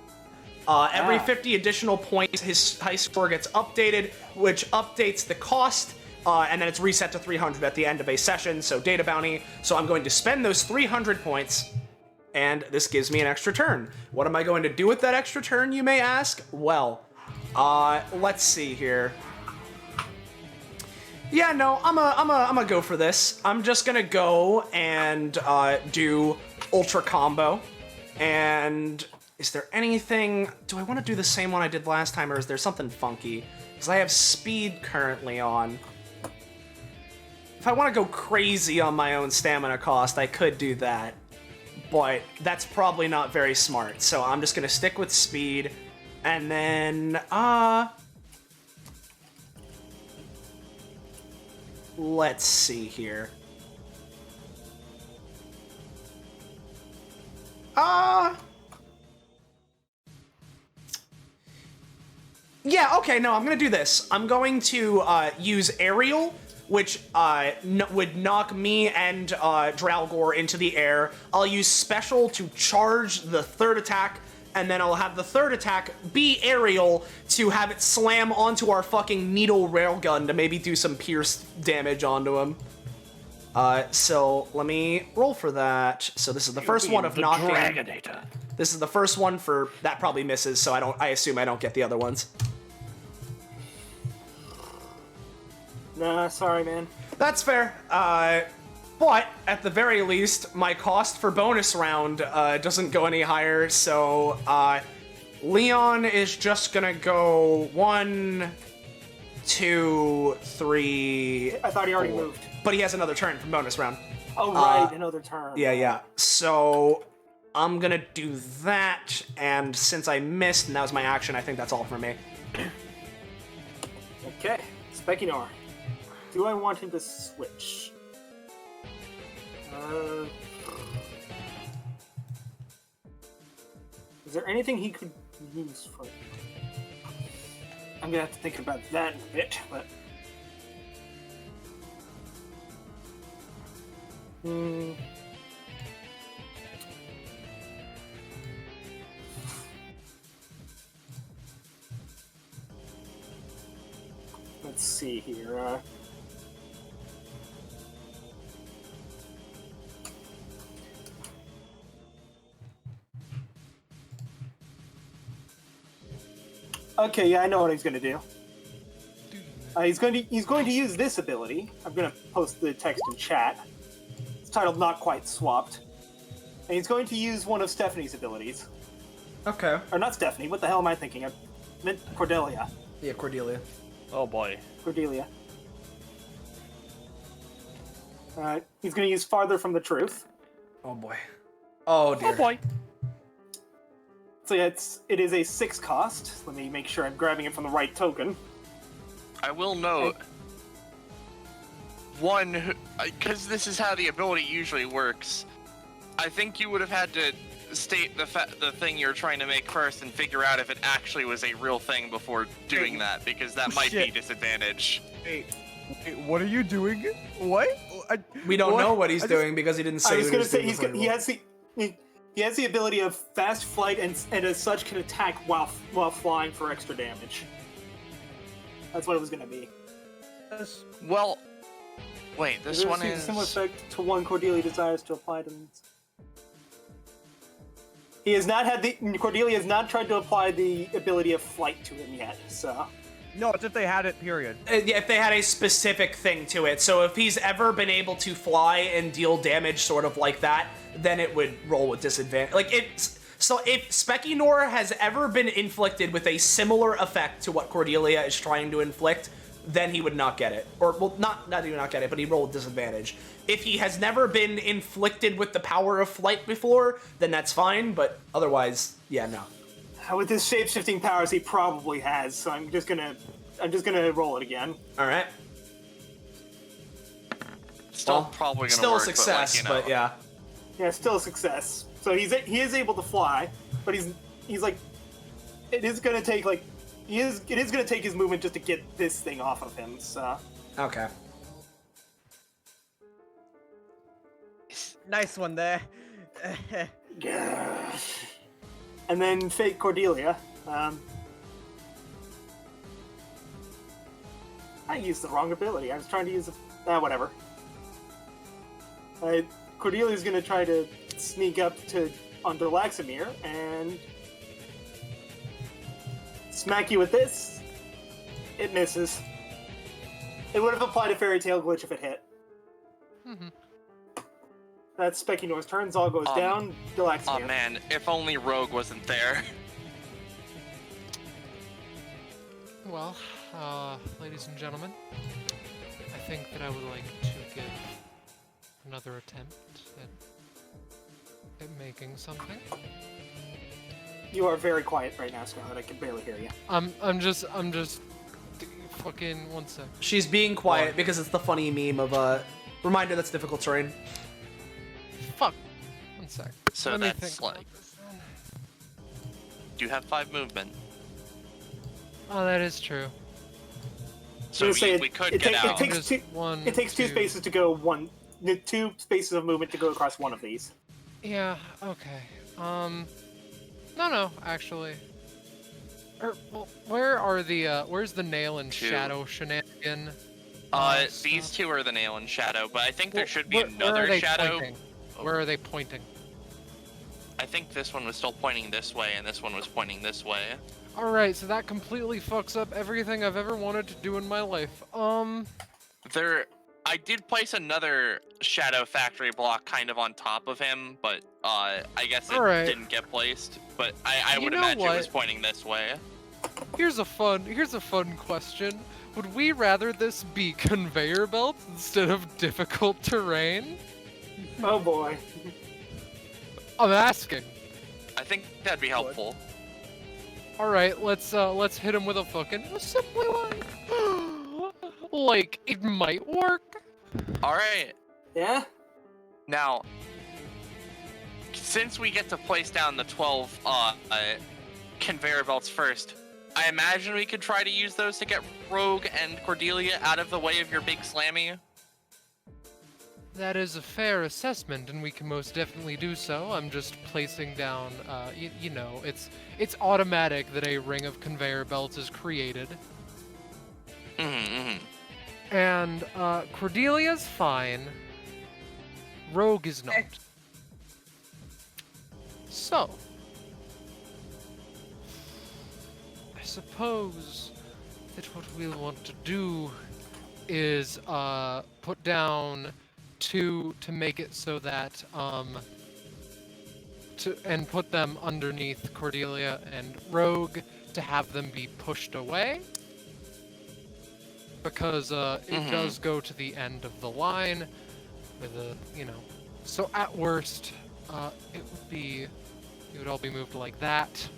Every 50 additional points, his high score gets updated, which updates the cost. And then it's reset to 300 at the end of a session, so data bounty. So I'm going to spend those 300 points, and this gives me an extra turn. What am I going to do with that extra turn, you may ask? Well, let's see here. Yeah, no, I'm a go for this. I'm just gonna go and do Ultra Combo. And is there anything... Do I want to do the same one I did last time, or is there something funky? Because I have Speed currently on. If I want to go crazy on my own stamina cost, I could do that. But that's probably not very smart, so I'm just gonna stick with Speed. And then, let's see here. Yeah, okay, no, I'm gonna do this. I'm going to use Aerial, which would knock me and Dralgor into the air. I'll use Special to charge the third attack, and then I'll have the third attack be Aerial to have it slam onto our fucking needle railgun to maybe do some pierce damage onto him. So let me roll for that. So this is the first one of knocking. Dragonator. This is the first one for that probably misses, so I assume I don't get the other ones. Nah, sorry, man. That's fair. But at the very least, my cost for bonus round doesn't go any higher, so Leon is just gonna go 1, 2, 3. I thought he already 4. moved. But he has another turn from bonus round. Oh, right, another turn. Yeah. So I'm gonna do that, and since I missed and that was my action, I think that's all for me. Okay, Spekinor. Do I want him to switch? Is there anything he could use for? I'm gonna have to think about that in a bit, but. Let's see here. Okay, yeah, I know what he's gonna do. He's going to use this ability. I'm gonna post the text in chat. It's titled "Not Quite Swapped," and he's going to use one of Stephanie's abilities. Okay. Or not Stephanie. What the hell am I thinking? I meant Cordelia. Yeah, Cordelia. Oh boy. Cordelia. He's going to use Farther from the Truth. Oh boy. Oh dear. Oh boy. So yeah, it is a 6 cost. Let me make sure I'm grabbing it from the right token. I will note, because this is how the ability usually works, I think you would have had to state the thing you're trying to make first and figure out if it actually was a real thing before doing that, because that might be disadvantage. Wait, what are you doing? What? We don't know what he's doing because he didn't say. I was going to say he has the ability of fast flight and as such can attack while flying for extra damage. That's what it was going to be. Well, wait, this one is... similar effect to one Cordelia desires to apply to... He has not had Cordelia has not tried to apply the ability of flight to him yet, so... No, it's if they had it, period. Yeah, if they had a specific thing to it. So if he's ever been able to fly and deal damage sort of like that, then it would roll with disadvantage. Like, so if Spekinor has ever been inflicted with a similar effect to what Cordelia is trying to inflict, then he would not get it. Or, well, not that he would not get it, but he'd roll with disadvantage. If he has never been inflicted with the power of flight before, then that's fine, but otherwise, yeah, no. With his shape-shifting powers, he probably has, so I'm just gonna roll it again. Alright. Still probably gonna still work, a success, but yeah. Yeah, still a success. So he is able to fly, but he's like, it is gonna take his movement just to get this thing off of him. So okay. Nice one there. Yeah. And then fake Cordelia. I used the wrong ability. I was trying to use whatever. Cordelia's gonna try to sneak up onto Laxamir and smack you with this. It misses. It would have applied a fairy tale glitch if it hit. Mm-hmm. That's Spekinor's turn. Zal goes down. Laxamir. Oh man, if only Rogue wasn't there. Well, ladies and gentlemen, I think that I would like to give another attempt at making something. You are very quiet right now, Scarlet. I can barely hear you. I'm just fucking 1 sec. She's being quiet because it's the funny meme of reminder that's difficult terrain. Fuck. 1 sec. So Let me that's think like... about this then. Do you have 5 movement? Oh, that is true. So we could get out. It takes two spaces to go one. 2 spaces of movement to go across one of these. Yeah. Okay. No, actually. Well, where are the where's the nail and shadow shenanigan? These two are the nail and shadow, but I think there should be where another are they shadow. Pointing? Where are they pointing? I think this one was still pointing this way, and this one was pointing this way. Alright, so that completely fucks up everything I've ever wanted to do in my life. I did place another shadow factory block kind of on top of him, but I guess it didn't get placed. But I would imagine it was pointing this way. Here's a fun question. Would we rather this be conveyor belts instead of difficult terrain? Oh boy. I'm asking. I think that'd be helpful. Alright, let's hit him with a fucking assembly line. Like, it might work. Alright. Yeah? Now, since we get to place down the 12 conveyor belts first, I imagine we could try to use those to get Rogue and Cordelia out of the way of your big slammy. That is a fair assessment, and we can most definitely do so. I'm just placing down, you know, it's automatic that a ring of conveyor belts is created. And Cordelia's fine. Rogue is not. So, I suppose that what we'll want to do is put down 2 to make it so that and put them underneath Cordelia and Rogue to have them be pushed away, because it does go to the end of the line with a, you know, so at worst it would all be moved like that.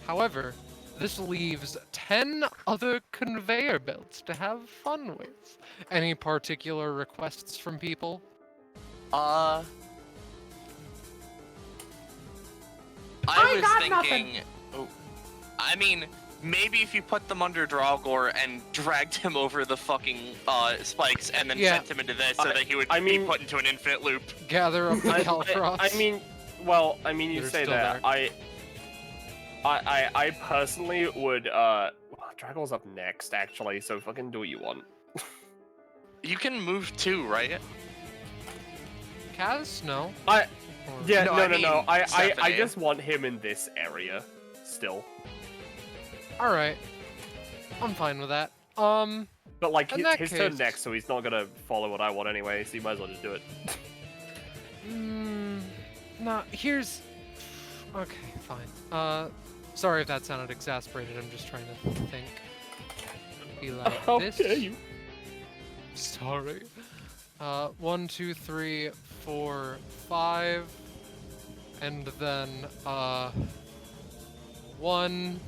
However, this leaves 10 other conveyor belts to have fun with. Any particular requests from people? I was thinking. Oh, I mean, maybe if you put them under Draugr and dragged him over the fucking spikes and then sent him into this so that he would be put into an infinite loop. Gather up the Caltrops. I mean, you say that. There. I personally would. Draugur's up next, actually. So fucking do what you want. You can move too, right? Kaz? No. No. No. I just want him in this area still. Alright. I'm fine with that. But like his turn case- next, so he's not gonna follow what I want anyway. So you might as well just do it. Nah, here's... Okay, fine. Sorry if that sounded exasperated, I'm just trying to think. Be like How this. dare you? Sorry. 1, 2, 3, 4, 5. And then, 1,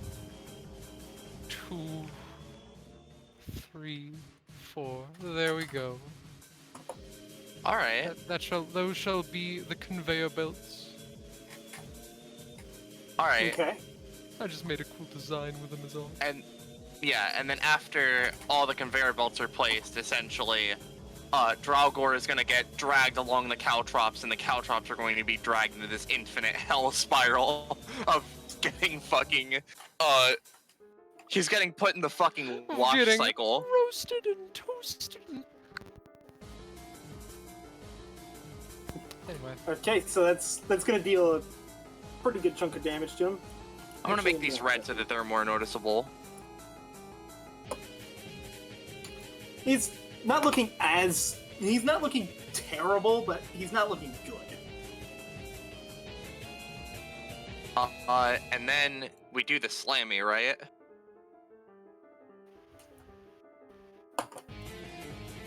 2, 3, 4. There we go. Alright. Those shall be the conveyor belts. Alright. Okay. I just made a cool design with them as well. And then after all the conveyor belts are placed, essentially, Draugr is gonna get dragged along the Caltrops, and the Caltrops are going to be dragged into this infinite hell spiral of getting fucking, he's getting put in the fucking wash cycle. Roasted and toasted. Anyway. Okay, so that's gonna deal a pretty good chunk of damage to him. I'm gonna make these red so that they're more noticeable. He's not looking terrible, but he's not looking good. And then we do the slammy, right?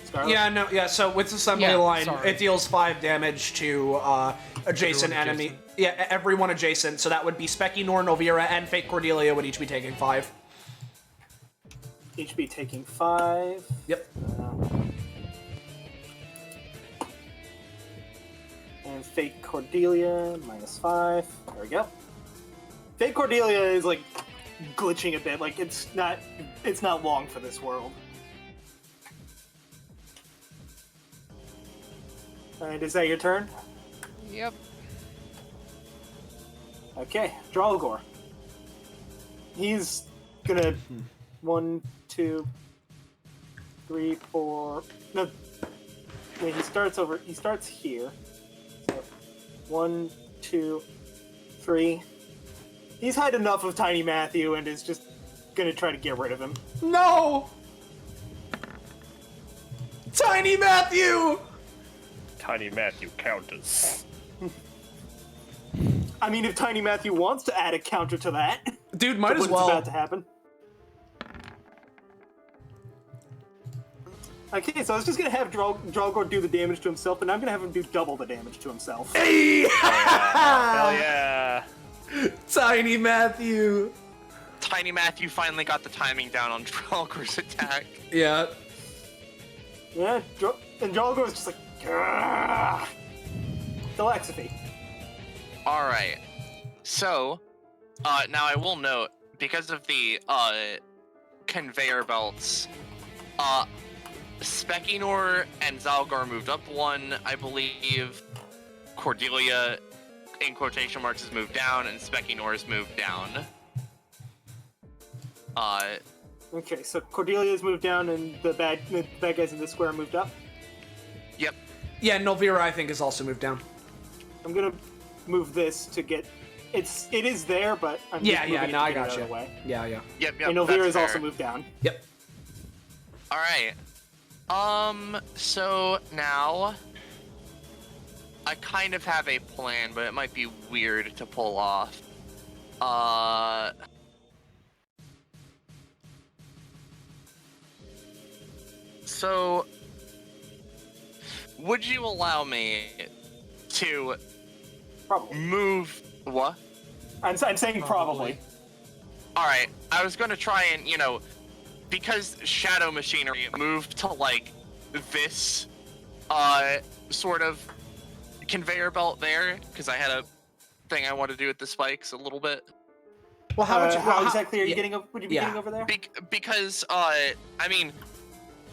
Scarlet? Yeah, so with assembly line, it deals 5 damage to adjacent enemy. Yeah, everyone adjacent, so that would be Specky, Nor, Novira, and Fake Cordelia would each be taking 5. Each be taking 5. Yep. And Fake Cordelia, -5. There we go. Fake Cordelia is like glitching a bit. Like it's not long for this world. And is that your turn? Yep. Okay, Dralgor. He's gonna 1, 2, 3, 4. No, he starts over. He starts here. So 1, 2, 3. He's had enough of Tiny Matthew and is just gonna try to get rid of him. No! Tiny Matthew! Tiny Matthew counters. I mean, if Tiny Matthew wants to add a counter to that, dude, might as what's well. about to happen. Okay, so I was just gonna have Dralgor do the damage to himself, and I'm gonna have him do double the damage to himself. Hey! Hell yeah! Tiny Matthew! Tiny Matthew finally got the timing down on Dralgor's attack. Yeah. Yeah, and Dralgor is just like, Grrr! Delexiphy. Alright. So, now I will note, because of the, conveyor belts, Spekinor and Zalgar moved up 1, I believe. Cordelia, in quotation marks, has moved down, and Spekinor has moved down. Okay, so Cordelia's moved down, and the bad guys in this square moved up. Yep. Yeah, Nulvanor, I think, has also moved down. I'm gonna move this to get. It is there, but I'm just moving it to I get got it out you. of the way. Yeah. Yep, And Nulvanor that's has also fair. moved down. Yep. Alright. So now I kind of have a plan, but it might be weird to pull off. So would you allow me to Probably. move what? I'm saying probably. Alright, I was gonna try and, because Shadow Machinery moved to, like, this, sort of conveyor belt there, because I had a thing I wanted to do with the spikes a little bit. Well, How exactly are you getting? Would you be yeah. getting over there? Because, I mean,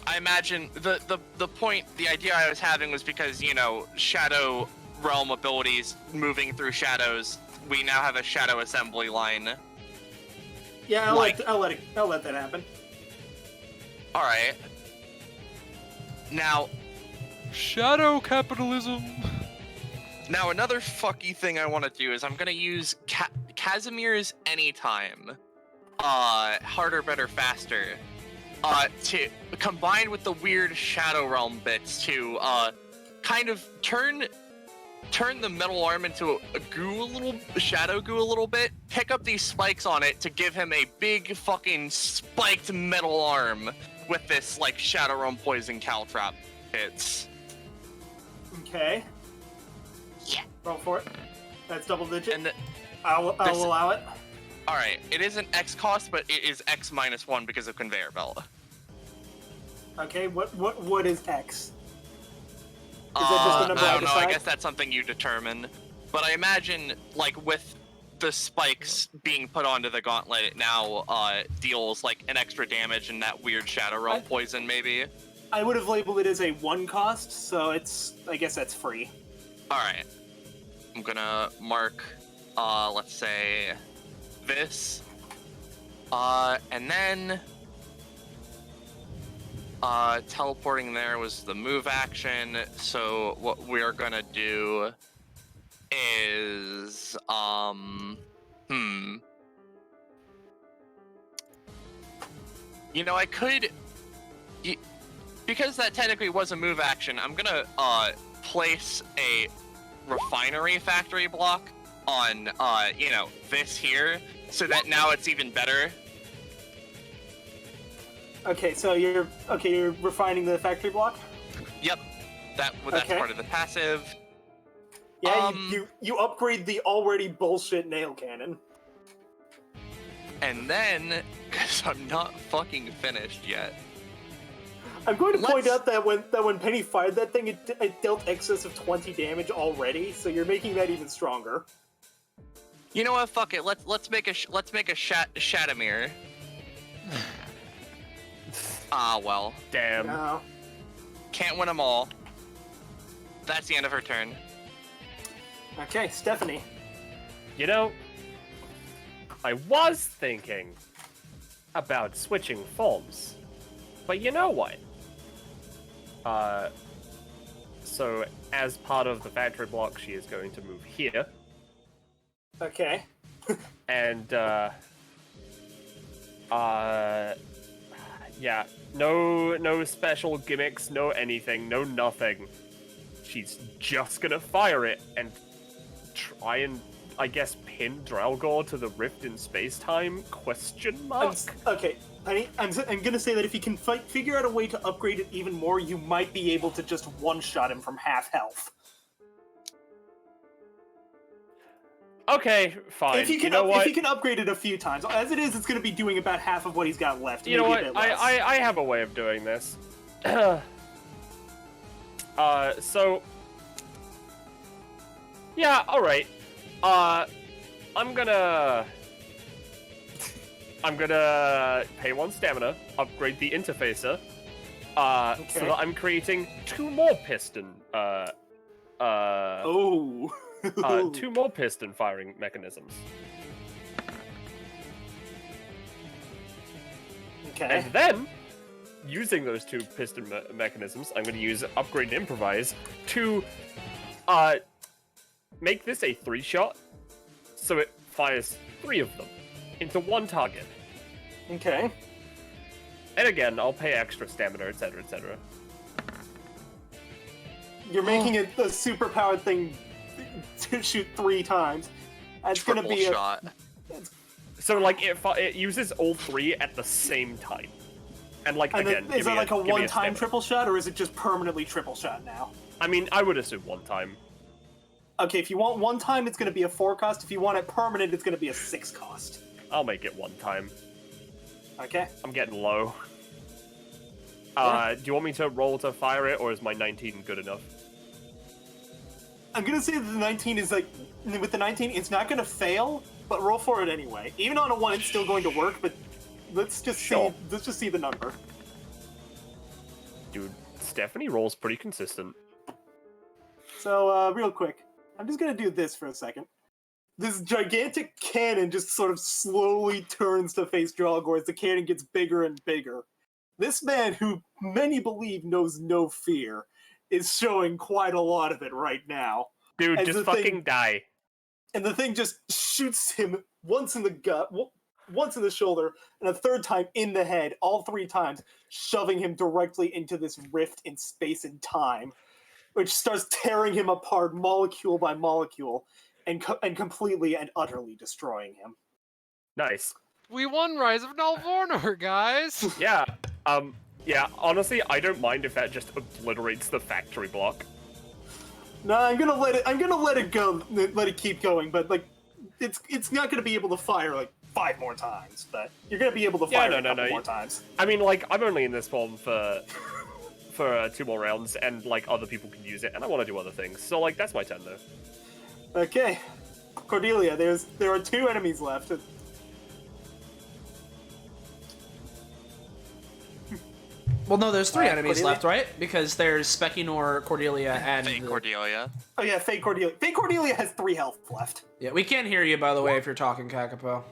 I imagine the point, the idea I was having was because, Shadow Realm abilities moving through shadows, we now have a Shadow Assembly line. Yeah, I'll let that happen. Alright. Now, Shadow capitalism. Now, another fucky thing I want to do is I'm going to use Casimir's Anytime, Harder, Better, Faster, to combine with the weird Shadow Realm bits to kind of turn the metal arm into a shadow goo a little bit, pick up these spikes on it to give him a big fucking spiked metal arm with this, like, Shadow Realm Poison Caltrap hits. Okay. Yeah. Roll for it. That's double digit. And I'll allow it. Alright, it is an X cost, but it is X -1 because of conveyor belt. Okay, what is X? Is that just a number I don't know, I decide? guess that's something you determine. But I imagine, like, with the spikes being put onto the gauntlet, it now deals, like, an extra damage and that weird Shadow Realm poison, maybe. I would have labeled it as a 1 cost, so I guess that's free. Alright. I'm gonna mark, let's say, this. And then, teleporting there was the move action, so what we're gonna do is, I could, because that technically was a move action, I'm gonna, place a refinery factory block on, this here, so that now it's even better. Okay, so you're refining the factory block? Yep, that's Okay. part of the passive. Yeah, you upgrade the already bullshit nail cannon. And then, because I'm not fucking finished yet. I'm going to point out that when Penny fired that thing, it dealt excess of 20 damage already, so you're making that even stronger. You know what? Fuck it. Let's make a Shatamir. Ah, well. Damn. No. Can't win them all. That's the end of her turn. Okay, Stephanie. You know, I was thinking about switching forms, but you know what? So as part of the factory block, she is going to move here, Okay. and yeah, no special gimmicks, no anything, no nothing. She's just gonna fire it and try and, I guess, pin Draugr to the rift in space-time? Question mark? Okay, Penny, I'm gonna say that if you can figure out a way to upgrade it even more, you might be able to just one-shot him from half health. Okay, fine. If you can, if you can upgrade it a few times, as it is, it's gonna be doing about half of what he's got left. You know maybe what? a bit less. I have a way of doing this. So yeah, all right. I'm gonna pay 1 stamina, upgrade the interfacer, so that I'm creating 2 more piston. Oh. 2 more piston firing mechanisms. Okay. And then, using those 2 piston mechanisms, I'm going to use Upgrade and Improvise to make this a 3-shot, so it fires 3 of them into 1 target. Okay. And again, I'll pay extra stamina, etc., etc. You're making it a superpowered thing to shoot 3 times. That's gonna be Triple shot. So, like, it uses all 3 at the same time. And, like, And again, then, is it like a give me one-time stamina. triple shot, or is it just permanently triple shot now? I mean, I would assume 1 time. Okay, if you want 1 time, it's gonna be a 4 cost. If you want it permanent, it's gonna be a 6 cost. I'll make it 1 time. Okay. I'm getting low. Yeah. Do you want me to roll to fire it, or is my 19 good enough? I'm gonna say that the 19 is like, with the 19, it's not gonna fail, but roll for it anyway. Even on a 1, it's still going to work, but let's just see the number. Dude, Stephanie rolls pretty consistent. So, real quick, I'm just gonna do this for a second. This gigantic cannon just sort of slowly turns to face Draugr as the cannon gets bigger and bigger. This man, who many believe knows no fear, is showing quite a lot of it right now. Dude, As just the fucking thing- die. And the thing just shoots him once in the gut, once in the shoulder, and a 3rd time in the head, all 3 times, shoving him directly into this rift in space and time, which starts tearing him apart molecule by molecule, and completely and utterly destroying him. Nice. We won Rise of Nulvanor, guys! Yeah, yeah, honestly, I don't mind if that just obliterates the factory block. No, I'm gonna let it go, let it keep going, but like, it's not gonna be able to fire like 5 more times, but you're gonna be able to fire a couple more times. I mean, like, I'm only in this form for 2 more rounds, and like other people can use it, and I want to do other things. So like, that's my turn though. Okay, Cordelia, there are 2 enemies left. Well, no, there's 3 enemies Cordelia? left, right? Because there's Spekinor, Cordelia, and... Fake Cordelia. Oh yeah, Fake Cordelia. Fake Cordelia has 3 health left. Yeah, we can't hear you, by the way, if you're talking, Kakapo.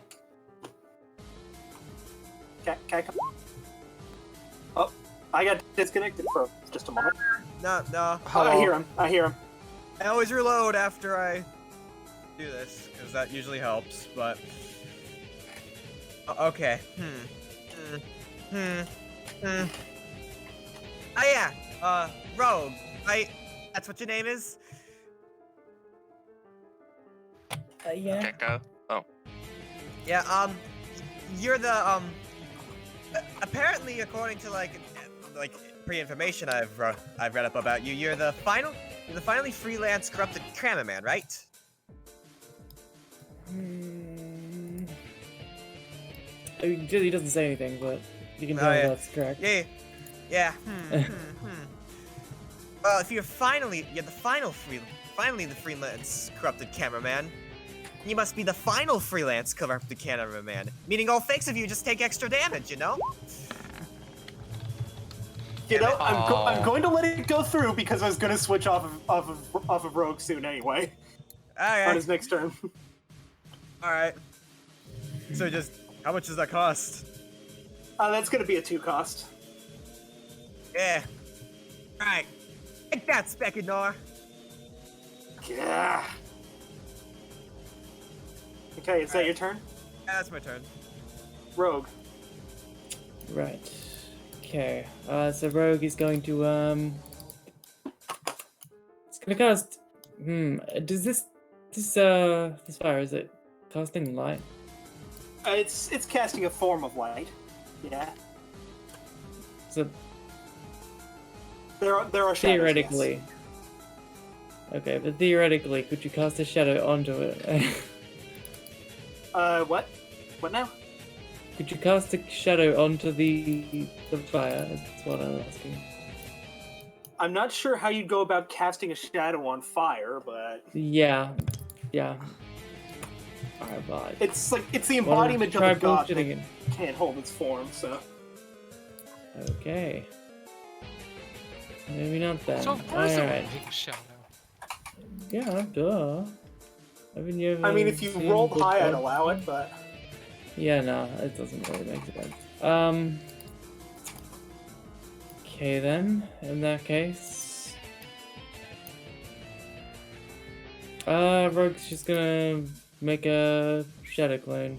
Oh, I got disconnected for just a moment. No. Oh, I hear him. I always reload after I do this, because that usually helps, but... Okay. Oh yeah, Rogue, right? That's what your name is? Yeah. Gecko. Oh. Yeah, you're the, apparently, according to, like pre-information I've read up about you, you're the finally freelance corrupted Crammer Man, right? I mean, he doesn't say anything, but you can tell that's correct. Yeah. Well, if you're the freelance corrupted cameraman, You must be the final freelance killer of the cameraman, meaning all fakes of you just take extra damage, you know? You know, Oh. I'm going to let it go through because I was going to switch off of Rogue soon anyway. On Alright, his next turn. alright. So just, how much does that cost? That's going to be a 2 cost. Yeah. Alright. Take that, Spekinor. Yeah. Okay, is that your turn? Yeah, that's my turn. Rogue. Right. Okay. So Rogue is going to it's gonna cast. Does this fire, is it casting light? It's casting a form of light. Yeah. So There are shadows. theoretically. Yes. Okay, but theoretically, could you cast a shadow onto it? What? What now? Could you cast a shadow onto the fire? That's what I'm asking. I'm not sure how you'd go about casting a shadow on fire, but Yeah. Alright, but it's like it's the why don't embodiment try of a god bullshitting that it? can't hold its form. So Okay. Maybe not then. So of course it Alright. would take a shadow. Yeah, duh. Haven't you ever I mean, if you seen rolled good high, I'd gods? allow it, but Yeah, no, it doesn't really make sense. Okay then, in that case. Rogue's just gonna make a shadow clone.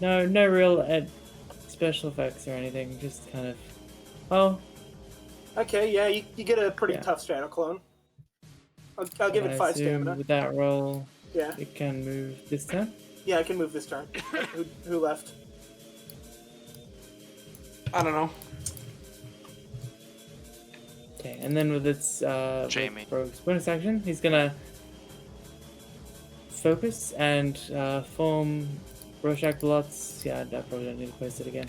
No real special effects or anything, just kind of. Oh, okay, yeah, you get a pretty Yeah. tough shadow clone. I'll give I it 5 assume stamina. with that roll, Yeah, it can move this turn. yeah, I can move this turn. Who left? I don't know. Okay, and then with its Jamie. Rogue's bonus action, he's gonna focus and form Rorschach blots. Yeah, I probably don't need to post it again.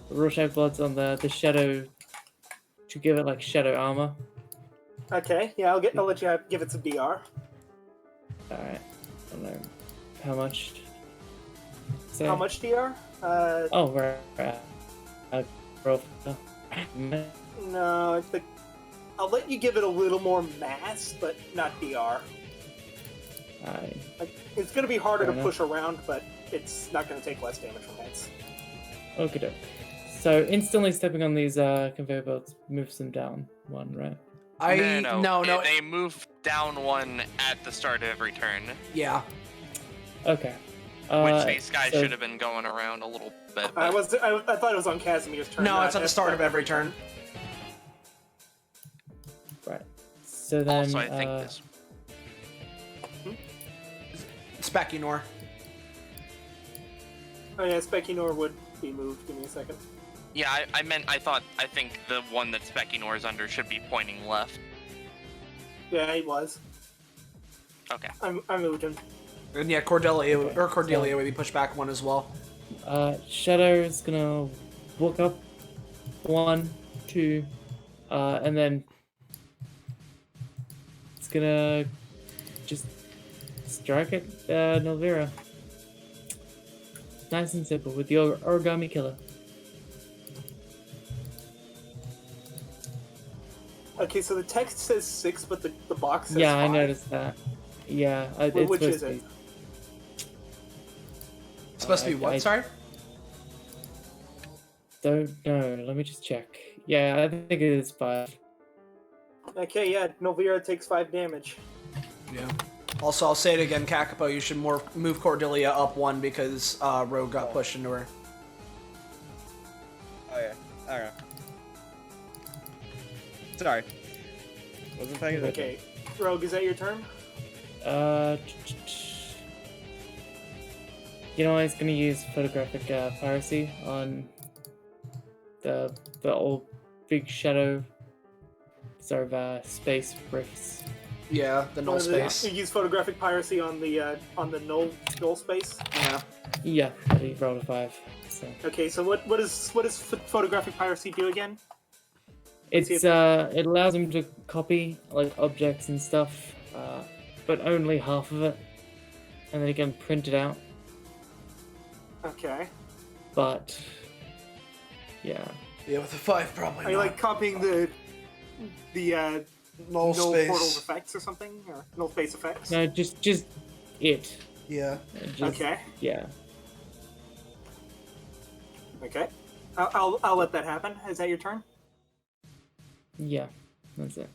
Rorschach blots on the shadow to give it like shadow armor. Okay, yeah, I'll let you give it some DR. All right, I don't know how much. So, How much DR? Oh, right. Roll. No, I'll let you give it a little more mass, but not DR. Alright. Like, it's going to be harder Fair to enough. push around, but it's not going to take less damage from hits. Okay, doke. So instantly stepping on these conveyor belts moves them down one, right? No. They move down one at the start of every turn, Yeah. Okay. which these guys so- should have been going around a little bit. I but- thought it was on Casimir's turn. No, not it's at the start of every turn. Right. So then. Also, I think this. Spekinor. Oh yeah, Spekinor would be moved. Give me a second. Yeah, I think the one that Spekinor's under should be pointing left. Yeah, he was. Okay. I moved him. And yeah, Cordelia would be pushed back one as well. Shadow is gonna walk up 1, 2, and then it's gonna just strike at Nulvanor. Nice and simple with the origami killer. Okay, so the text says 6, but the box says Yeah, 5. I noticed that. Yeah, it's Which supposed is to it? be. It's supposed to be what? Sorry. Don't know. Let me just check. Yeah, I think it is 5. Okay, yeah, Nulvanor takes 5 damage. Yeah. Also, I'll say it again, Kakapo, you should move Cordelia up 1 because Rogue got pushed into her. Oh yeah. Okay. Sorry. Wasn't paying attention. Okay, Rogue, is that your turn? You know, I was gonna use photographic piracy on the old big shadow sort of space rifts. Yeah, the null space. You use photographic piracy on the null space. Yeah. Yeah, he rolled a 5. So Okay, so what does photographic piracy do again? it's it allows him to copy like objects and stuff, but only half of it. and then again print it out. Okay. But yeah. Yeah, with the 5 probably Are you like copying the null null space. portal effects or something, or null space effects? No, just it. Yeah. Okay. Yeah. Okay. I'll let that happen. Is that your turn? Yeah. That's it.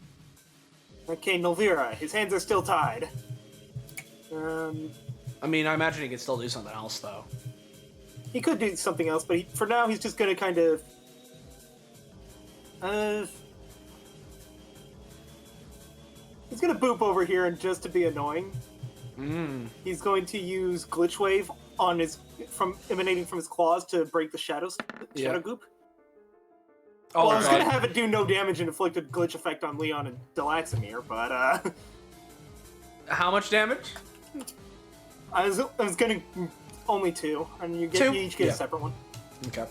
Okay, Nulvira. His hands are still tied. I mean, I imagine he could still do something else, though. He could do something else, but for now he's just gonna kind of... he's gonna boop over here and just to be annoying. He's going to use Glitch Wave on emanating from his claws to break the shadow goop. Oh, well, I was God. gonna have it do no damage and inflict a glitch effect on Leon and Delaxamir, but How much damage? I was gonna only 2, and you 2? each get Yeah. a separate one. Okay.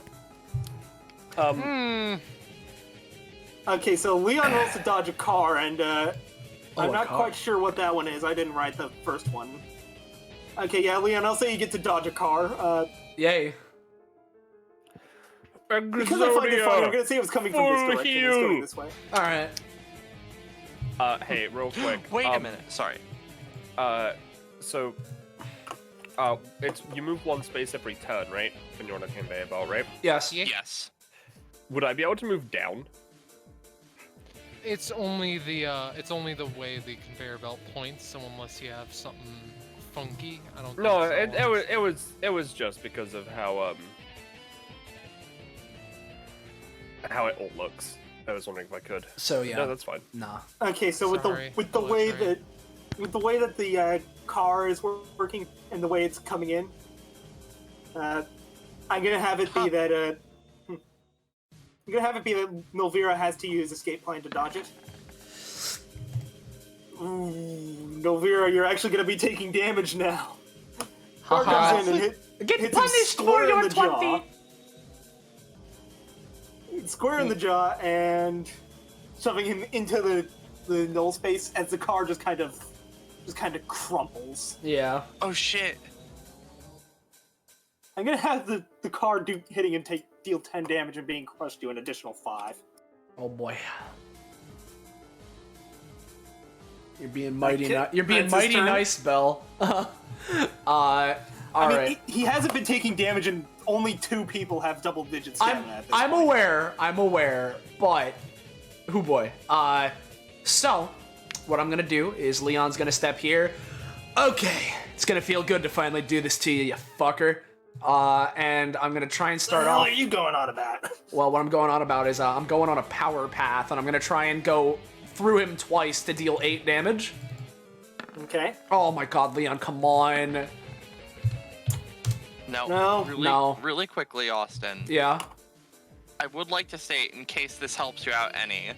Okay, so Leon rolls to dodge a car, and I'm a not car. quite sure what that one is. I didn't write the first one. Okay, yeah, Leon, I'll say you get to dodge a car. Yay. Because I find it funny, I'm gonna say it was coming from this For direction. It's going this way. Alright. Hey, real quick. Wait a minute. Sorry. So, it's you move 1 space every turn, right? When you're on a conveyor belt, right? Yes. Yes. Would I be able to move down? It's only the way the conveyor belt points. So unless you have something funky, I don't. No, think so. it was just because of how it all looks. I was wondering if I could. So, yeah. No, that's fine. Nah. Okay, so with the Sorry. way Sorry. that the car is working and the way it's coming in, I'm gonna have it be that I'm gonna have it be that Nulvira has to use escape plan to dodge it. Ooh, Nulvira, you're actually gonna be taking damage now. Car comes in and Get hits him punished square for in your the 20! jaw. Square in the jaw and shoving him into the null space as the car just kind of crumples. Yeah. Oh shit. I'm gonna have the car hitting him deal 10 damage and being crushed do an additional 5. Oh boy. You're being mighty Okay, You're being that's his mighty turn. nice, Bell. I mean, Alright. he hasn't been taking damage and only 2 people have double digits stamina at this I'm point. aware, but oh boy. So what I'm gonna do is Leon's gonna step here. Okay, it's gonna feel good to finally do this to you fucker. And I'm gonna try and start What the hell off. are you going on about? Well, what I'm going on about is I'm going on a power path, and I'm gonna try and go through him twice to deal 8 damage. Okay. Oh my God, Leon, come on. No. Really quickly, Austin. Yeah. I would like to state, in case this helps you out any,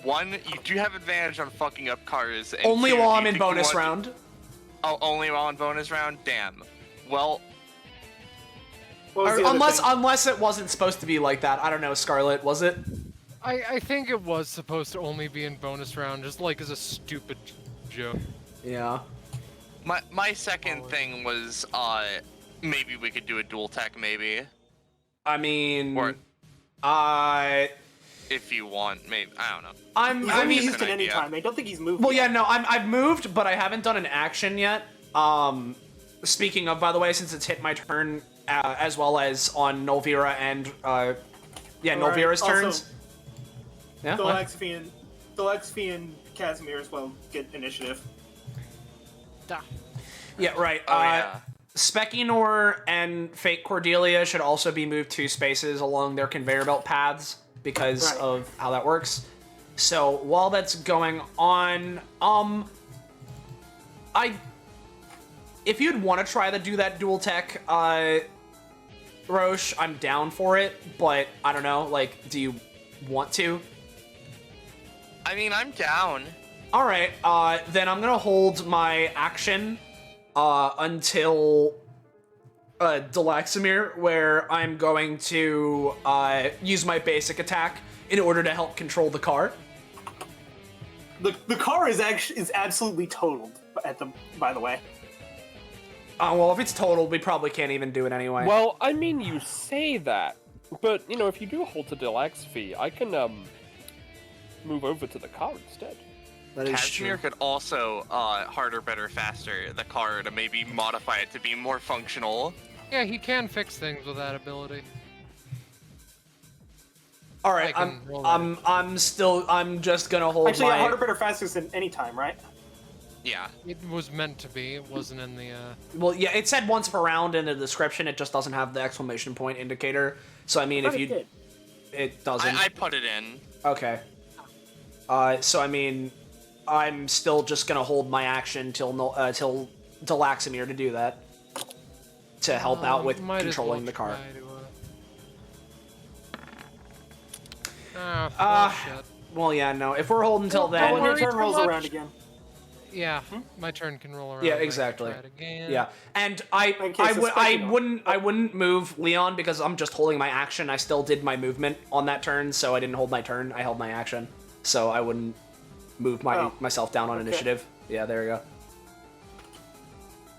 1, you do have advantage on fucking up cars. And Only 2, while do I'm you in think you bonus want to- round. Oh, only while in bonus round? Damn. Well, What was the other thing? Unless it wasn't supposed to be like that. I don't know, Scarlet, was it? I think it was supposed to only be in bonus round, just like as a stupid joke. Yeah. my second thing was, maybe we could do a dual tech, maybe. I mean, Or- I If you want, maybe. I don't know. He's I only mean, used an it any idea. time. I don't think he's moved well, yet. yeah, no, I've moved, but I haven't done an action yet. Speaking of, by the way, since it's hit my turn, as well as on Nulvira and, Nulvira's Also, turns. Yeah, what? Delaxfi and Casimir as well get initiative. Yeah, right. Oh, yeah. Specinor and Fake Cordelia should also be moved 2 spaces along their conveyor belt paths because Right. of how that works. So while that's going on, if you'd want to try to do that dual tech, Roche, I'm down for it, but I don't know, like, do you want to? I mean, I'm down. All right, then I'm gonna hold my action until Delaxamir, where I'm going to use my basic attack in order to help control the car. The car is absolutely totaled by the way. Oh, well, if it's total, we probably can't even do it anyway. Well, I mean, you say that, but, you know, if you do hold to deluxe fee, I can, move over to the car instead. That is Casimir true. could also harder, better, faster the car to maybe modify it to be more functional. Yeah, he can fix things with that ability. All right, I can roll I'm just gonna hold Actually, my. harder, better, faster than any time, right? Yeah. It was meant to be. It wasn't in the. Well, yeah, it said once per round in the description. It just doesn't have the exclamation point indicator. So I mean, if you, it doesn't. I put it in. Okay. So I mean, I'm still just gonna hold my action till Delaxamir to do that. To help out with might as controlling well the car. try to, well, shit. Well, yeah, no. If we're holding till then, when your turn rolls around again. Yeah, my turn can roll around. yeah, I can exactly. try it again. Yeah, and I wouldn't move Leon because I'm just holding my action. I still did my movement on that turn, so I didn't hold my turn. I held my action, so I wouldn't move myself down on initiative. Yeah, there we go.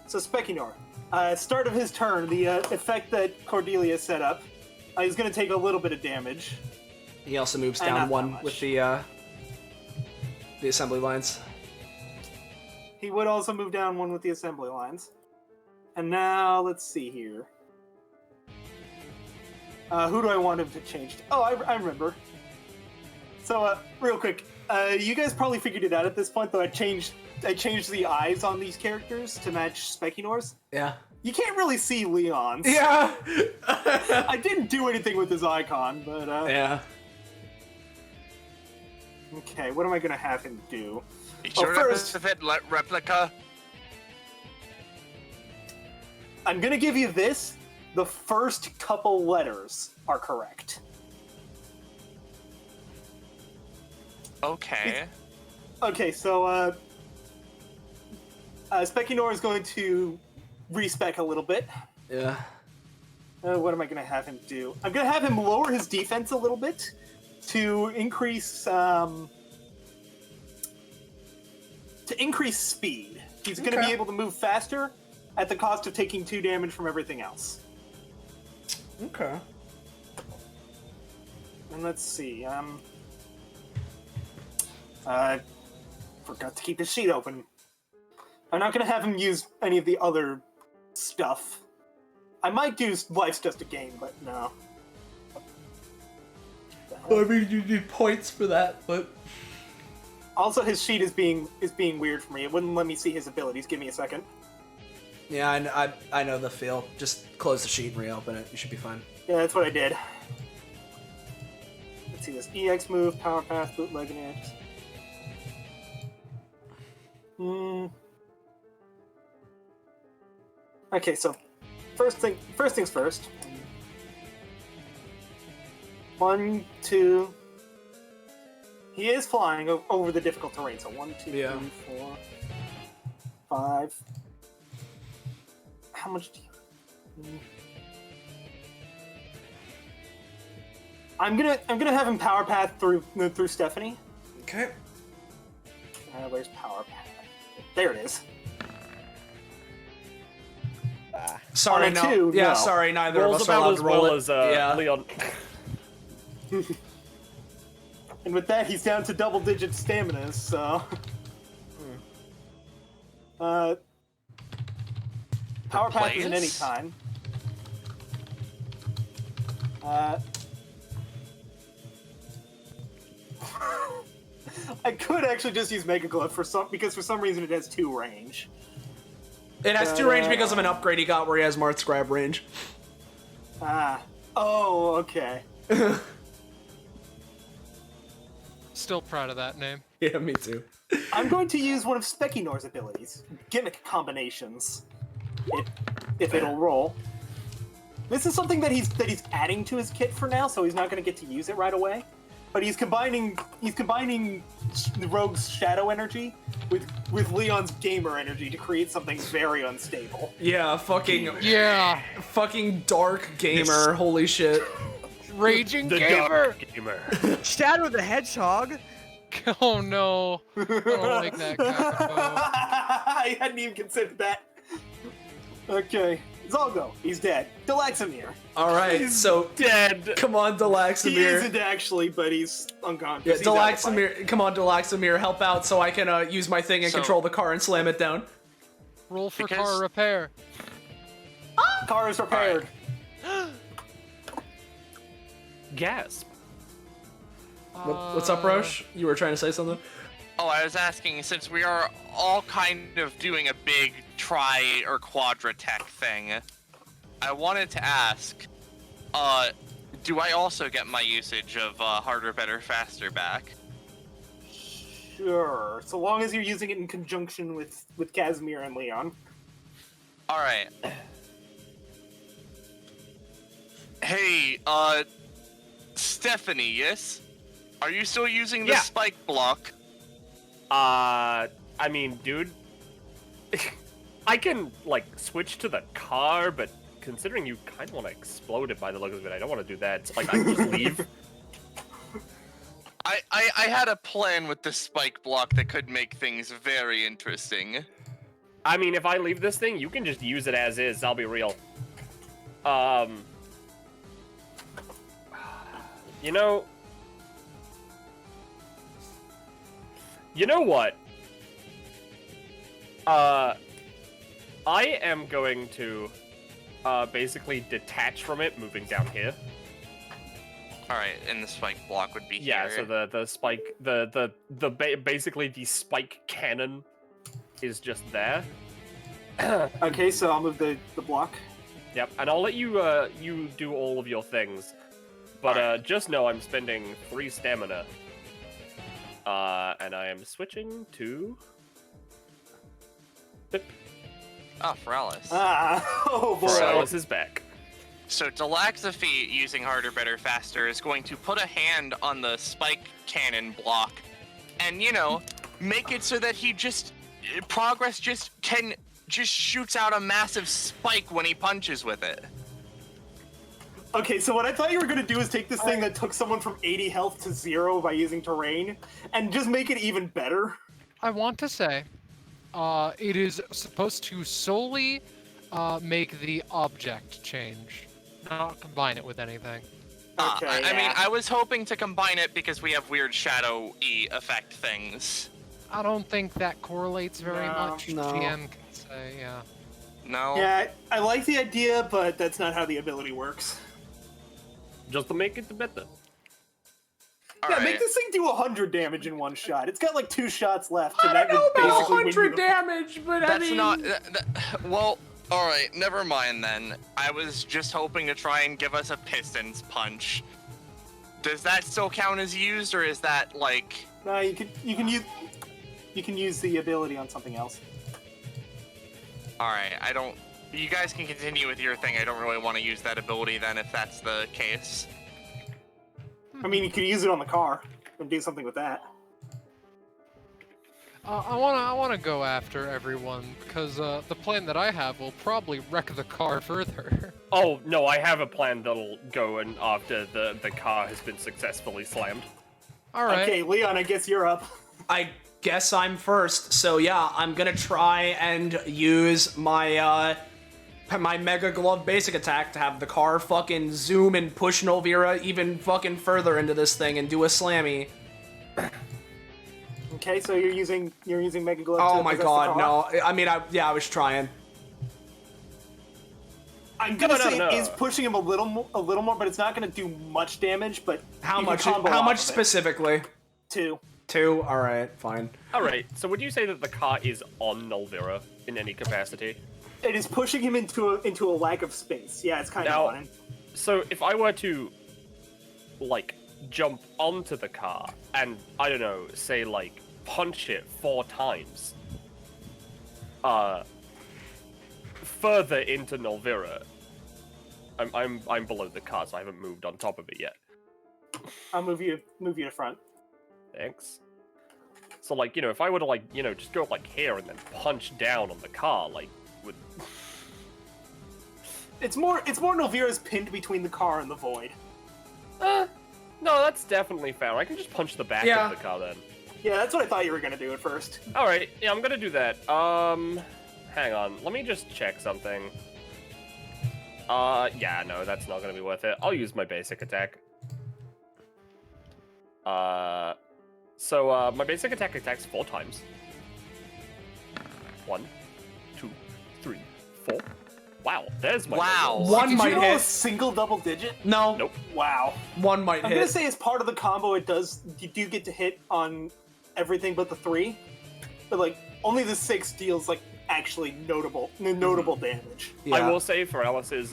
So Spekinor, start of his turn, the effect that Cordelia set up, he's going to take a little bit of damage. He also moves And down not that one much. with the assembly lines. He would also move down one with the assembly lines. And now, let's see here. Who do I want him to change to? Oh, I remember. So, real quick, you guys probably figured it out at this point, though I changed the eyes on these characters to match Spekinor's. Yeah. You can't really see Leon's. Yeah. I didn't do anything with his icon, but yeah. Okay, what am I gonna have him do? It's Oh, your first- Epithet replica. I'm gonna give you this. The first couple letters are correct. Okay. Okay, so Spekinor is going to respec a little bit. Yeah. What am I gonna have him do? I'm gonna have him lower his defense a little bit to increase speed. He's gonna be able to move faster at the cost of taking 2 damage from everything else. Okay. And let's see. I forgot to keep his sheet open. I'm not gonna have him use any of the other stuff. I might do Life's Just a Game, but no. Well, I mean, you need points for that, but Also, his sheet is being weird for me. It wouldn't let me see his abilities. Give me a second. yeah, I know the feel. Just close the sheet and reopen it. You should be fine. Yeah, that's what I did. Let's see this. EX move, power path, bootleg, and X. Okay, so first things first. 1, 2. He is flying over the difficult terrain. So 1, 2, Yeah. 3, 4, 5. How much do you? I'm gonna have him power path through Stephanie. Okay. Where's power path? There it is. Sorry, On a no. 2, Yeah, no. sorry, neither of Rolls us are allowed about as to roll well it. as yeah. Leon. And with that, he's down to double-digit stamina. So, power path is in any Plays? time. I could actually just use Mega Glove because for some reason it has 2 range. It has 2 range because of an upgrade he got where he has Marth Scribe range. Oh, okay. Still proud of that name. Yeah, me too. I'm going to use one of Spekinor's abilities, Gimmick Combinations, if it'll roll. This is something that he's adding to his kit for now, so he's not going to get to use it right away. But he's combining the Rogue's Shadow energy with Leon's Gamer energy to create something very unstable. Yeah, fucking dark gamer. Holy shit. Raging The gamer. dark gamer. Shadow the Hedgehog. Oh no! I don't like that. Kakako. I hadn't even considered that. Okay, Zalgo, he's dead. Delaxamir. All right, so Dead. come on, He Delaxamir. isn't actually, but he's unconscious. Yeah, He's out of the fight. Delaxamir, come on, Delaxamir, help out so I can use my thing and So- control the car and slam it down. Roll for Because- car repair. Car is repaired. Gasp. What's up, Roche? You were trying to say something? Oh, I was asking, since we are all kind of doing a big tri or quadra tech thing, I wanted to ask, do I also get my usage of harder, better, faster back? Sure, so long as you're using it in conjunction with Casimir and Leon. All right. Hey, Stephanie, yes? Are you still using the Yeah. spike block? I mean, dude, I can like switch to the car, but considering you kind of want to explode it by the look of it, I don't want to do that. Like, I can just leave. I had a plan with the spike block that could make things very interesting. I mean, if I leave this thing, you can just use it as is. I'll be real. You know what? I am going to basically detach from it, moving down here. All right, and the spike block would be Yeah, here. so the spike, basically the spike cannon is just there. Okay, so I'll move the block. Yep, and I'll let you you do all of your things, but just know I'm spending 3 stamina, and I am switching to. Oh, Feralis. Oh boy. Feralis is back. So Delaxafeet, using harder, better, faster, is going to put a hand on the spike cannon block, and make it so that he progress just shoots out a massive spike when he punches with it. Okay, so what I thought you were gonna do is take this thing that took someone from 80 health to 0 by using terrain, and just make it even better. I want to say, it is supposed to solely make the object change, not combine it with anything. Okay, I mean, yeah. I was hoping to combine it because we have weird shadow-y effect things. I don't think that correlates very No, much. no. GM can say, yeah. No? Yeah, I like the idea, but that's not how the ability works. Just to make it better. Yeah, Alright. make this thing do 100 damage in one shot. It's got like 2 shots left, and I that don't know would about basically win you 100 the- damage, but I That's mean... not. Well, alright, never mind then. I was just hoping to try and give us a Pistons punch. Does that still count as used, or is that like. No, you can use the ability on something else. Alright, I don't. You guys can continue with your thing. I don't really want to use that ability then if that's the case. I mean, you could use it on the car and do something with that. I wanna go after everyone because the plan that I have will probably wreck the car further. Oh no, I have a plan that'll go and after the car has been successfully slammed. All right. Okay, Leon, I guess you're up. I guess I'm first, so yeah, I'm gonna try and use my my Mega Glove basic attack to have the car fucking zoom and push Nulvanor even fucking further into this thing and do a slammy. Okay, so you're using Mega Glove. Oh to my possess the god, car? no. I mean, I was trying. I'm gonna No, say no. it is pushing him a little more, but it's not gonna do much damage. But How you can much? combo How off much of it. specifically? 2. 2. All right, fine. All right. So would you say that the car is on Nulvanor in any capacity? It is pushing him into a lack of space. Yeah, it's kind Now- of fine. So if I were to, like, jump onto the car and I don't know, say like punch it 4 times, further into Nulvanor. I'm below the car, so I haven't moved on top of it yet. I'll move you to front. Thanks. So like, if I were to like, just go like here and then punch down on the car, like, would. It's more Nulvira's pinned between the car and the void. No, that's definitely fair. I can just punch the back of the car then. Yeah, that's what I thought you were gonna do at first. All right, yeah, I'm gonna do that. hang on. Let me just check something. Yeah, no, that's not gonna be worth it. I'll use my basic attack. So my basic attack attacks 4 times. 1, 2, 3, 4. Wow, there's my Wow. rolls. One Did might you roll hit. a single double digit? No. Nope. Wow. One might I'm hit. gonna say as part of the combo, you do get to hit on everything but the 3, but like only the 6 deals like actually notable damage. Yeah. I will say for Alice's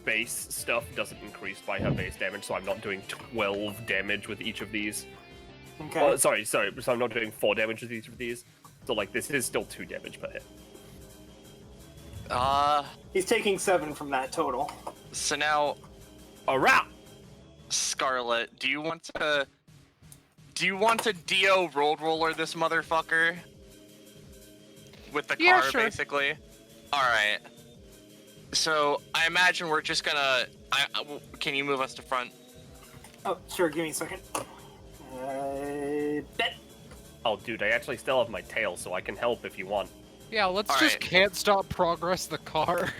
base stuff doesn't increase by her base damage, so I'm not doing 12 damage with each of these. Okay. Oh, sorry, so I'm not doing 4 damage with each of these. So like this is still 2 damage per hit. He's taking 7 from that total. So now, Alright! Scarlet, do you want to Dio road roller this motherfucker? With the car, Yeah, sure. basically? Alright. So, I imagine we're just gonna... can you move us to front? Oh, sure. Give me a second. Bet. Oh, dude, I actually still have my tail, so I can help if you want. Yeah, let's All just right. can't stop progress the car.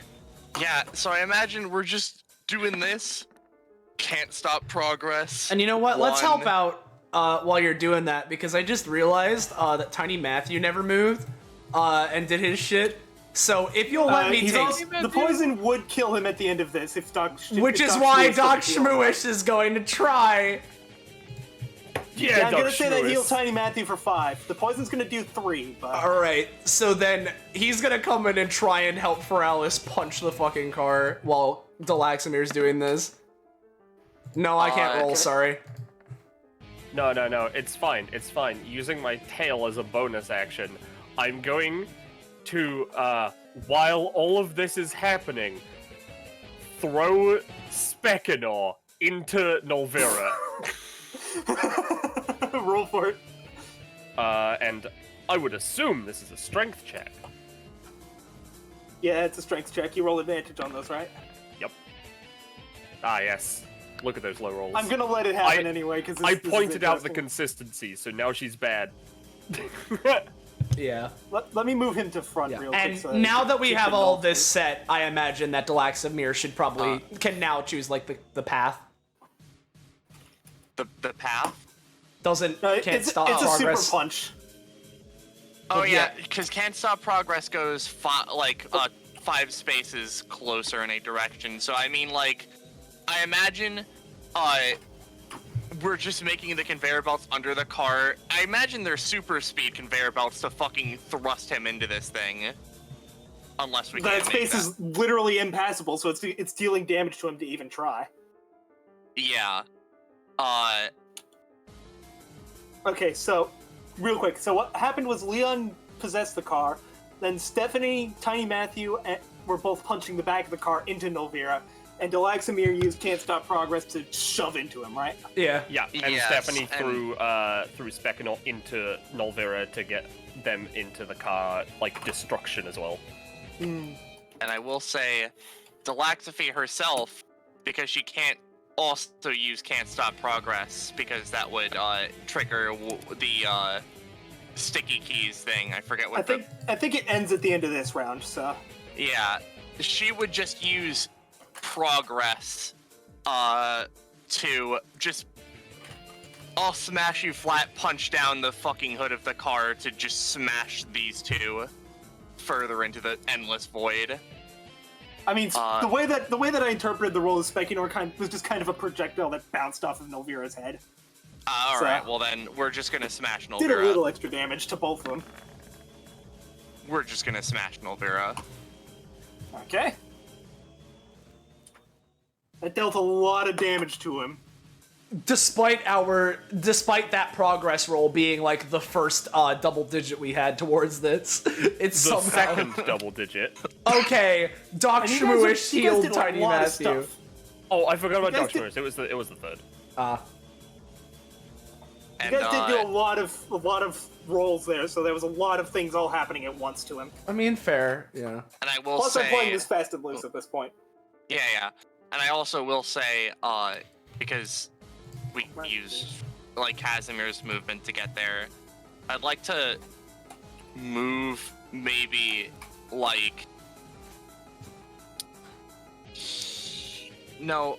Yeah, so I imagine we're just doing this. Can't stop progress. And you know what? Let's help One. out while you're doing that, because I just realized that Tiny Matthew never moved and did his shit. So if you'll let me He's take... also- the poison would kill him at the end of this if Doc. Which if is Doc why Schmoosh Doc doesn't heal him. Schmoosh is going to try. Yeah, I'm Doc gonna say that Schmoosh. heal Tiny Matthew for 5. The poison's gonna do 3, but Alright, so then he's gonna come in and try and help Feralis punch the fucking car while Delaxamir's doing this. No, I can't roll, okay. sorry. No, it's fine, it's fine. Using my tail as a bonus action, I'm going to, while all of this is happening, throw Spekinor into Nulvanor. roll for it. And I would assume this is a strength check. Yeah, it's a strength check. You roll advantage on those, right? Yep. Ah, yes. Look at those low rolls. I'm gonna let it happen anyway because I pointed out the consistency, so now she's bad. Yeah. Let me move him to front real quick. And so now that we keep have the all notes. this set, I imagine that Delaxamir should probably can now choose like the path. The path? Doesn't can't it's stop a progress. super punch. Oh But yeah, yeah. because can't stop progress goes 5 spaces closer in a direction. So I mean, like, I imagine, we're just making the conveyor belts under the car. I imagine they're super speed conveyor belts to fucking thrust him into this thing. Unless we That can't make space is literally impassable, so it's dealing damage to him to even try. Yeah. Okay, so real quick. So what happened was Leon possessed the car, then Stephanie, Tiny Matthew were both punching the back of the car into Nulvanor, and Delaxamir used Can't Stop Progress to shove into him, right? Yeah. Yeah, and Yes, Stephanie and- threw Spekinor into Nulvanor to get them into the car, like, destruction as well. And I will say, Delaxaphy herself, because she can't also use Can't Stop Progress, because that would trigger the sticky keys thing. I forget what I think it ends at the end of this round, so. Yeah, she would just use progress to just... I'll smash you flat, punch down the fucking hood of the car to just smash these two further into the endless void. I mean, the way that I interpreted the role of Spekinor was just kind of a projectile that bounced off of Nulvira's head. Alright, well then, we're just gonna smash Did a Nulvira. little extra damage to both of them. We're just gonna smash Nulvira. Okay. That dealt a lot of damage to him. Despite that progress roll being like the first double digit we had towards this, it's The somehow second double digit. Okay. Doc And you guys Schmoosh you guys healed did a Tiny lot of Matthew. stuff. Oh, I forgot about guys Doc did- Schmoosh. It was the third. And, You guys did do a lot of rolls there, so there was a lot of things all happening at once to him. I mean, fair, yeah. And I will Plus, say... I'm playing this fast and loose at this point. Yeah. And I also will say, because we use, like, Casimir's movement to get there, I'd like to move maybe like no,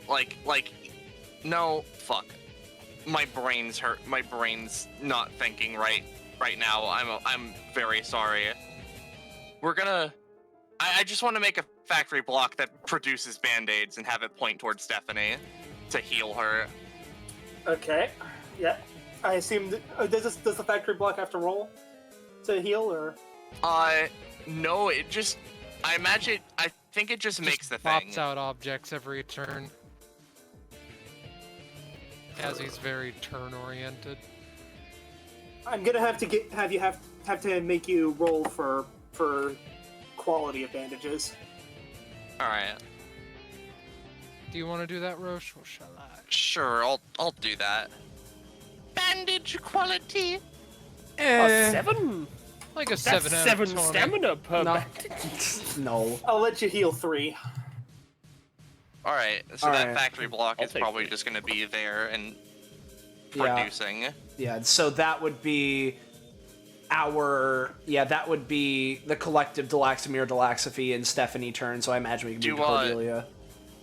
no, fuck. My brain's hurt. My brain's not thinking right now. I'm very sorry. We're gonna. I just want to make a factory block that produces band-aids and have it point towards Stephanie to heal her. Okay. Yeah. I assume does the factory block have to roll to heal, or? No. It just. I think it just makes the thing. Pops out objects every turn. As he's very turn-oriented. I'm gonna have to make you roll for quality of bandages. All right. Do you want to do that, Roche, or shall I? Sure, I'll do that. Bandage quality. A 7? Like a That's 7 out of 7 20. stamina per No. bandage. No. I'll let you heal 3. All right, so All that right. factory block I'll is take probably three. just gonna be there and Yeah. producing. Yeah, so that would be that would be the collective Delaxamir, Delaxaphy, and Stephanie turn, so I imagine we can do Cordelia.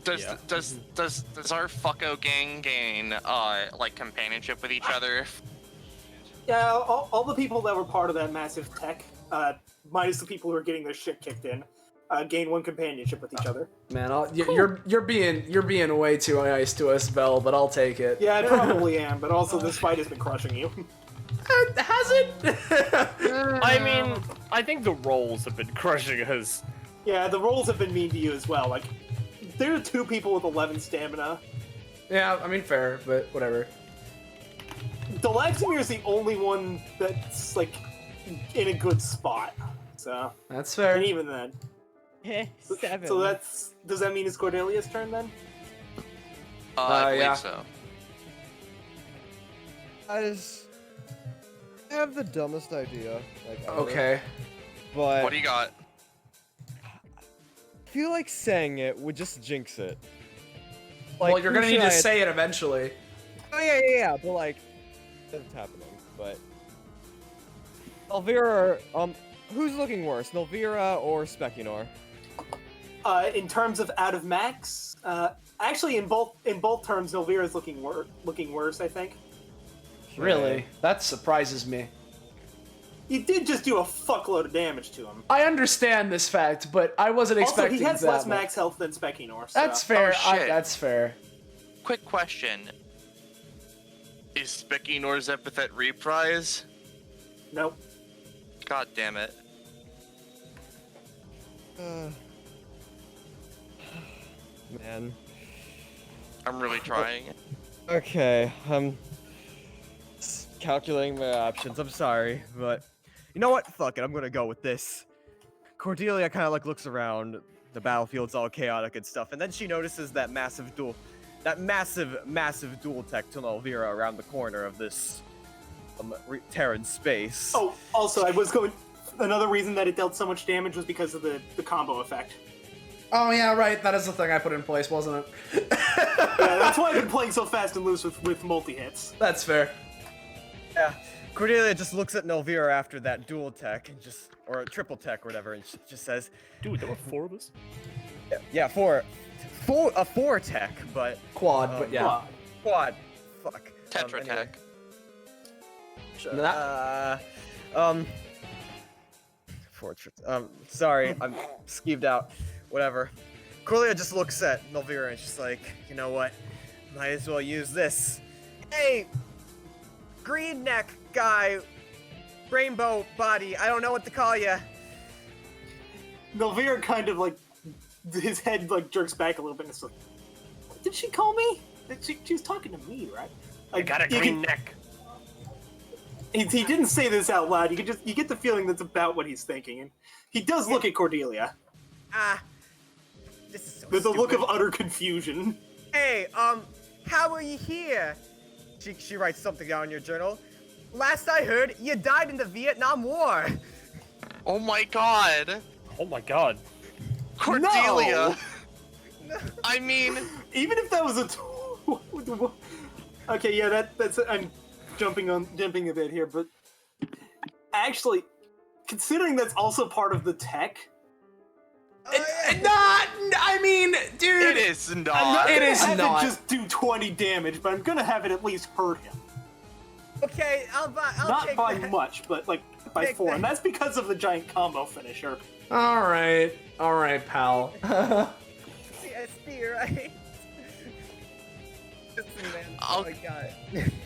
Does our fucko gang gain like companionship with each other? Yeah, all the people that were part of that massive tech, minus the people who are getting their shit kicked in, gain 1 companionship with each other. Man, you're being way too nice to us, Bell, but I'll take it. Yeah, I probably am, but also this fight has been crushing you. Has it? I mean, I think the rolls have been crushing us. Yeah, the rolls have been mean to you as well. Like, there are 2 people with 11 stamina. Yeah, I mean, fair, but whatever. Delaxamir is the only one that's, like, in a good spot. So, That's fair. and even then. 7. So does that mean it's Cordelia's turn then? I believe yeah. so. Guys, I have the dumbest idea. Like, ever, Okay. But What do you got? I feel like saying it would just jinx it. Well, you're who gonna need should to I- say it eventually. Oh yeah, but like, it's happening. But Elvira, who's looking worse, Nulvira or Spekinor? In terms of out of max, actually in both terms, Nulvira is looking worse, I think. Really? That surprises me. You did just do a fuckload of damage to him. I understand this fact, but I wasn't Also, expecting he has that less much. max health than Spekinor. So. That's fair. Oh, shit. That's fair. Quick question. Is Spekinor's epithet reprise? Nope. God damn it. Man. I'm really trying. Okay, calculating my options. I'm sorry, but you know what? Fuck it. I'm gonna go with this. Cordelia kind of like looks around. The battlefield's all chaotic and stuff, and then she notices that massive duel tech to Elvira around the corner of this Terran space. Oh, also, I was going. Another reason that it dealt so much damage was because of the combo effect. Oh yeah, right. That is the thing I put in place, wasn't it? Yeah, that's why I've been playing so fast and loose with multi-hits. That's fair. Yeah, Cordelia just looks at Nulvira after that dual tech and or a triple tech or whatever, and she just says, Dude, there were 4 of us? "Yeah, a 4 tech, but Quad, but yeah. quad. Fuck. Tetra Anyway. tech. Sorry, I'm skeeved out. Whatever. Cordelia just looks at Nulvira and she's like, you know what? Might as well use this. Hey, green neck guy, rainbow body. I don't know what to call you. Nulvira kind of like his head like jerks back a little bit. And it's like, what did she call me? She was talking to me, right? I got a green neck. He didn't say this out loud. You get the feeling that's about what he's thinking, and he does look at Cordelia This is so with a look of stupid. utter confusion. Hey, how are you here? She writes something down in your journal. Last I heard, you died in the Vietnam War. Oh my god. Oh my god. Cordelia. No. I mean, Even if that was a okay, yeah, that's I'm jumping a bit here, but actually, considering that's also part of the tech, Not. I mean, dude. It is I'm not. not It gonna is have not. it just do 20 damage, but I'm gonna have it at least hurt him. Okay, I'll Not take by that. much, but like by take 4, that. and that's because of the giant combo finisher. All right, pal. CSD, right? Listen, man. I'll- Oh my god.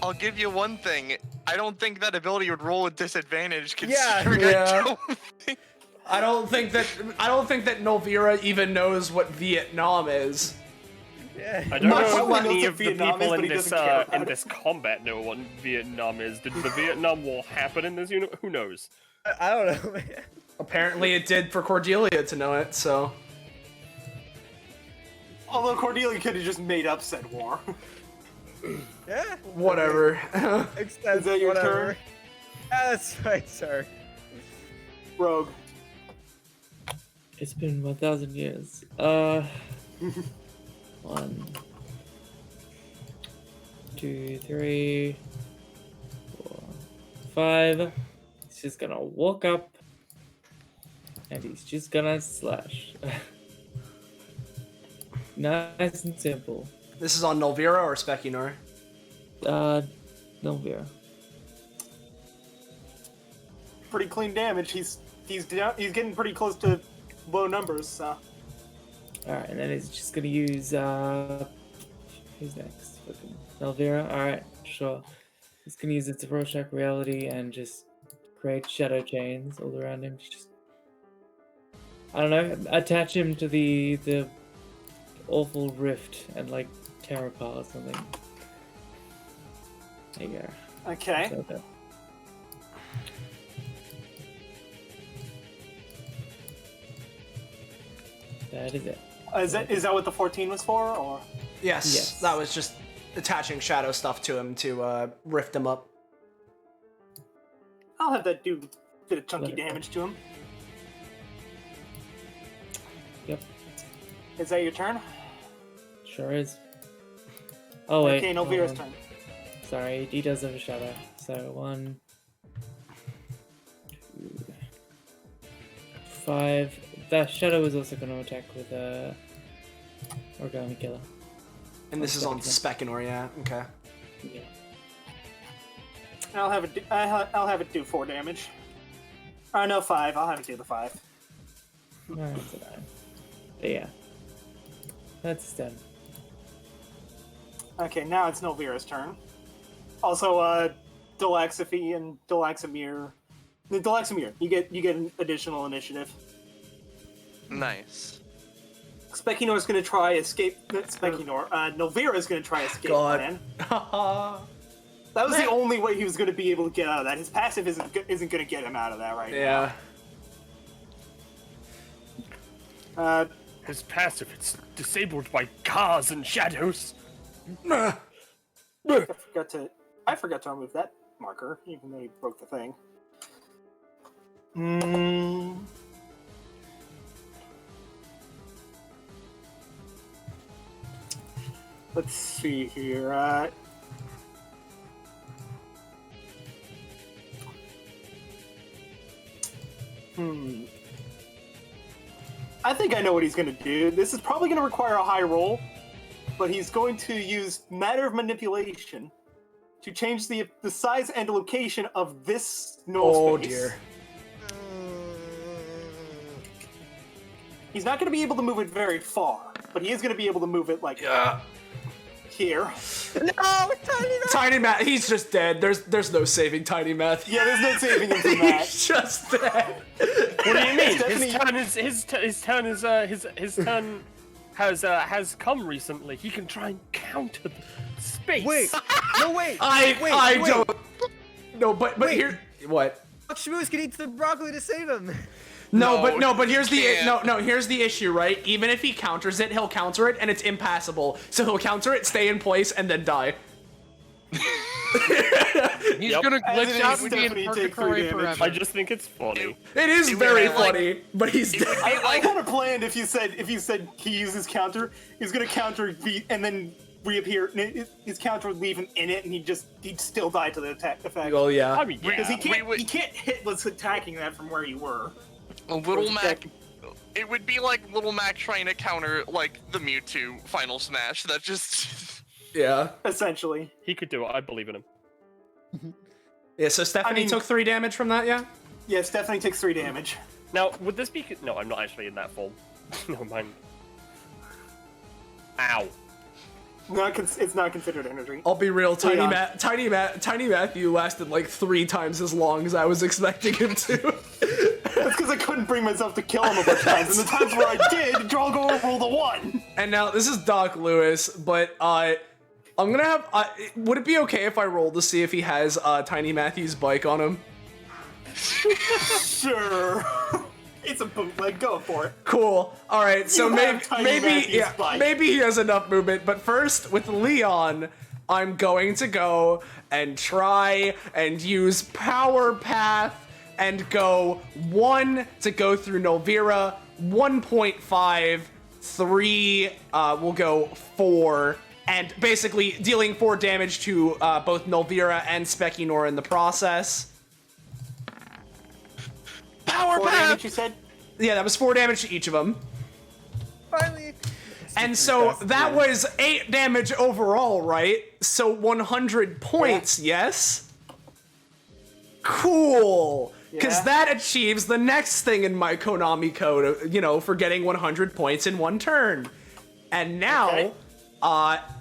I'll give you one thing. I don't think that ability would roll with disadvantage Yeah. considering Yeah. I don't I don't think that Nulvira even knows what Vietnam is. Yeah. I don't Much know probably if knows any what of the Vietnam people is, but in he this doesn't care in about this combat know what Vietnam is. Did the Vietnam War happen in this unit? Who knows? I don't know, man. Apparently, it did for Cordelia to know it. So Although Cordelia could have just made up said war. Yeah. whatever. Extends Is that your whatever. turn? Yeah, that's right, sir. Rogue. It's been 1,000 years. 1, 2, 3, 4, 5. He's just gonna walk up and he's just gonna slash. Nice and simple. This is on Nulvira or Specular? Nulvira. Pretty clean damage. He's getting pretty close to low numbers. So. Alright, and then he's just gonna use who's next? Fucking Nulvira? Alright, sure. He's gonna use its Rorschach reality and just create shadow chains all around him. Just, I don't know, attach him to the awful rift and like tear apart or something. There you go. Okay. So that- That is it. Is that what the 14 was for, or? Yes, Yes. that was just attaching shadow stuff to him to rift him up. I'll have that do bit of chunky Let it go. damage to him. Yep, Is that your turn? sure is. Oh wait. Okay, hold Nulvira's on. turn. Sorry, he does have a shadow. So 1, 2, 5. That shadow is also going to attack with Origami Killer. And this is on Specular, yeah. Okay. Yeah. I'll have it do 4 damage. No, 5. I'll have it do the 5. Alright, so 9. But yeah. That's done. Okay, now it's Nulvira's turn. Also, Delaxiphy and Delaxamir. Delaxamir, you get an additional initiative. Nice. Specunor's gonna try escape. Specular. Nulvira's gonna try escape God. plan. That was the only way he was gonna be able to get out of that. His passive isn't gonna get him out of that right Yeah. now. His passive, it's disabled by cars and shadows. I forgot to remove that marker, even though he broke the thing. Let's see here. I think I know what he's going to do. This is probably going to require a high roll, but he's going to use Matter of Manipulation to change the size and location of this null space. dear. He's not going to be able to move it very far, but he is going to be able to move it like here. No, Tiny Matt, he's just dead. There's no saving Tiny Matt. Yeah, there's no saving him from that. He's just dead. What do you mean? Stephanie- His turn has come recently. He can try and counter the space. Wait, no wait. I wait. don't. No, but Wait. here, what? Shmooze can eat the broccoli to save him. No, No, but here's the can't. here's the issue, right? Even if he counters it, he'll counter it, and it's impassable. So he'll counter it, stay in place, and then die. He's gonna As it glitch is, out and be in Stephanie, take 3 purgatory damage. forever. I just think it's funny. It is It would very be like- funny, but he's it would dead. be I like kind of planned if you said he uses counter, he's gonna counter and then reappear. And his counter would leave him in it, and he'd still die to the attack effect. Oh yeah. I mean, Because yeah. he can't hit what's attacking that from where you were. a little Mac. it would be like Little Mac trying to counter like the Mewtwo Final Smash. That just Yeah. Essentially. He could do it. I believe in him. Yeah, so Stephanie took 3 damage from that, yeah? Yeah, Stephanie takes 3 damage. Now, would this be... No, I'm not actually in that form. No, mind. Ow. It's not considered energy. I'll be real, Tiny Yeah. Matthew lasted like 3 times as long as I was expecting him to. That's because I couldn't bring myself to kill him a bunch of times, and the times where I did, draw go roll the 1. And now, this is Doc Lewis, but I'm gonna have... would it be okay if I roll to see if he has Tiny Matthew's bike on him? Sure. It's a bootleg, go for it. Cool. All right, so You have Tiny Matthew's bike. maybe he has enough movement. But first, with Leon, I'm going to go and try and use Power Path and go 1 to go through Nulvira, 1.5, 3 will go 4, and basically dealing 4 damage to both Nulvira and Spekinor in the process. Power 4 Path! damage, you said? Yeah, that was 4 damage to each of them. Finally. And so that was 8 damage overall, right? So 100 points, yes? Cool. Because Yeah. that achieves the next thing in my Konami code, you know, for getting 100 points in 1 turn. And now,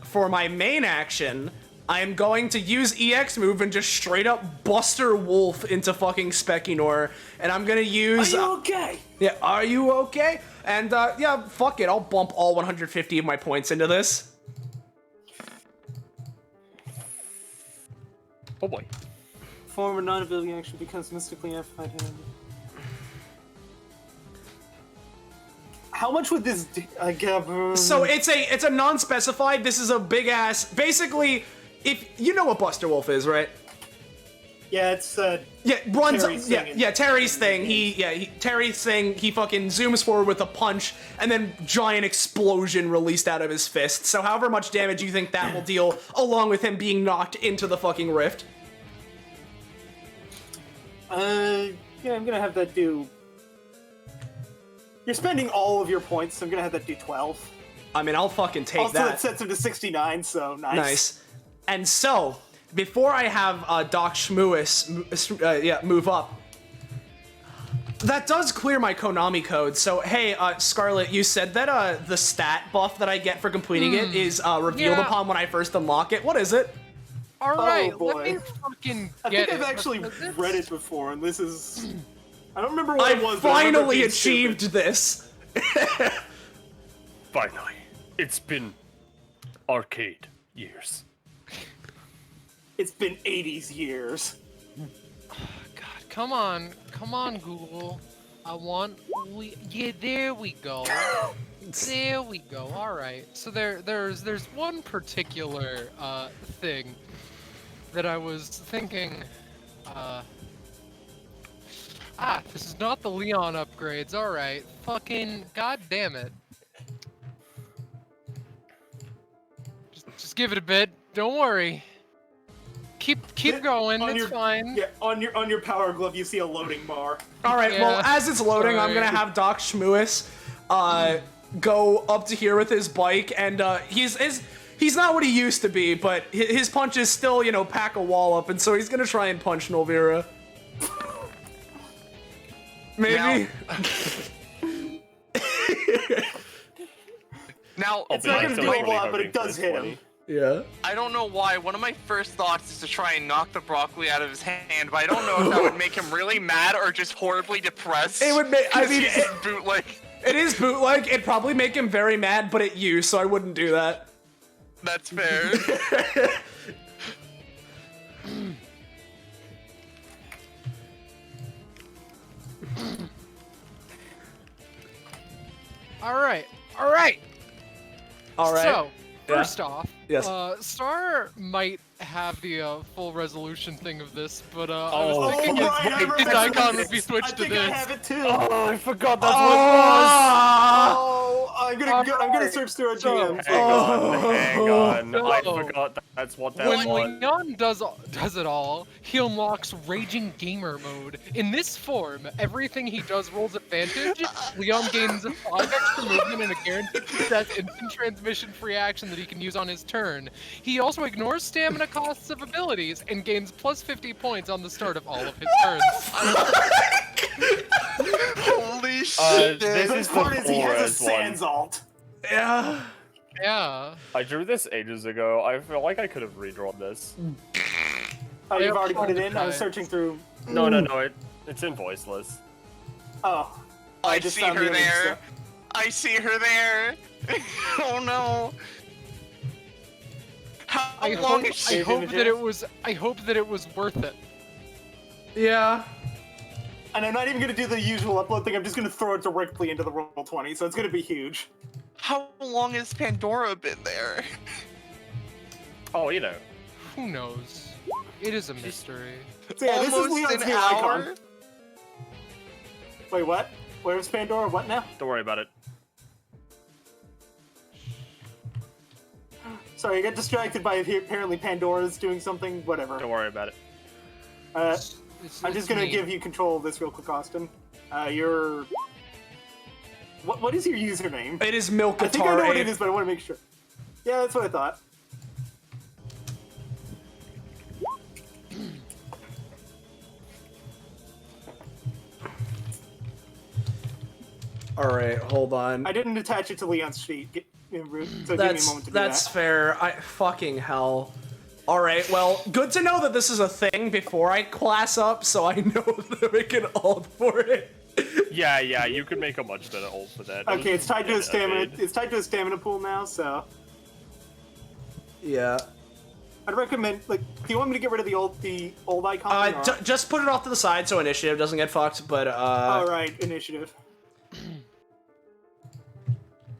for my main action, I'm going to use EX move and just straight up Buster Wolf into fucking Spekinor. And I'm gonna use... Are you okay? Yeah, are you okay? And, yeah, fuck it, I'll bump all 150 of my points into this. Oh boy. Form a non-ability action becomes mystically amplified. How much would this do? So it's a non-specified, this is a big-ass... Basically, if... You know what Buster Wolf is, right? Yeah, it's Yeah, runs. Terry's thing. Terry's thing. Terry's thing. He fucking zooms forward with a punch, and then giant explosion released out of his fist. So, however much damage you think that will deal, along with him being knocked into the fucking rift. yeah, I'm gonna have that do. You're spending all of your points, so I'm gonna have that do 12. I mean, I'll fucking take also, that. it sets him to 69, so nice. Nice. And so, before I have Doc Schmoois move up, that does clear my Konami code. So, hey, Scarlet, you said that the stat buff that I get for completing it is revealed upon when I first unlock it. What is it? All right, boy. let me fucking I get think I've it. actually read it before, and this is... I don't remember what it was, but I I remember finally being achieved stupid. this. Finally. It's been arcade years. It's been 80s years. God, come on, Google. I want. Yeah, there we go. There we go. All right. So there's one particular thing that I was thinking. This is not the Leon upgrades. All right. Fucking god damn it. Just give it a bit. Don't worry. Keep going. On It's your- fine. Yeah, on your power glove, you see a loading bar. All right, well, Yeah, as it's loading, I'm sorry. gonna have Doc Schmoois go up to here with his bike, and he's not what he used to be, but his punches still, you know, pack a wall up, and so he's gonna try and punch Nulvira. Maybe. Now, It's not gonna do a lot, but it does hit him. Yeah. I don't know why. One of my first thoughts is to try and knock the broccoli out of his hand, but I don't know if that would make him really mad or just horribly depressed. It would make. I 'cause mean, he's bootleg. it is bootleg. It'd probably make him very mad, but at you, so I wouldn't do that. That's fair. All right. All right. So, Yeah. first off, Yes. Star might have the full resolution thing of this, but I Oh, was thinking right, I remember his icon this. would be switched I to think this. I have it too. Oh, I forgot that's Ah! I'm gonna search through our DMs. Hang on. I No. forgot that's what that When was. Leon does it all, he unlocks Raging Gamer mode. In this form, everything he does rolls advantage. Leon gains 5 extra movement and a guaranteed success instant transmission free action that he can use on his turn. He also ignores stamina costs of abilities and gains plus 50 points on the start of all of his turns. Holy shit. This The is best part the is he has a Flores one. Sans alt. Yeah. Yeah. I drew this ages ago. I feel like I could have redrawn this. Oh, you've I already put it in? I was apologize. searching through. No, it's in voiceless. Oh. I just see found her the other there. stuff. I see her there. Oh no. How I long hope, is she? I hope that it was worth it. Yeah. And I'm not even gonna do the usual upload thing, I'm just gonna throw it directly into the Roll20, so it's gonna be huge. How long has Pandora been there? Oh, you know. Who knows? It is a mystery. So yeah, this is Almost Leon's an new hour? icon. Wait, what? Where's Pandora? What now? Don't worry about it. Sorry, I got distracted by apparently Pandora's doing something. Whatever. Don't worry about it. I'm just gonna give you control of this real quick, Austin. Your... What is your username? It is I think I know what Milkatar. it is, but I want to make sure. Yeah, that's what I thought. All right, hold on. I didn't attach it to Leon's sheet, so give me a That's moment to do that's that. fair. I fucking hell. All right, well, good to know that this is a thing before I class up, so I know that I can ult for it. Yeah, you could make a much better ult for that. Okay, it's tied to a stamina. Mid. It's tied to a stamina pool now, so Yeah. I'd recommend. Like, do you want me to get rid of the old icon? or... Just put it off to the side so initiative doesn't get fucked. But All right, initiative.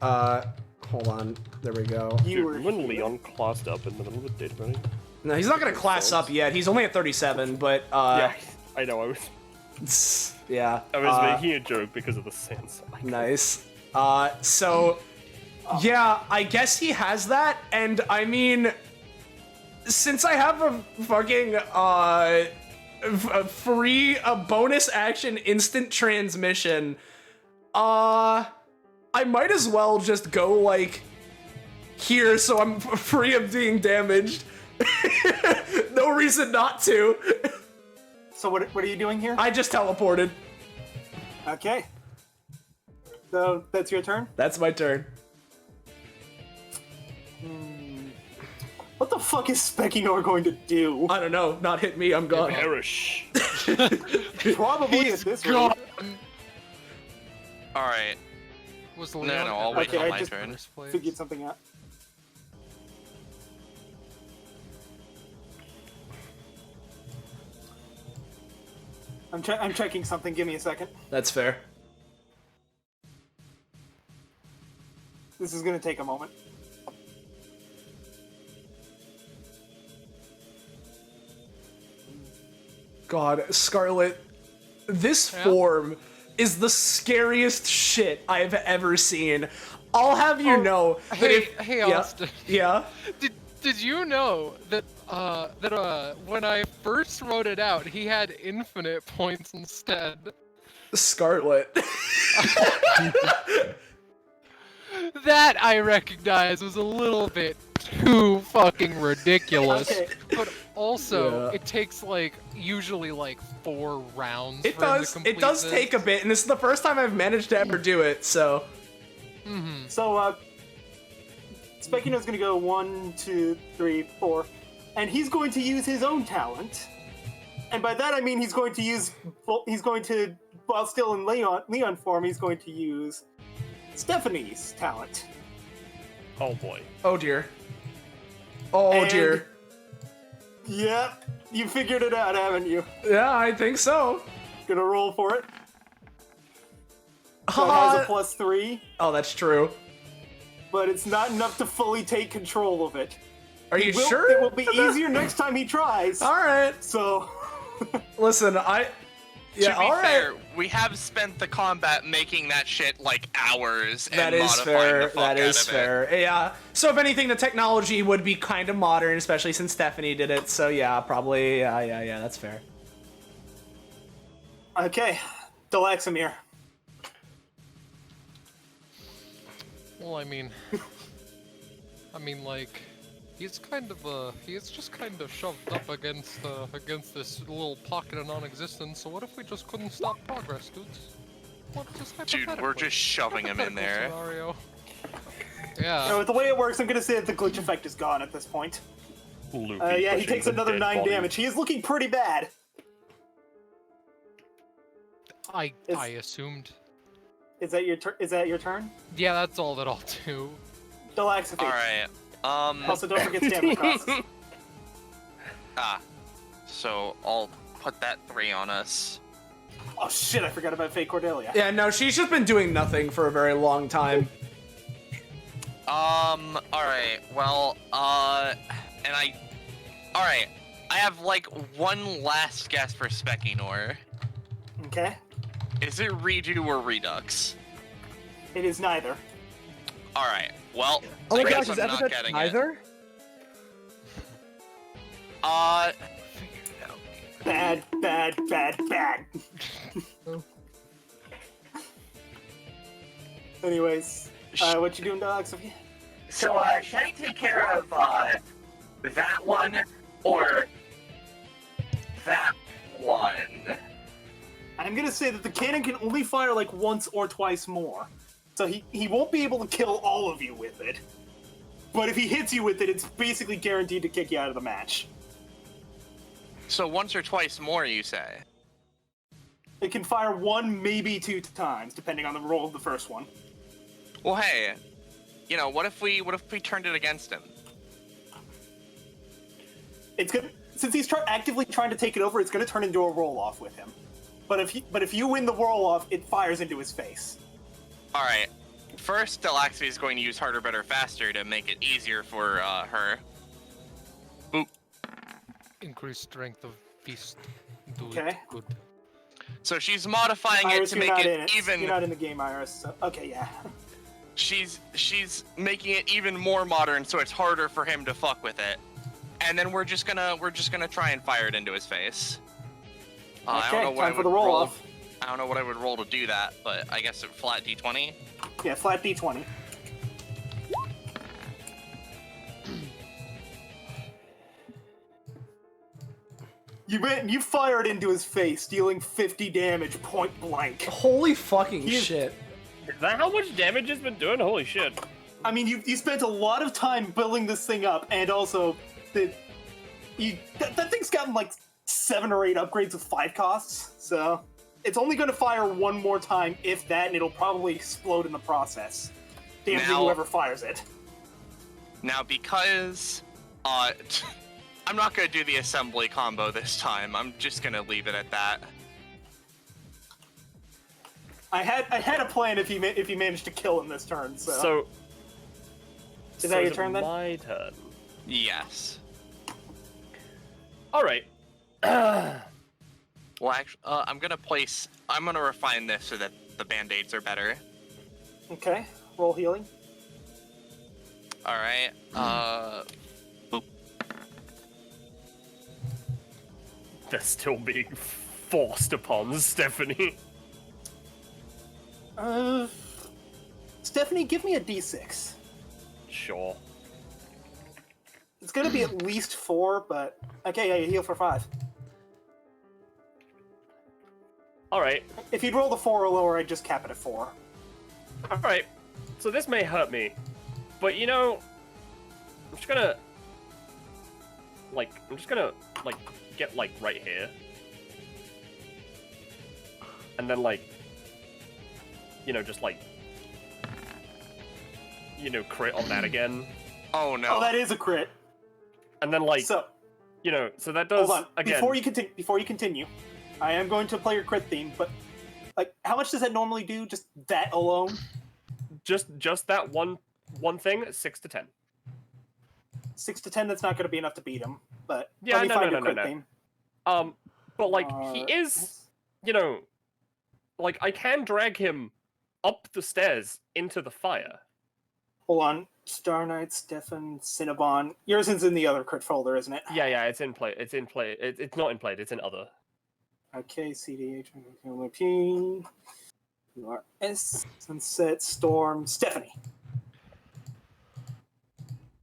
hold on. There we go. You were Dude, when Leon classed up in the middle of the data running. No, he's not gonna class up yet. He's only at 37, but Yeah, I know. I yeah. was making a joke because of the sense. Nice. So, yeah, I guess he has that, and I mean, since I have a fucking, a free, bonus action instant transmission, I might as well just go, like, here so I'm free of being damaged. No reason not to. So what are you doing here? I just teleported. Okay. So that's your turn. That's my turn. What the fuck is Spekinor going to do? I don't know. Not hit me. I'm gone. Perish. Probably at this rate. Alright. Was No, Leon I'll ever wait till I my just turn. first place? figured something out. I'm checking something. Give me a second. That's fair. This is gonna take a moment. God, Scarlet, this Yeah? form is the scariest shit I've ever seen. I'll have you know that Hey, if... hey, yeah, Austin. Yeah? Did you know that when I first wrote it out, he had infinite points instead? Scarlet. That I recognize was a little bit too fucking ridiculous. Okay. But also, Yeah. it takes usually 4 rounds. It for him to does. complete It does this. take a bit, and this is the first time I've managed to ever do it. So So, Spekinor's gonna go 1, 2, 3, 4, and he's going to use his own talent. And by that I mean he's going to, while still in Leon form, he's going to use Stephanie's talent. Oh boy. oh dear. Oh And- dear. Yep, you figured it out, haven't you? Yeah, I think so. Gonna roll for it. So it has a +3, Oh, that's true. but it's not enough to fully take control of it. Are you It will- sure? It will be easier next time he tries. All right. So, Listen, Yeah, to be alright. fair, we have spent the combat making that shit like hours and That is modifying fair. the fuck That is out of fair. Yeah. So if anything, the technology would be kind of modern, especially since Stephanie did it. So yeah, probably. Yeah. That's fair. Okay, Delaxamir. Well, I mean, like, he's just kind of shoved up against this little pocket of non-existence. So what if we just couldn't stop progress, dudes? What, just Dude, we're hypothetically. just shoving him in there. Scenario. Yeah. So the way it works, I'm gonna say that the glitch effect is gone at this point. Yeah, he takes another 9 damage. He is looking pretty bad. I assumed. Is that your Is that your turn? Yeah, that's all that I'll do. Delaxify. Alright, Also, don't forget stamina costs. So I'll put that 3 on us. Oh shit, I forgot about Fate Cordelia. Yeah, no, she's just been doing nothing for a very long time. Alright, well, alright, I have like one last guess for Spekinor. Okay. Is it redo or redux? It is neither. Alright, well, Oh my I guess gosh, is I'm not Epithet getting neither? it. Bad. Anyways, what you doing, Delaxify? So, should I take care of, that one, or that one? I'm gonna say that the cannon can only fire like once or twice more. So he won't be able to kill all of you with it. But if he hits you with it, it's basically guaranteed to kick you out of the match. So once or twice more, you say? It can fire 1, maybe 2 times, depending on the roll of the first one. Well, hey, you know, what if we turned it against him? It's good since he's actively trying to take it over. It's going to turn into a roll off with him. But if you win the roll off, it fires into his face. All right. First, Delaxi is going to use harder, better, faster to make it easier for her. Boop. Increased strength of beast. Okay. Good. So she's modifying Iris, it to make it even. You're not in the game, Iris. So, okay, yeah. She's making it even more modern, so it's harder for him to fuck with it. And then we're just gonna try and fire it into his face. I don't know what time for the roll off. I don't know what I would roll to do that, but I guess a flat d20. Yeah, flat d20. You fired into his face, dealing 50 damage point blank. Holy fucking shit. Is that how much damage it's been doing? Holy shit. I mean, you spent a lot of time building this thing up, and also that thing's gotten like 7 or 8 upgrades with 5 costs, so it's only going to fire 1 more time, if that, and it'll probably explode in the process. Damn whoever fires it. Now, because I'm not going to do the assembly combo this time. I'm just going to leave it at that. I had a plan if he managed to kill him this turn. So is that your turn then? My turn. Yes. All right. Well, actually, I'm gonna refine this so that the band-aids are better. Okay. Roll healing. All right. Boop. They're still being forced upon Stephanie. Stephanie, give me a d6. Sure. It's gonna be at least 4, but okay, yeah, you heal for 5. All right. If you'd roll the 4 or lower, I'd just cap it at 4. All right. So this may hurt me, but you know, I'm just gonna get like right here, and then like, you know, just like, you know, crit on that again. Oh no. Oh, that is a crit. And then like, so, you know, so that does hold on. again. Before you continue, I am going to play your crit theme, but like, how much does that normally do? Just that alone? Just that one thing. 6 to 10. 6 to 10. That's not going to be enough to beat him. But Yeah, let me find your crit theme. But like he is you know, like I can drag him up the stairs into the fire. Hold on. Star Knight, Stefan, Cinnabon. Yours is in the other crit folder, isn't it? Yeah, it's in play. It's in play. It's not in play. It's in other. Okay, CDH, P, URS, Sunset, Storm, Stephanie.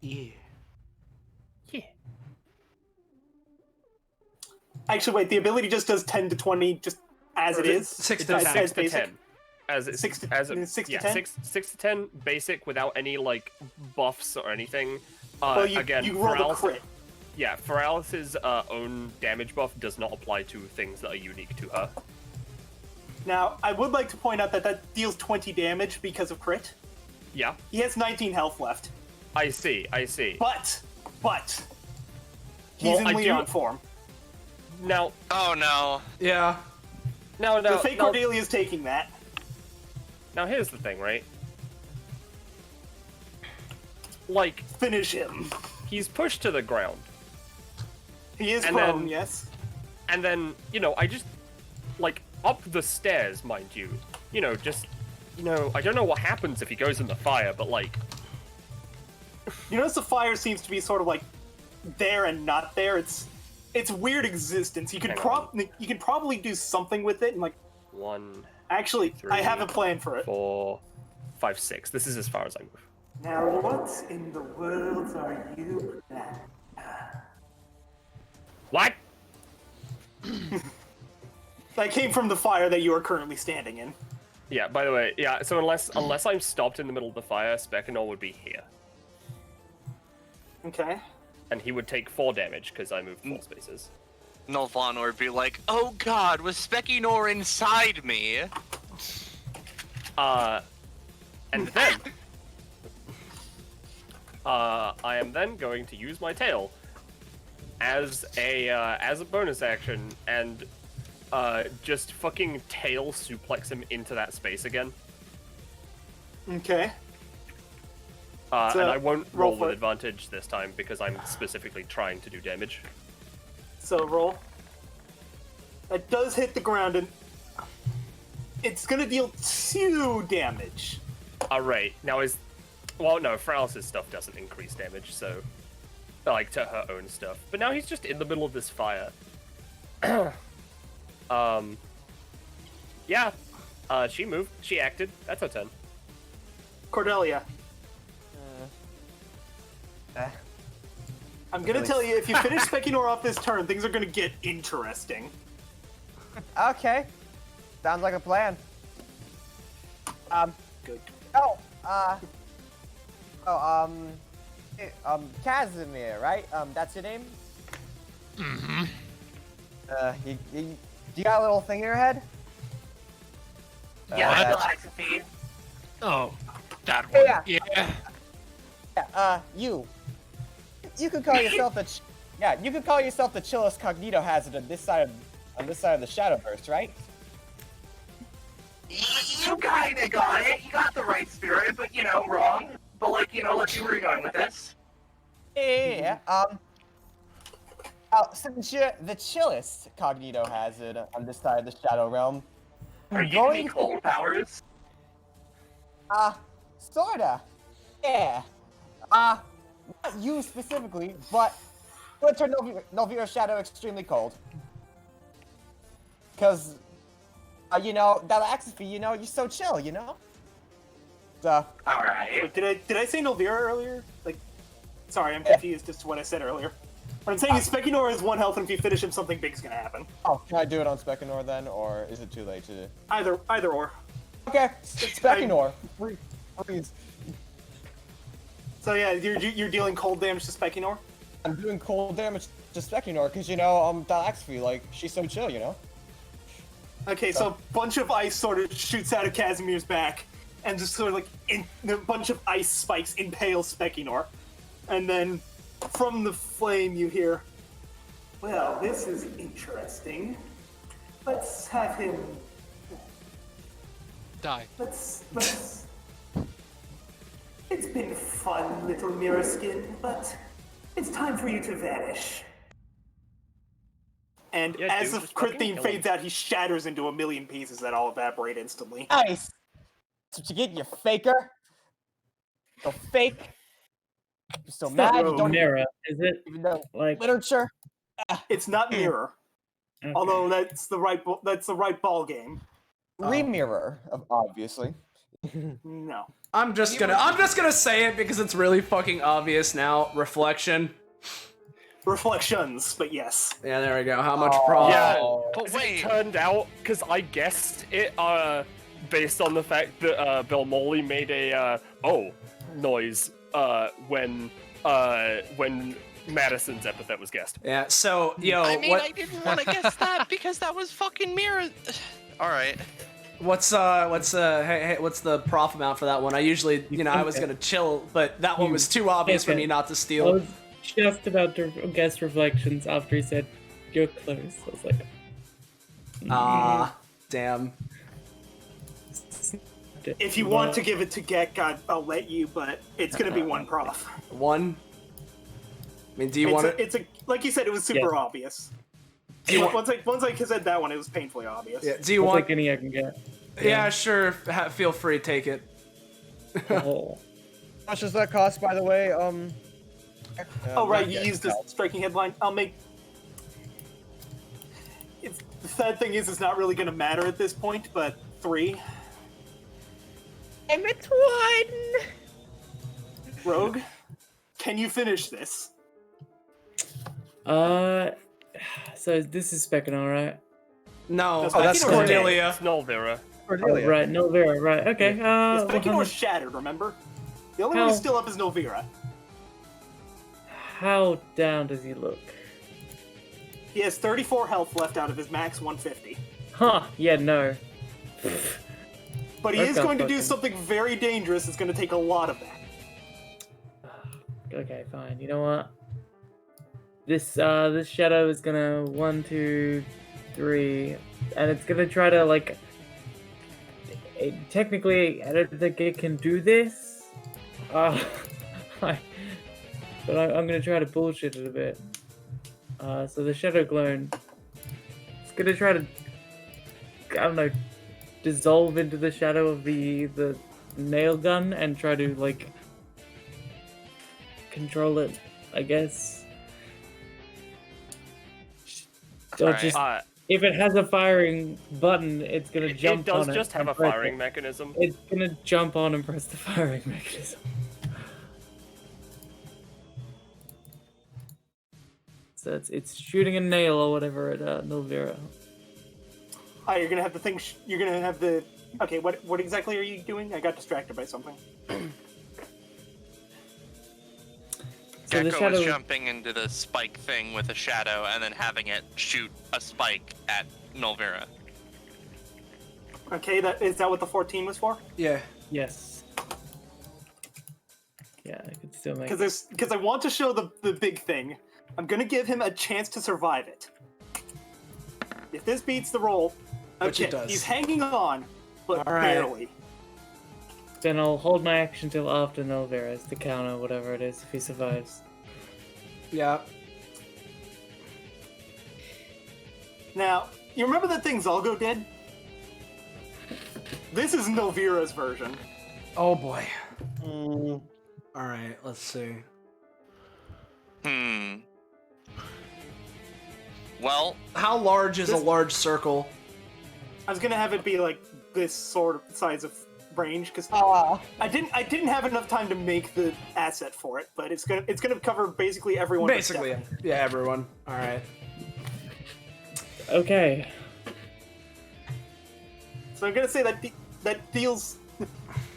Yeah. Actually, wait, the ability just does 10 to 20 just as it is? 6 It to does 10. 6 to basic? 10. As it, 6 to, as it, 6 to yeah, 10? 6 to 10 basic without any like buffs or anything. Well, you, Again, you roll the crit. Yeah, Feralis's own damage buff does not apply to things that are unique to her. Now, I would like to point out that that deals 20 damage because of crit. Yeah, He has 19 health left. I see. But, he's Well, in I Leon do- form. Now, Oh no. Yeah. now, The fake Cordelia's taking that. now, here's the thing, right? Like, Finish him. he's pushed to the ground, He is And prone, then- yes. and then, you know, I just, like, up the stairs, mind you. You know, just, you know, I don't know what happens if he goes in the fire, but, like, You notice the fire seems to be sort of like there and not there. It's weird existence. You could Hang on. you could probably do something with it and like 1, actually I have a plan for it. 4, 5, 6. This is as far as I move. Now what in the world are you? What? That came from the fire that you are currently standing in. Yeah, by the way, yeah, so unless I'm stopped in the middle of the fire, Spekinor would be here. Okay. And he would take 4 damage, because I moved 4 spaces. Nulvanor would be like, oh god, was Spekinor inside me? And then... I am then going to use my tail as a bonus action, and just fucking tail suplex him into that space again. Okay. And I won't roll roll for with it. advantage this time because I'm specifically trying to do damage. So roll. That does hit the ground and it's gonna deal 2 damage. Alright, now is... Well, no, Fralis' stuff doesn't increase damage, so... Like, to her own stuff. But now he's just in the middle of this fire. Yeah. She moved. She acted. That's her turn. Cordelia. I'm gonna tell you, if you finish Spekinor off this turn, things are gonna get interesting. Okay. Sounds like a plan. Good. Casimir, right? That's your name? Mm-hmm. You got a little thing in your head? Yeah, that's- philosophy. Oh, that one. Yeah. Yeah. You could call yourself you could call yourself the chillest cognito hazard on this side of the Shadowverse, right? You kinda got it. You got the right spirit, but wrong. But let's see where you're going with this. Yeah. Since you're the chillest cognito hazard on this side of the Shadow Realm, Are you gonna be cold powers? sorta. Yeah. Not you specifically, but let's turn Nulvira's shadow extremely cold. Cause, Dalaxiphy, you're so chill, So. Alright. Wait, did I say Nulvira earlier? Like, sorry, I'm confused as to what I said earlier. What I'm saying is Spekinor has 1 health, and if you finish him, something big's gonna happen. Oh, can I do it on Spekinor then, or is it too late to? Either or. Okay, Spekinor, please. So yeah, you're dealing cold damage to Spekinor? I'm doing cold damage to Spekinor because Dalaxiphy, like she's so chill, Okay, so a bunch of ice sort of shoots out of Casimir's back, and just sort of like a bunch of ice spikes impale Spekinor. And then from the flame you hear, well, this is interesting. Let's have him... Die. Let's... It's been fun, little Mirrorskin, but it's time for you to vanish. and Yeah, as dude, the just crit fucking theme kill him. fades out, he shatters into a million pieces that all evaporate instantly. Nice. That's what you get, you faker. So fake. You're so It's not mad. You don't mirror, is it? even know Like, literature. It's not mirror, okay. although that's the right ball game. Remirror, obviously. No. I'm just gonna say it because it's really fucking obvious now. Reflection. Reflections, but yes. Yeah, there we go. How much prof? Yeah, But as wait. it turned out, because I guessed it, based on the fact that Belmoli made a noise when Madison's epithet was guessed. Yeah. So, yo, I mean, what? I didn't want to guess that because that was fucking mirror. All right. What's hey, what's the prof amount for that one? I usually, I was gonna chill, but that one was too obvious for Okay. me not to I steal. was just about to guess reflections after he said, "You're close." I was like, Damn. If you want to give it to Gek, I'll let you, but it's gonna be one prof. One. I mean, do you want it? It's a like you said, it was super Yeah. obvious. Do you want? Once I said that one, it was painfully obvious. Yeah. Do you "I'll want? take any I can get." Yeah, sure. Feel free, take it. Oh. How much does that cost, by the way? Oh right, not you yet. used the striking headline. I'll make. The sad thing is, it's not really going to matter at this point. But 3. I'm at 1. Rogue, can you finish this? So this is Speckino, right? No, Just that's Speckino or Cordelia. It's Nulvira. Oh, right, Nulvanor, right? Okay. Speckino is shattered. Remember, the only one who's still up is Nulvira. How down does he look? He has 34 health left out of his max 150. Huh? Yeah, no. But he That's is not going to do fucking- something very dangerous. It's going to take a lot of that. Okay, fine. You know what? This shadow is gonna 1, 2, 3, and it's gonna try to like. Technically, I don't think it can do this. But I'm gonna try to bullshit it a bit. So the shadow clone is gonna try to, I don't know, dissolve into the shadow of the nail gun and try to like control it, I guess. Or Alright. just if it has a firing button, it's gonna jump It does on just it. have a and press firing it. mechanism. It's gonna jump on and press the firing mechanism. So it's shooting a nail or whatever at Nulvira. Oh, you're gonna have the thing. You're gonna have the. Okay, what exactly are you doing? I got distracted by something. So the Gecko shadow was jumping into the spike thing with a shadow and then having it shoot a spike at Nulvira. Okay, is that what the 14 was for? Yeah. Yes. Yeah, I could still make. Because I want to show the big thing. I'm gonna give him a chance to survive it. If this beats the roll, Which it okay, does. he's hanging on, but All right. barely. Then I'll hold my action till after Nulvira's to counter whatever it is if he survives. Yeah. Now, you remember that thing Zalgo did? This is Nulvira's version. Oh boy. All right. Let's see. Well, How large is a large circle? I was gonna have it be like this sort of size of range because I didn't have enough time to make the asset for it, but it's gonna cover basically everyone. but Basically, Stefan. yeah, everyone. All right. Okay. So I'm gonna say that deals.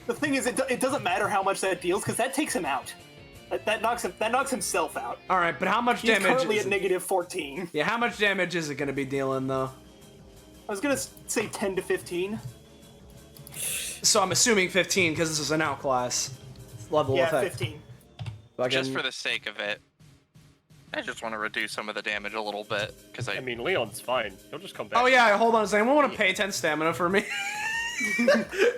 The thing is, it doesn't matter how much that deals because that takes him out. That knocks himself out. All right, but how much He's damage? currently Is at negative 14. Yeah, how much damage is it gonna be dealing though? I was gonna say 10 to 15. So I'm assuming 15 because this is an outclass level Yeah, effect. 15. just for the sake of it, I just want to reduce some of the damage a little bit because I mean, Leon's fine. He'll just come back. Oh yeah, hold on a second. Anyone want to pay 10 stamina for me?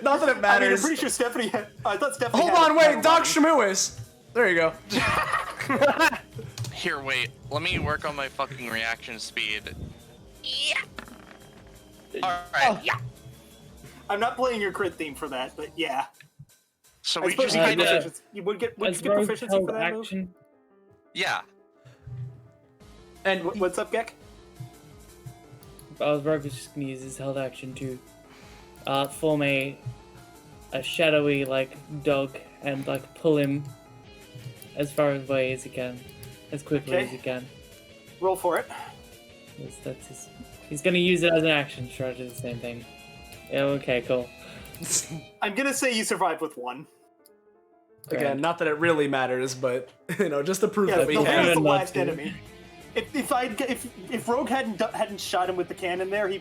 Not that it I mean, I'm matters. pretty sure Stephanie had. I thought Stephanie. Hold had on, wait. had Doc 11. Shamu is. There you go. Here, wait. Let me work on my fucking reaction speed. Alright. Yeah. I'm not playing your crit theme for that, but yeah. So I we suppose just you, kind get of. proficiency. You would get As you get Rogue proficiency held for that move? action, Yeah. And What's up, Gek? Rogue is just gonna use his held action to form a shadowy like dog and like pull him as far away as he can, as quickly Okay. as he can. Roll for it. That's his, he's gonna use it as an action to try to do the same thing. Yeah, okay, cool. I'm gonna say you survived with 1. again, not that it really matters, but just to prove Yeah, that we Nulvanor can. is the Not last to. enemy. If Rogue hadn't shot him with the cannon there,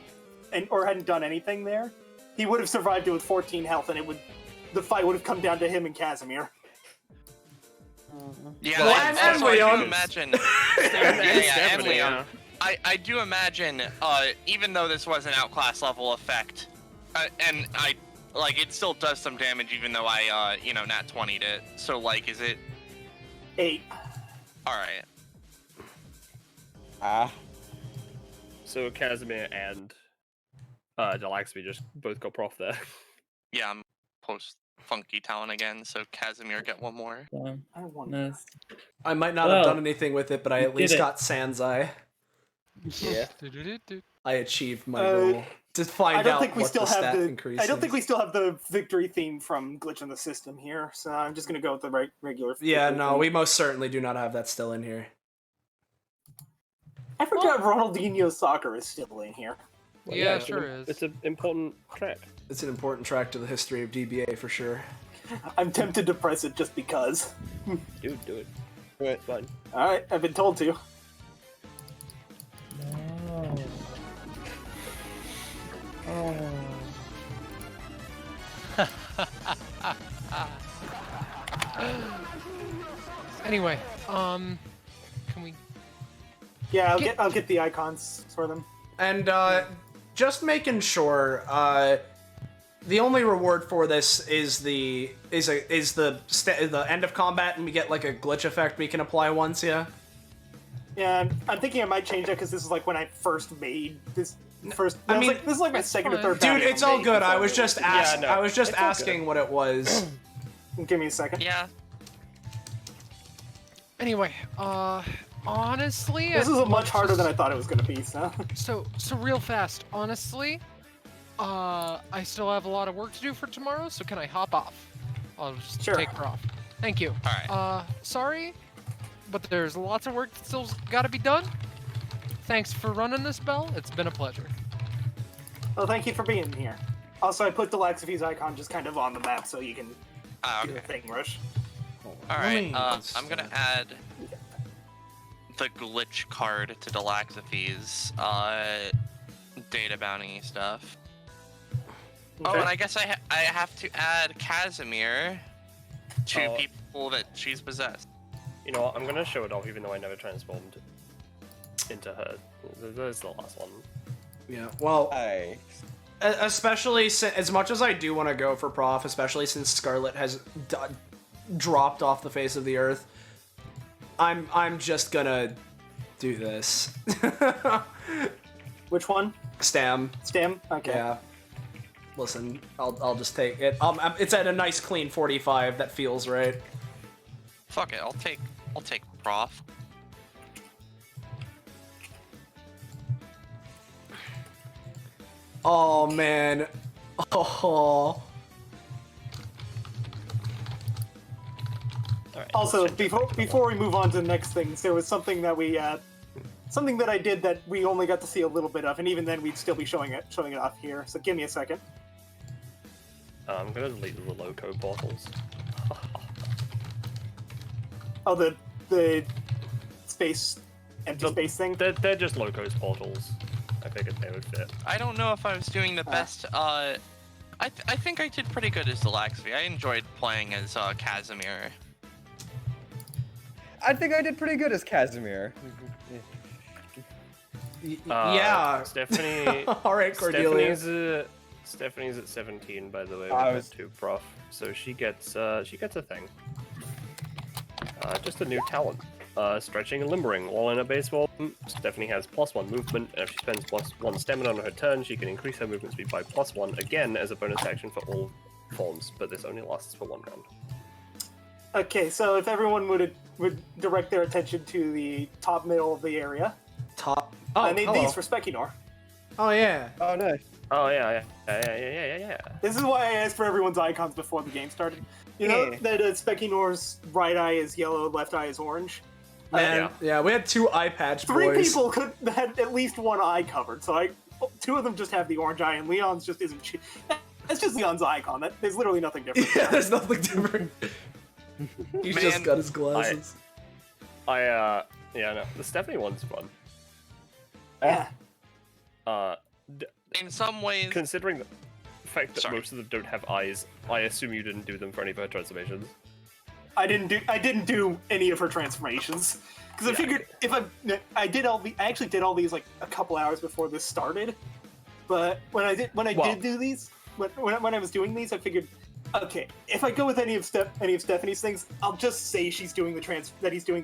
or hadn't done anything there, he would have survived it with 14 health, and the fight would have come down to him and Casimir. Yeah, Well, and and also I Leon. do imagine. And and Stephanie, Leon. I do imagine, even though this was an outclass level effect, and it still does some damage, even though I, nat 20'd it. So, is it? 8. Alright. So Casimir and Delaxby just both got prof there. Yeah, I'm post Funky Talon again, so Casimir get one more. Yeah, I won. nice. I might not have Well, done anything with it, but I you at least did it. got Sans Eye. Yeah. I achieved my goal to find I don't out think we what still the have stat the. increases. I don't think we still have the victory theme from Glitch in the System here, so I'm just gonna go with the regular. Yeah, victory no, theme. we most certainly do not have that still in here. I forgot Ronaldinho Soccer is still in here. Well, Yeah, it's sure an, is. It's an important track. It's an important track to the history of DBA for sure. I'm tempted to press it just because. Dude, do it. Do it. It's fine. All right, I've been told to. Oh. Anyway, can we? Yeah, I'll get the icons for them. And just making sure, the only reward for this is the end of combat, and we get like a glitch effect we can apply once. Yeah. Yeah, I'm thinking I might change that because this is like when I first made this. This is like my second or fine. third. Dude, bounty it's I've all made good. I before was this. just Yeah, no, I was just it's all asking what it was. Give me a second. Yeah. Anyway, honestly, This is a much let's harder than I just- thought it was gonna be. So. So real fast, honestly, I still have a lot of work to do for tomorrow, so can I hop off? I'll just Sure. take her off. Thank you. Alright. Sorry, but there's lots of work that still's gotta be done. Thanks for running this, Bell. It's been a pleasure. Well, thank you for being here. Also, I put the Laxafi's icon just kind of on the map so you can do the Okay. thing, Rush. Alright, I'm gonna add the glitch card to Delaxaphy's data bounty stuff. Oh, Okay. and I guess I have to add Casimir to Oh. people that she's possessed. You know what? I'm gonna show it off, even though I never transformed into her. There's the last one. Yeah. Well, Nice. especially as much as I do want to go for prof, especially since Scarlet has dropped off the face of the earth, I'm just gonna do this. Which one? Stam. Stam? Okay. Yeah. Listen, I'll just take it. It's at a nice clean 45. That feels right. Fuck it, I'll take prof. Oh man. Oh. Alright. Also, before we move on to the next things, there was something that something that I did that we only got to see a little bit of, and even then we'd still be showing it off here. So give me a second. I'm gonna delete the loco portals. Oh, the space, empty space thing. They're just locos portals. I figured they would fit. I don't know if I was doing the best. I think I did pretty good as Delaxaphy. I enjoyed playing as Casimir. I think I did pretty good as Casimir. Yeah. Stephanie. All right, Cordelia. Stephanie's at 17, by the way. I With was- her 2 prof, so she gets a thing. Just a new talent. stretching and limbering. While in a base form, Stephanie has +1 movement, and if she spends +1 stamina on her turn, she can increase her movement speed by +1 again as a bonus action for all forms, but this only lasts for 1 round. Okay, so if everyone would direct their attention to the top middle of the area. Top. Oh, I made hello. these for Spekinor. Oh yeah. Oh, nice. Oh yeah. This is why I asked for everyone's icons before the game started. You know that Spekinor's right eye is yellow, left eye is orange? Man, yeah, we had 2 eye patch boys. 3 people had at least 1 eye covered, so 2 of them just have the orange eye, and Leon's just isn't. That's just Leon's icon. There's literally nothing different. Yeah, there's nothing different. He's just got his glasses. Yeah, no, the Stephanie one's fun. Yeah. In some ways, Considering the fact that most of them don't have eyes, I assume you didn't do them for any of her transformations. I didn't do any of her transformations because I figured if I actually did all these like a couple hours before this started, but when I did do these, when I was doing these, I figured, okay, if I go with any of Stephanie's things, I'll just say he's doing the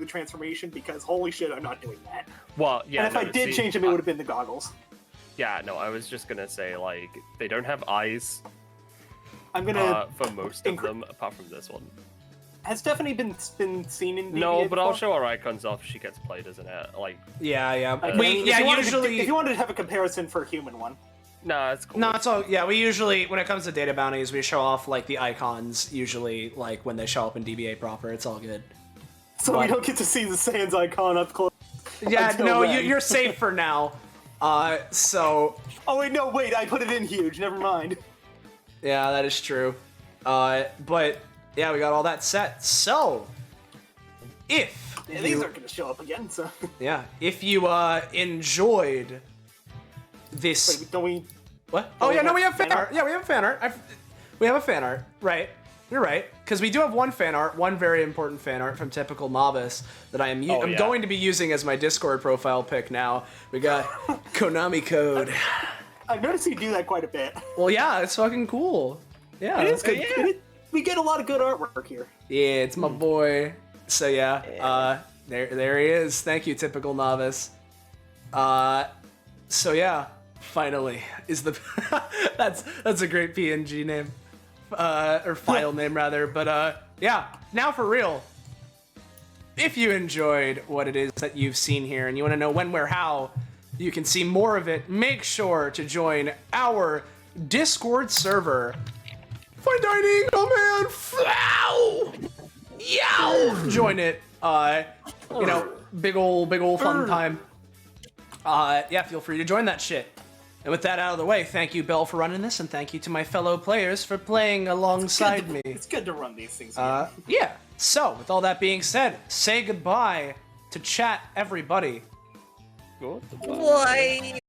transformation because holy shit, I'm not doing that. Well, yeah. And if I did change them, it would have been the goggles. Yeah, no, I was just gonna say like they don't have eyes. I'm gonna for most of them, apart from this one. Has Stephanie been seen in DBA No, but before? I'll show her icons off if she gets played, isn't it? Like. Yeah. Usually. If you wanted to have a comparison for a human one. No, it's cool. No, it's all. Yeah, we usually, when it comes to data bounties, we show off like the icons. Usually, like when they show up in DBA proper, it's all good. So we don't get to see the Sans icon up close. Yeah, no, you're safe for now. So. Oh wait, no, wait, I put it in huge. Never mind. Yeah, that is true. But yeah, we got all that set. So, if these aren't gonna show up again. So. Yeah, if you enjoyed this. Wait, don't we? What? Oh yeah, no, we have fan art. Yeah, we have fan art. We have a fan art. Right. You're right. Because we do have one fan art, one very important fan art from Typical Novice that I'm going to be using as my Discord profile pic now. We got Konami Code. I've noticed you do that quite a bit. Well, yeah, it's fucking cool. Yeah, it is good. Yeah. We get a lot of good artwork here. Yeah, it's my boy. So yeah, there he is. Thank you, Typical Novice. So yeah, finally is the that's a great PNG name. Or file name rather, but yeah, now for real. If you enjoyed what it is that you've seen here and you want to know when, where, how you can see more of it, make sure to join our Discord server. Fine dining, oh man, flow, yow, join it. You know, big ol' fun time. Yeah, feel free to join that shit. And with that out of the way, thank you, Bell, for running this, and thank you to my fellow players for playing alongside me. It's good to run these things. Yeah. So, with all that being said, say goodbye to chat, everybody. Goodbye. Why?